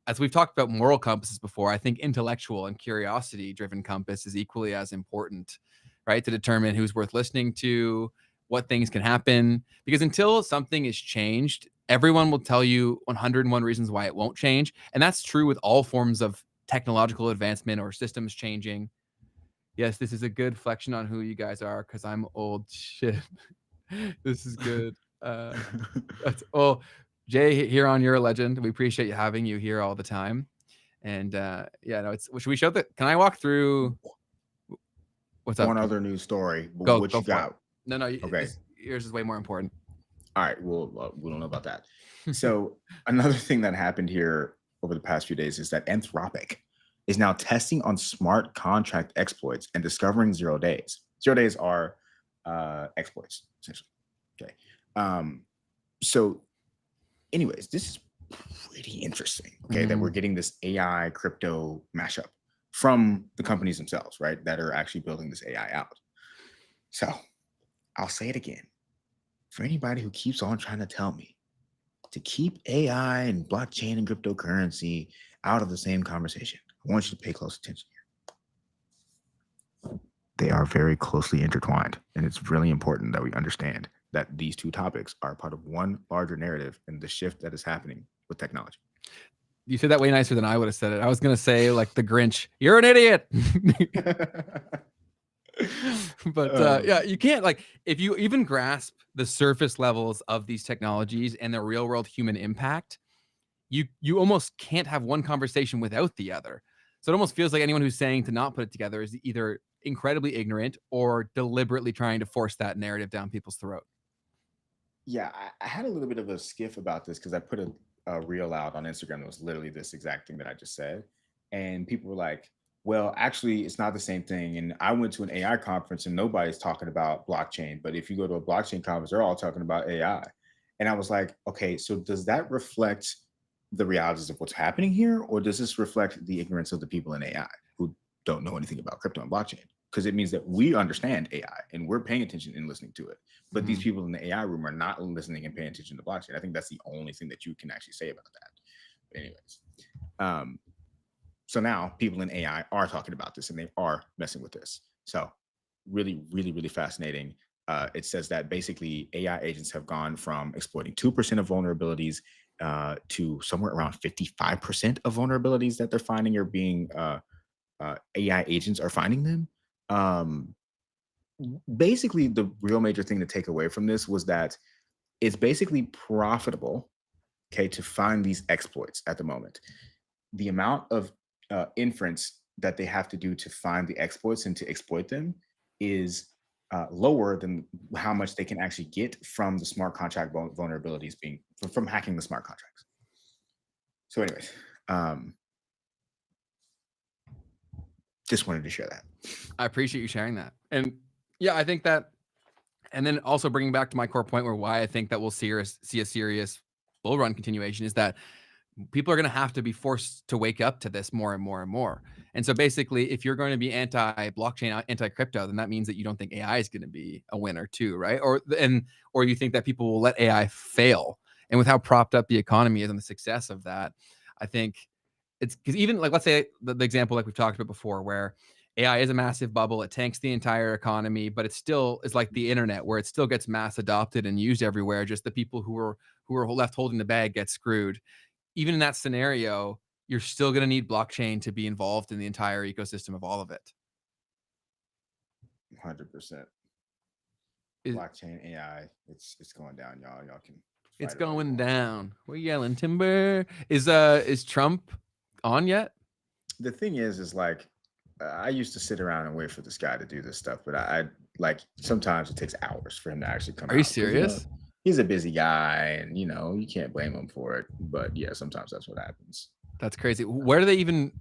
As we've talked about moral compasses before, I think intellectual and curiosity-driven compass is equally as important, right? To determine who's worth listening to, what things can happen. Because until something is changed, everyone will tell you 101 reasons why it won't change. And that's true with all forms of technological advancement or systems changing. Yes, this is a good flexion on who you guys are because I'm old shit. This is good. Well, Jay, here on You're a Legend. We appreciate you having you here all the time. And should we show that? Can I walk through what's up? One other news story. Go you got? It. No, okay. Yours is way more important. All right. Well, we don't know about that. So another thing that happened here over the past few days is that Anthropic is now testing on smart contract exploits and discovering 0 days. 0 days are exploits, essentially. Okay. So anyways, this is pretty interesting, okay, that we're getting this AI crypto mashup from the companies themselves, right, that are actually building this AI out. So I'll say it again. For anybody who keeps on trying to tell me to keep AI and blockchain and cryptocurrency out of the same conversation, I want you to pay close attention here. They are very closely intertwined, and it's really important that we understand that these two topics are part of one larger narrative and the shift that is happening with technology. You said that way nicer than I would have said it. I was going to say like the Grinch, you're an idiot. But yeah, you can't, like, if you even grasp the surface levels of these technologies and the real world human impact, you almost can't have one conversation without the other. So it almost feels like anyone who's saying to not put it together is either incredibly ignorant or deliberately trying to force that narrative down people's throat. Yeah, I had a little bit of a skiff about this because I put a reel out on Instagram that was literally this exact thing that I just said. And people were like, well, actually, it's not the same thing. And I went to an AI conference and nobody's talking about blockchain. But if you go to a blockchain conference, they're all talking about AI. And I was like, okay, so does that reflect the realities of what's happening here? Or does this reflect the ignorance of the people in AI who don't know anything about crypto and blockchain? Because it means that we understand AI and we're paying attention and listening to it. But these people in the AI room are not listening and paying attention to blockchain. I think that's the only thing that you can actually say about that. But anyways, so now people in AI are talking about this and they are messing with this. So really, really, really fascinating. It says that basically AI agents have gone from exploiting 2% of vulnerabilities to somewhere around 55% of vulnerabilities that they're finding are being AI agents are finding them. Basically, the real major thing to take away from this was that it's basically profitable, okay, to find these exploits at the moment. The amount of inference that they have to do to find the exploits and to exploit them is lower than how much they can actually get from the smart contract vulnerabilities being from hacking the smart contracts. So anyways, just wanted to share that. I appreciate you sharing that. And yeah, I think that, and then also bringing back to my core point where why I think that we'll see a serious bull run continuation is that people are going to have to be forced to wake up to this more and more and more. And so basically, if you're going to be anti-blockchain, anti-crypto, then that means that you don't think AI is going to be a winner too, right? Or you think that people will let AI fail. And with how propped up the economy is and the success of that, I think it's because even like, let's say the example like we've talked about before, where AI is a massive bubble, it tanks the entire economy, but it still is like the internet where it still gets mass adopted and used everywhere. Just the people who are left holding the bag get screwed. Even in that scenario, you're still going to need blockchain to be involved in the entire ecosystem of all of it. 100%. Blockchain AI, it's going down, y'all. Y'all can. It's going down. We're yelling timber. Is Trump on yet? The thing is like I used to sit around and wait for this guy to do this stuff, but I like sometimes it takes hours for him to actually come out. Are you serious? You know, he's a busy guy, and you know you can't blame him for it. But yeah, sometimes that's what happens. That's crazy. Where do they even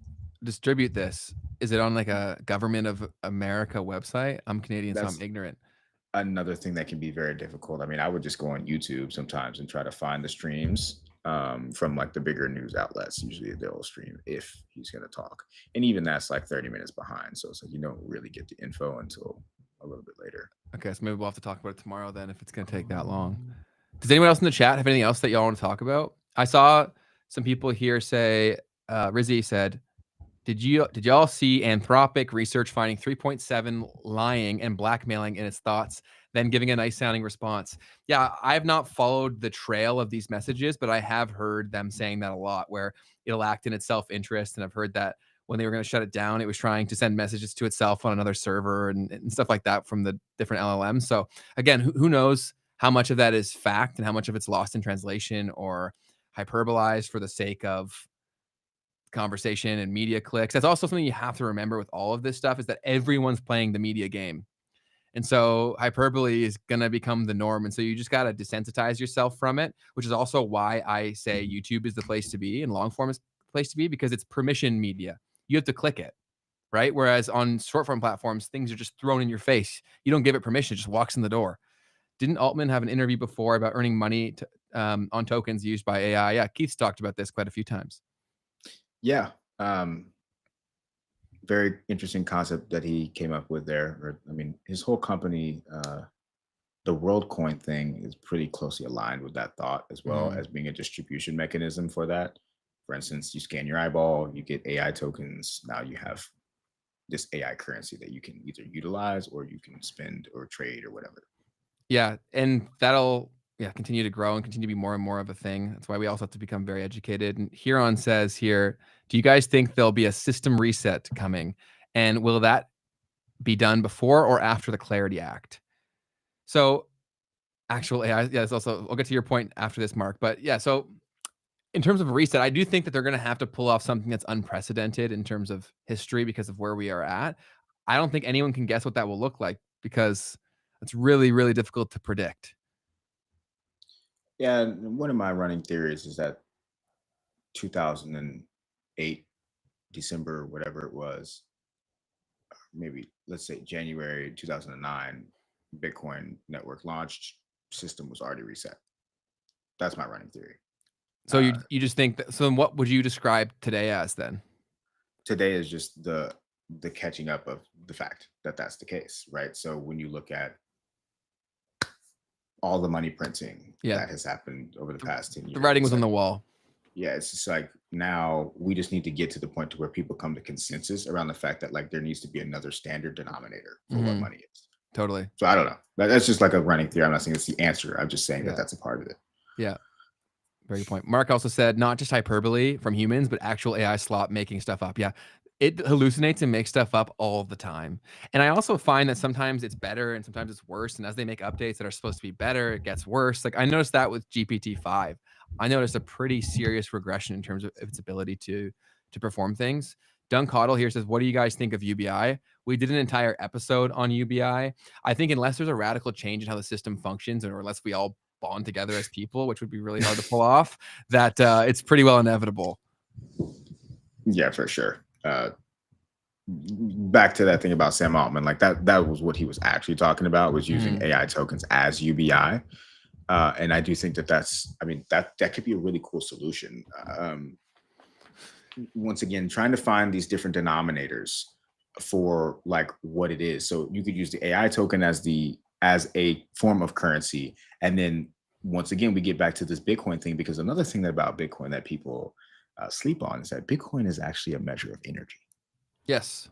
distribute this? Is it on like a government of America website? I'm Canadian, so That's I'm ignorant. another thing that can be very difficult. I mean, I would just go on YouTube sometimes and try to find the streams from like the bigger news outlets. Usually they'll stream if he's going to talk. And even that's like 30 minutes behind. So it's like you don't really get the info until a little bit later. Okay, so maybe we'll have to talk about it tomorrow then if it's going to take that long. Does anyone else in the chat have anything else that y'all want to talk about? I saw some people here say, Rizzy said, did y'all see Anthropic research finding 3.7 lying and blackmailing in its thoughts, then giving a nice sounding response? Yeah, I have not followed the trail of these messages, but I have heard them saying that a lot, where it'll act in its self-interest. And I've heard that when they were going to shut it down, it was trying to send messages to itself on another server and stuff like that from the different LLMs. So again, who knows how much of that is fact and how much of it's lost in translation or hyperbolized for the sake of conversation and media clicks. That's also something you have to remember with all of this stuff, is that everyone's playing the media game. And so hyperbole is going to become the norm. And so you just got to desensitize yourself from it, which is also why I say YouTube is the place to be and long form is the place to be, because it's permission media. You have to click it, right? Whereas on short form platforms, things are just thrown in your face. You don't give it permission. It just walks in the door. Didn't Altman have an interview before about earning money on tokens used by AI? Yeah, Keith's talked about this quite a few times. Yeah. Very interesting concept that he came up with there. I mean, his whole company, the WorldCoin thing is pretty closely aligned with that thought, as well as being a distribution mechanism for that. For instance, you scan your eyeball, you get AI tokens. Now you have this AI currency that you can either utilize or you can spend or trade or whatever. Yeah. And that'll continue to grow and continue to be more and more of a thing. That's why we also have to become very educated. And Huron says here, do you guys think there'll be a system reset coming? And will that be done before or after the Clarity Act? So actual AI, it's also, I'll get to your point after this, Mark. But yeah, so in terms of a reset, I do think that they're going to have to pull off something that's unprecedented in terms of history because of where we are at. I don't think anyone can guess what that will look like, because it's really, really difficult to predict. Yeah, one of my running theories is that 2008, December, whatever it was, maybe let's say January 2009, Bitcoin network launched, system was already reset. That's my running theory. So you just think that, so then what would you describe today as then? Today is just the catching up of the fact that that's the case, right? So when you look at all the money printing that has happened over the past 10 years. The writing was on the wall. Yeah, it's just like now we just need to get to the point to where people come to consensus around the fact that like there needs to be another standard denominator for what money is. Totally. So I don't know. That's just like a running theory. I'm not saying it's the answer. I'm just saying that that's a part of it. Yeah. Very good point. Mark also said not just hyperbole from humans, but actual AI slop making stuff up. Yeah. It hallucinates and makes stuff up all the time. And I also find that sometimes it's better and sometimes it's worse. And as they make updates that are supposed to be better, it gets worse. Like I noticed that with GPT-5. I noticed a pretty serious regression in terms of its ability to perform things. Dun Coddle here says, what do you guys think of UBI? We did an entire episode on UBI. I think unless there's a radical change in how the system functions, or unless we all bond together as people, which would be really hard to pull off, that it's pretty well inevitable. Yeah, for sure. Back to that thing about Sam Altman, like that was what he was actually talking about, was using AI tokens as UBI. And I do think that could be a really cool solution. Once again, trying to find these different denominators for like what it is. So you could use the AI token as a form of currency. And then once again, we get back to this Bitcoin thing, because another thing about Bitcoin that people sleep on is that Bitcoin is actually a measure of energy. Yes.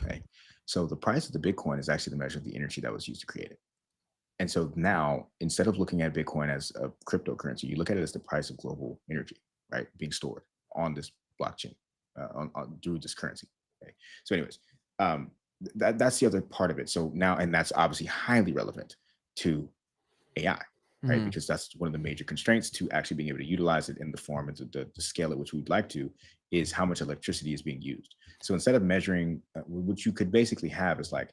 Okay. So the price of the Bitcoin is actually the measure of the energy that was used to create it. And so now, instead of looking at Bitcoin as a cryptocurrency, you look at it as the price of global energy, right? Being stored on this blockchain, through this currency. Okay. So anyways, that's the other part of it. So now, and that's obviously highly relevant to AI, right? Because that's one of the major constraints to actually being able to utilize it in the form and the scale at which we'd like to, is how much electricity is being used. So instead of measuring, what you could basically have is like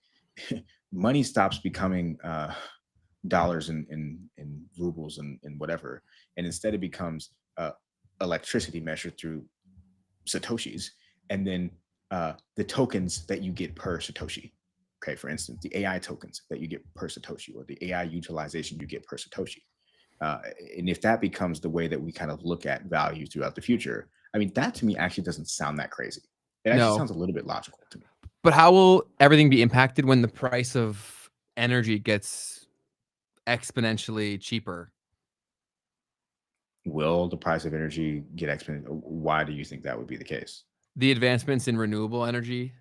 money stops becoming dollars and rubles and whatever, and instead it becomes electricity measured through satoshis, and then the tokens that you get per Satoshi. Okay, for instance, the AI tokens that you get per Satoshi, or the AI utilization you get per Satoshi. And if that becomes the way that we kind of look at value throughout the future, I mean, that to me actually doesn't sound that crazy. It actually sounds a little bit logical to me. But how will everything be impacted when the price of energy gets exponentially cheaper? Will the price of energy get exponential? Why do you think that would be the case? The advancements in renewable energy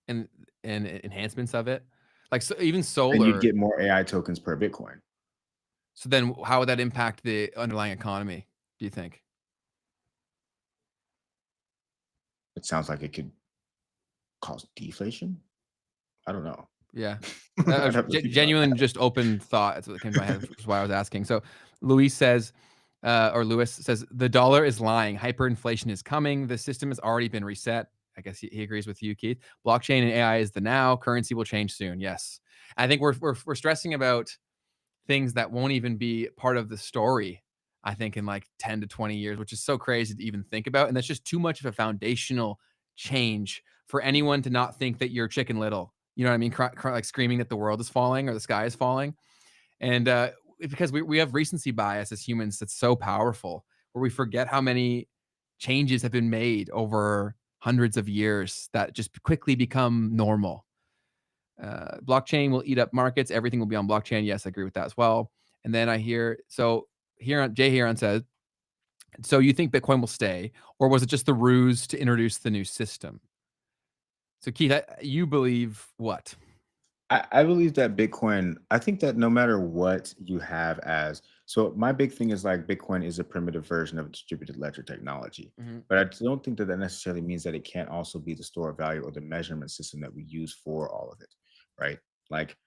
and enhancements of it, like even solar. And you'd get more AI tokens per Bitcoin. So then how would that impact the underlying economy, do you think? It sounds like it could cause deflation. I don't know. Yeah. Genuine, just open thought. That's what came to my head, which is why I was asking. So Lewis says, the dollar is lying. Hyperinflation is coming. The system has already been reset. I guess he agrees with you, Keith. Blockchain and AI is the now. Currency will change soon. Yes. I think we're stressing about things that won't even be part of the story, I think, in like 10 to 20 years, which is so crazy to even think about. And that's just too much of a foundational change for anyone to not think that you're Chicken Little. You know what I mean? Like screaming that the world is falling or the sky is falling. And because we have recency bias as humans that's so powerful, where we forget how many changes have been made over hundreds of years that just quickly become normal. Blockchain will eat up markets. Everything will be on blockchain. Yes, I agree with that as well. And then I hear, Jay Heron says, so you think Bitcoin will stay, or was it just the ruse to introduce the new system? So Keith, you believe what? I believe that Bitcoin, I think that no matter what you have as, so my big thing is like Bitcoin is a primitive version of distributed ledger technology, but I don't think that necessarily means that it can't also be the store of value or the measurement system that we use for all of it, right? Like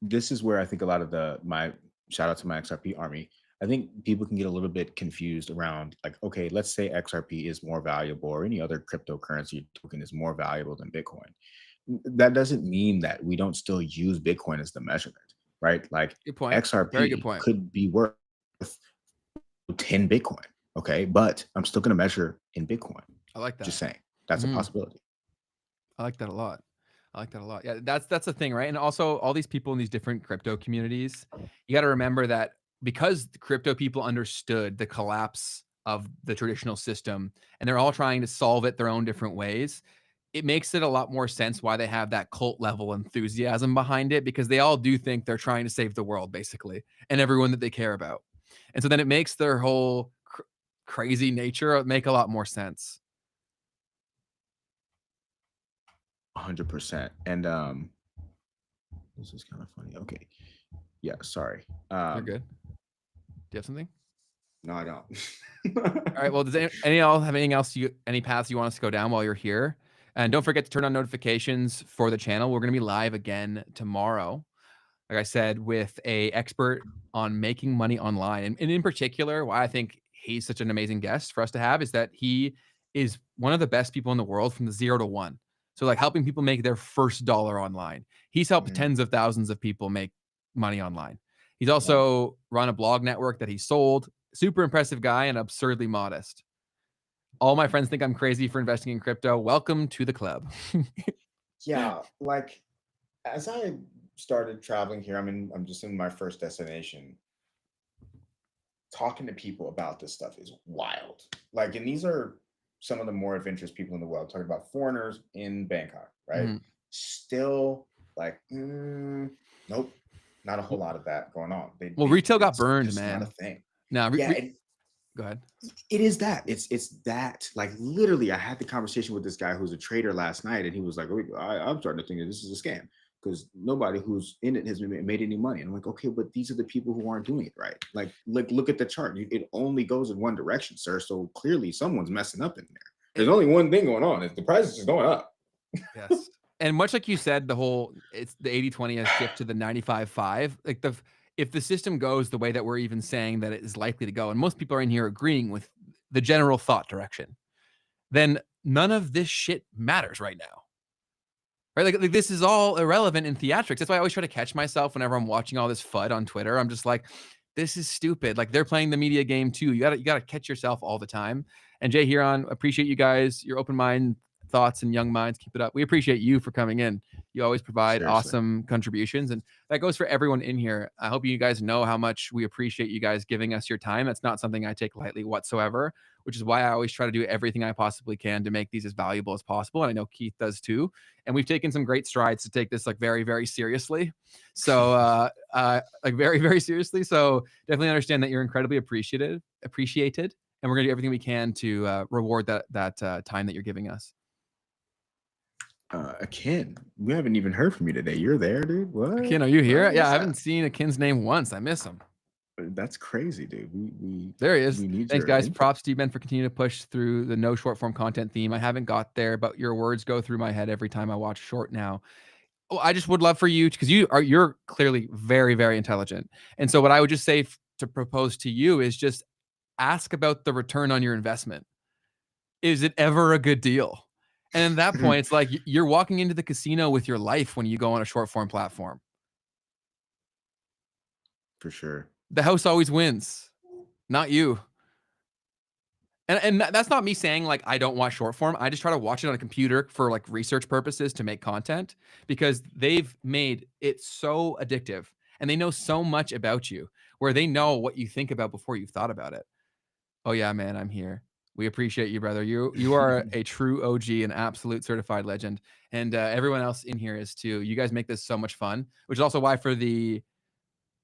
this is where I think a lot of my shout out to my XRP army. I think people can get a little bit confused around like, okay, let's say XRP is more valuable or any other cryptocurrency token is more valuable than Bitcoin. That doesn't mean that we don't still use Bitcoin as the measurement, right? Like good point. XRP Very good point. could be worth 10 Bitcoin, okay? But I'm still going to measure in Bitcoin. I like that. Just saying, that's a possibility. I like that a lot. Yeah, that's the thing, right? And also all these people in these different crypto communities, you got to remember that because the crypto people understood the collapse of the traditional system and they're all trying to solve it their own different ways, it makes it a lot more sense why they have that cult level enthusiasm behind it, because they all do think they're trying to save the world basically and everyone that they care about. And so then it makes their whole crazy nature make a lot more sense. 100%. And this is kind of funny. Okay. Yeah, sorry. You're good. Do you have something? No, I don't. All right. Well, does any of y'all have anything else, any paths you want us to go down while you're here? And don't forget to turn on notifications for the channel. We're going to be live again tomorrow, like I said, with a expert on making money online. And in particular, why I think he's such an amazing guest for us to have is that he is one of the best people in the world from the 0 to 1. So like helping people make their first dollar online. He's helped tens of thousands of people make money online. He's also run a blog network that he sold. Super impressive guy and absurdly modest. All my friends think I'm crazy for investing in crypto. Welcome to the club. Yeah, like as I started traveling here, I'm just in my first destination. Talking to people about this stuff is wild. Like, and these are some of the more adventurous people in the world, talking about foreigners in Bangkok, right? Still like, nope, not a whole lot of that going on. Retail got burned, man. Not a thing. No, go ahead. It is that. It's that. Like literally, I had the conversation with this guy who's a trader last night, and he was like, I'm starting to think that this is a scam because nobody who's in it has made any money. And I'm like, okay, but these are the people who aren't doing it right. Like look at the chart. It only goes in one direction, sir. So clearly someone's messing up in there. There's only one thing going on. The price is just going up. Yes. And much like you said, it's the 80-20 has shift to the 95-5. Like if the system goes the way that we're even saying that it is likely to go, and most people are in here agreeing with the general thought direction, then none of this shit matters right now. Right? Like this is all irrelevant in theatrics. That's why I always try to catch myself whenever I'm watching all this FUD on Twitter. I'm just like, this is stupid. Like they're playing the media game too. You gotta catch yourself all the time. And Jay Huron, appreciate you guys, your open mind. thoughts and young minds. Keep it up. We appreciate you for coming in. You always provide awesome contributions, and that goes for everyone in here. I hope you guys know how much we appreciate you guys giving us your time. That's not something I take lightly whatsoever, which is why I always try to do everything I possibly can to make these as valuable as possible. And I know Keith does too. And we've taken some great strides to take this like very, very seriously. So like very, very seriously. So definitely understand that you're incredibly appreciated. And we're gonna do everything we can to reward that time that you're giving us. Akin, we haven't even heard from you today. You're there, dude. What? Akin, are you here? Yeah, I haven't seen Akin's name once. I miss him. That's crazy, dude. We there he is. Thanks, guys. Input. Props to you, Ben, for continuing to push through the no short form content theme. I haven't got there, but your words go through my head every time I watch short now. Oh, I just would love for you, because you're clearly very, very intelligent. And so what I would just say to propose to you is just ask about the return on your investment. Is it ever a good deal? And at that point, it's like you're walking into the casino with your life when you go on a short form platform. For sure. The house always wins, not you. And that's not me saying like I don't watch short form. I just try to watch it on a computer for like research purposes to make content, because they've made it so addictive and they know so much about you, where they know what you think about before you've thought about it. Oh yeah, man, I'm here. We appreciate you, brother. You are a true OG, an absolute certified legend. And everyone else in here is too. You guys make this so much fun, which is also why for the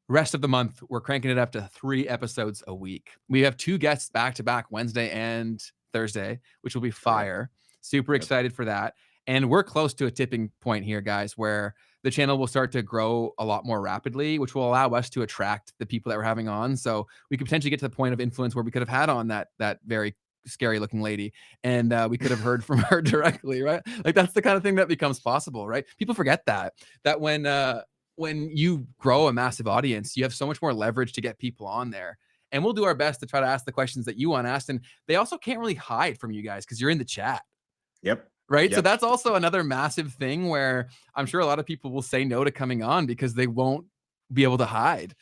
rest of the month, we're cranking it up to 3 episodes a week. We have 2 guests back to back, Wednesday and Thursday, which will be fire. Super excited for that. And we're close to a tipping point here, guys, where the channel will start to grow a lot more rapidly, which will allow us to attract the people that we're having on. So we could potentially get to the point of influence where we could have had on that very scary looking lady, and we could have heard from her directly, right? Like that's the kind of thing that becomes possible, right? People forget that when you grow a massive audience, you have so much more leverage to get people on there. And we'll do our best to try to ask the questions that you want asked. And they also can't really hide from you guys because you're in the chat. Yep. Right. Yep. So that's also another massive thing where I'm sure a lot of people will say no to coming on because they won't be able to hide.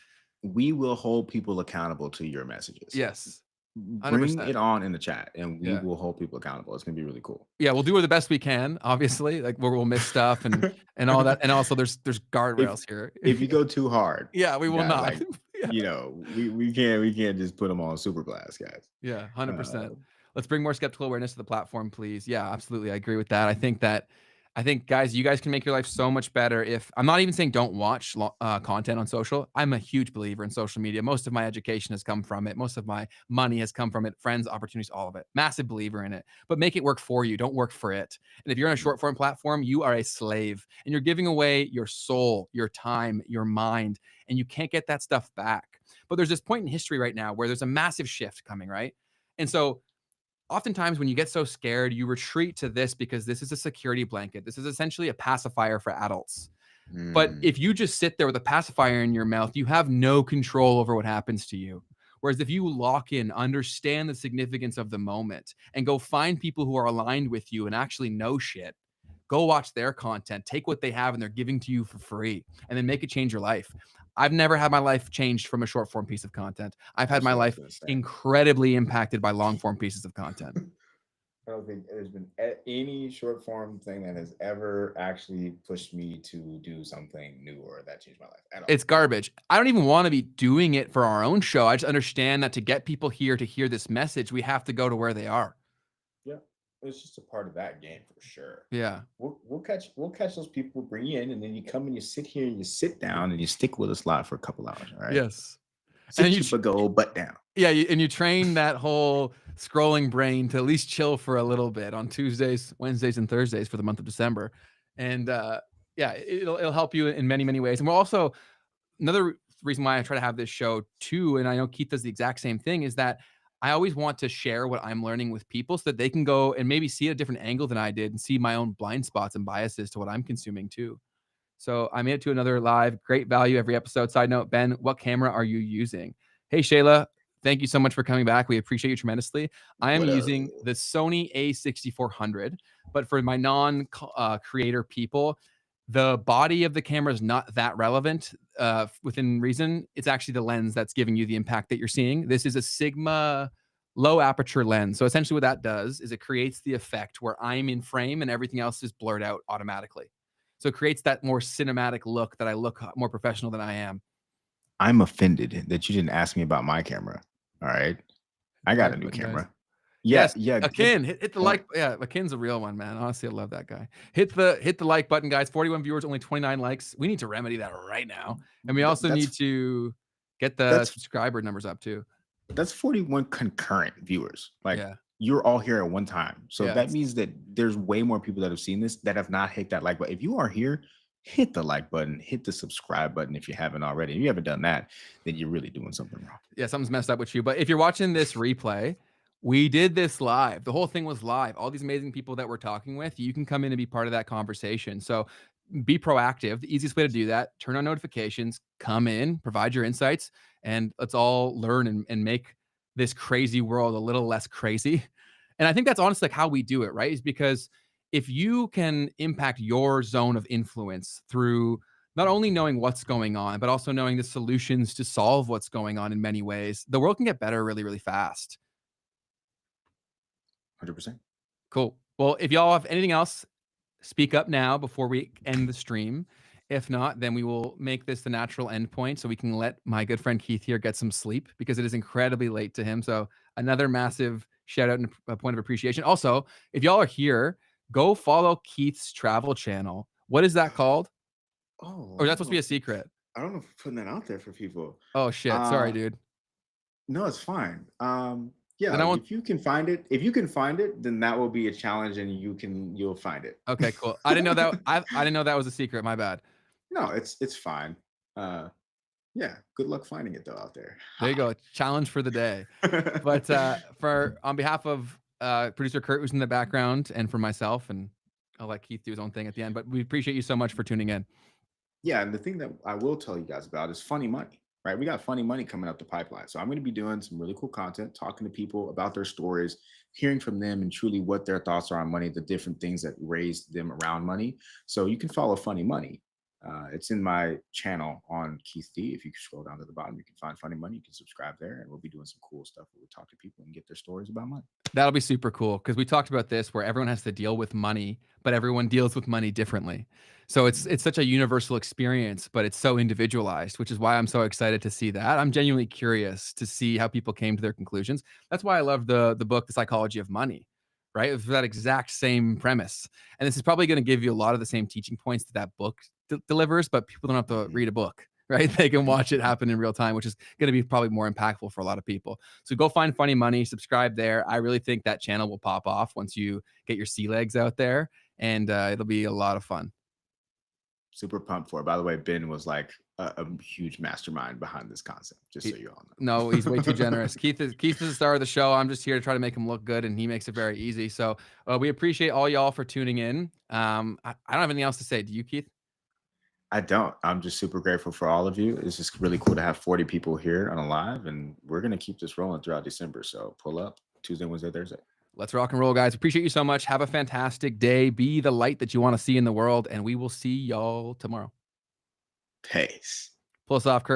We will hold people accountable to your messages. Yes. 100%. Bring it on in the chat and we will hold people accountable. It's gonna be really cool. Yeah, we'll do the best we can, obviously. Like we'll miss stuff and all that. And also there's guardrails here. If you go too hard, yeah, we will not. Like, you know, we can't just put them on super blast, guys. Yeah, 100%. Let's bring more skeptical awareness to the platform, please. Yeah, absolutely. I agree with that. I think, guys, you guys can make your life so much better if I'm not even saying don't watch content on social. I'm a huge believer in social media. Most of my education has come from it. Most of my money has come from it. Friends, opportunities, all of it. Massive believer in it. But make it work for you. Don't work for it. And if you're on a short form platform, you are a slave and you're giving away your soul, your time, your mind, and you can't get that stuff back. But there's this point in history right now where there's a massive shift coming, right? And so oftentimes when you get so scared, you retreat to this because this is a security blanket. This is essentially a pacifier for adults. But if you just sit there with a pacifier in your mouth, you have no control over what happens to you. Whereas if you lock in, understand the significance of the moment, and go find people who are aligned with you and actually know shit, go watch their content, take what they have and they're giving to you for free, and then make it change your life. I've never had my life changed from a short form piece of content. I've had my life incredibly impacted by long form pieces of content. I don't think there's been any short form thing that has ever actually pushed me to do something new or that changed my life at all. It's garbage. I don't even want to be doing it for our own show. I just understand that to get people here to hear this message, we have to go to where they are. Yeah. It's just a part of that game for sure. Yeah. We'll catch those people, bring you in, and then you come and you sit here and you sit down and you stick with us live for a couple hours. All right. Yes. And you go butt down. Yeah, and you train that whole scrolling brain to at least chill for a little bit on Tuesdays, Wednesdays, and Thursdays for the month of December. And yeah, it'll help you in many, many ways. And we're also, another reason why I try to have this show too, and I know Keith does the exact same thing, is that I always want to share what I'm learning with people so that they can go and maybe see a different angle than I did and see my own blind spots and biases to what I'm consuming too. So I made it to another live. Great value every episode. Side note, Ben, what camera are you using? Hey, Shayla, thank you so much for coming back. We appreciate you tremendously. I am using the Sony A6400, but for my non-creator people, the body of the camera is not that relevant within reason. It's actually the lens that's giving you the impact that you're seeing. This is a Sigma low aperture lens. So essentially what that does is it creates the effect where I'm in frame and everything else is blurred out automatically. So it creates that more cinematic look that I look more professional than I am. I'm offended that you didn't ask me about my camera. All right. I got a new camera. Guys. Yeah, Yes, yeah. Akin, hit the like. Yeah, Akin's a real one, man. Honestly, I love that guy. Hit the like button, guys. 41 viewers, only 29 likes. We need to remedy that right now. And we also need to get the subscriber numbers up too. That's 41 concurrent viewers. Like yeah. You're all here at one time. So that means that there's way more people that have seen this that have not hit that like button. If you are here, hit the like button, hit the subscribe button if you haven't already. If you haven't done that, then you're really doing something wrong. Yeah, something's messed up with you. But if you're watching this replay, we did this live. The whole thing was live. All these amazing people that we're talking with, you can come in and be part of that conversation. So be proactive. The easiest way to do that, turn on notifications, come in, provide your insights, and let's all learn and make this crazy world a little less crazy. And I think that's honestly like how we do it, right? Is because if you can impact your zone of influence through not only knowing what's going on, but also knowing the solutions to solve what's going on in many ways, the world can get better really, really fast. 100%. Cool. Well, if y'all have anything else, speak up now before we end the stream. If not, then we will make this the natural end point so we can let my good friend Keith here get some sleep because it is incredibly late to him. So another massive shout out and a point of appreciation. Also, if y'all are here, go follow Keith's travel channel. What is that called? Oh, or is that supposed to be a secret? I don't know if putting that out there for people. Oh shit. Sorry, dude. No, it's fine. Yeah, if you can find it, then that will be a challenge and you'll find it. Okay, cool. I didn't know that. I didn't know that was a secret. My bad. No, it's fine. Yeah, good luck finding it though out there. There you go. Challenge for the day. But on behalf of producer Kurt, who's in the background, and for myself, and I'll let Keith do his own thing at the end, but we appreciate you so much for tuning in. Yeah, and the thing that I will tell you guys about is funny money. Right, we got funny money coming up the pipeline. So I'm going to be doing some really cool content, talking to people about their stories, hearing from them and truly what their thoughts are on money, the different things that raised them around money. So you can follow Funny Money. It's in my channel on Keith D. If you scroll down to the bottom, you can find Funny Money. You can subscribe there, and we'll be doing some cool stuff where we talk to people and get their stories about money. That'll be super cool because we talked about this where everyone has to deal with money, but everyone deals with money differently. So it's such a universal experience, but it's so individualized, which is why I'm so excited to see that. I'm genuinely curious to see how people came to their conclusions. That's why I love the book, The Psychology of Money, right? It's that exact same premise. And this is probably going to give you a lot of the same teaching points that book delivers, but people don't have to read a book, right? They can watch it happen in real time, which is going to be probably more impactful for a lot of people. So go find Funny Money, subscribe there. I really think that channel will pop off once you get your sea legs out there, and it'll be a lot of fun. Super pumped for it. By the way, Ben was like a huge mastermind behind this concept, just so you all know. No, he's way too generous. Keith is the star of the show. I'm just here to try to make him look good, and he makes it very easy. So we appreciate all y'all for tuning in. I don't have anything else to say. Do you, Keith? I don't. I'm just super grateful for all of you. It's just really cool to have 40 people here on a live, and we're going to keep this rolling throughout December. So pull up Tuesday, Wednesday, Thursday. Let's rock and roll, guys. Appreciate you so much. Have a fantastic day. Be the light that you want to see in the world, and we will see y'all tomorrow. Peace. Pull us off, Kurt.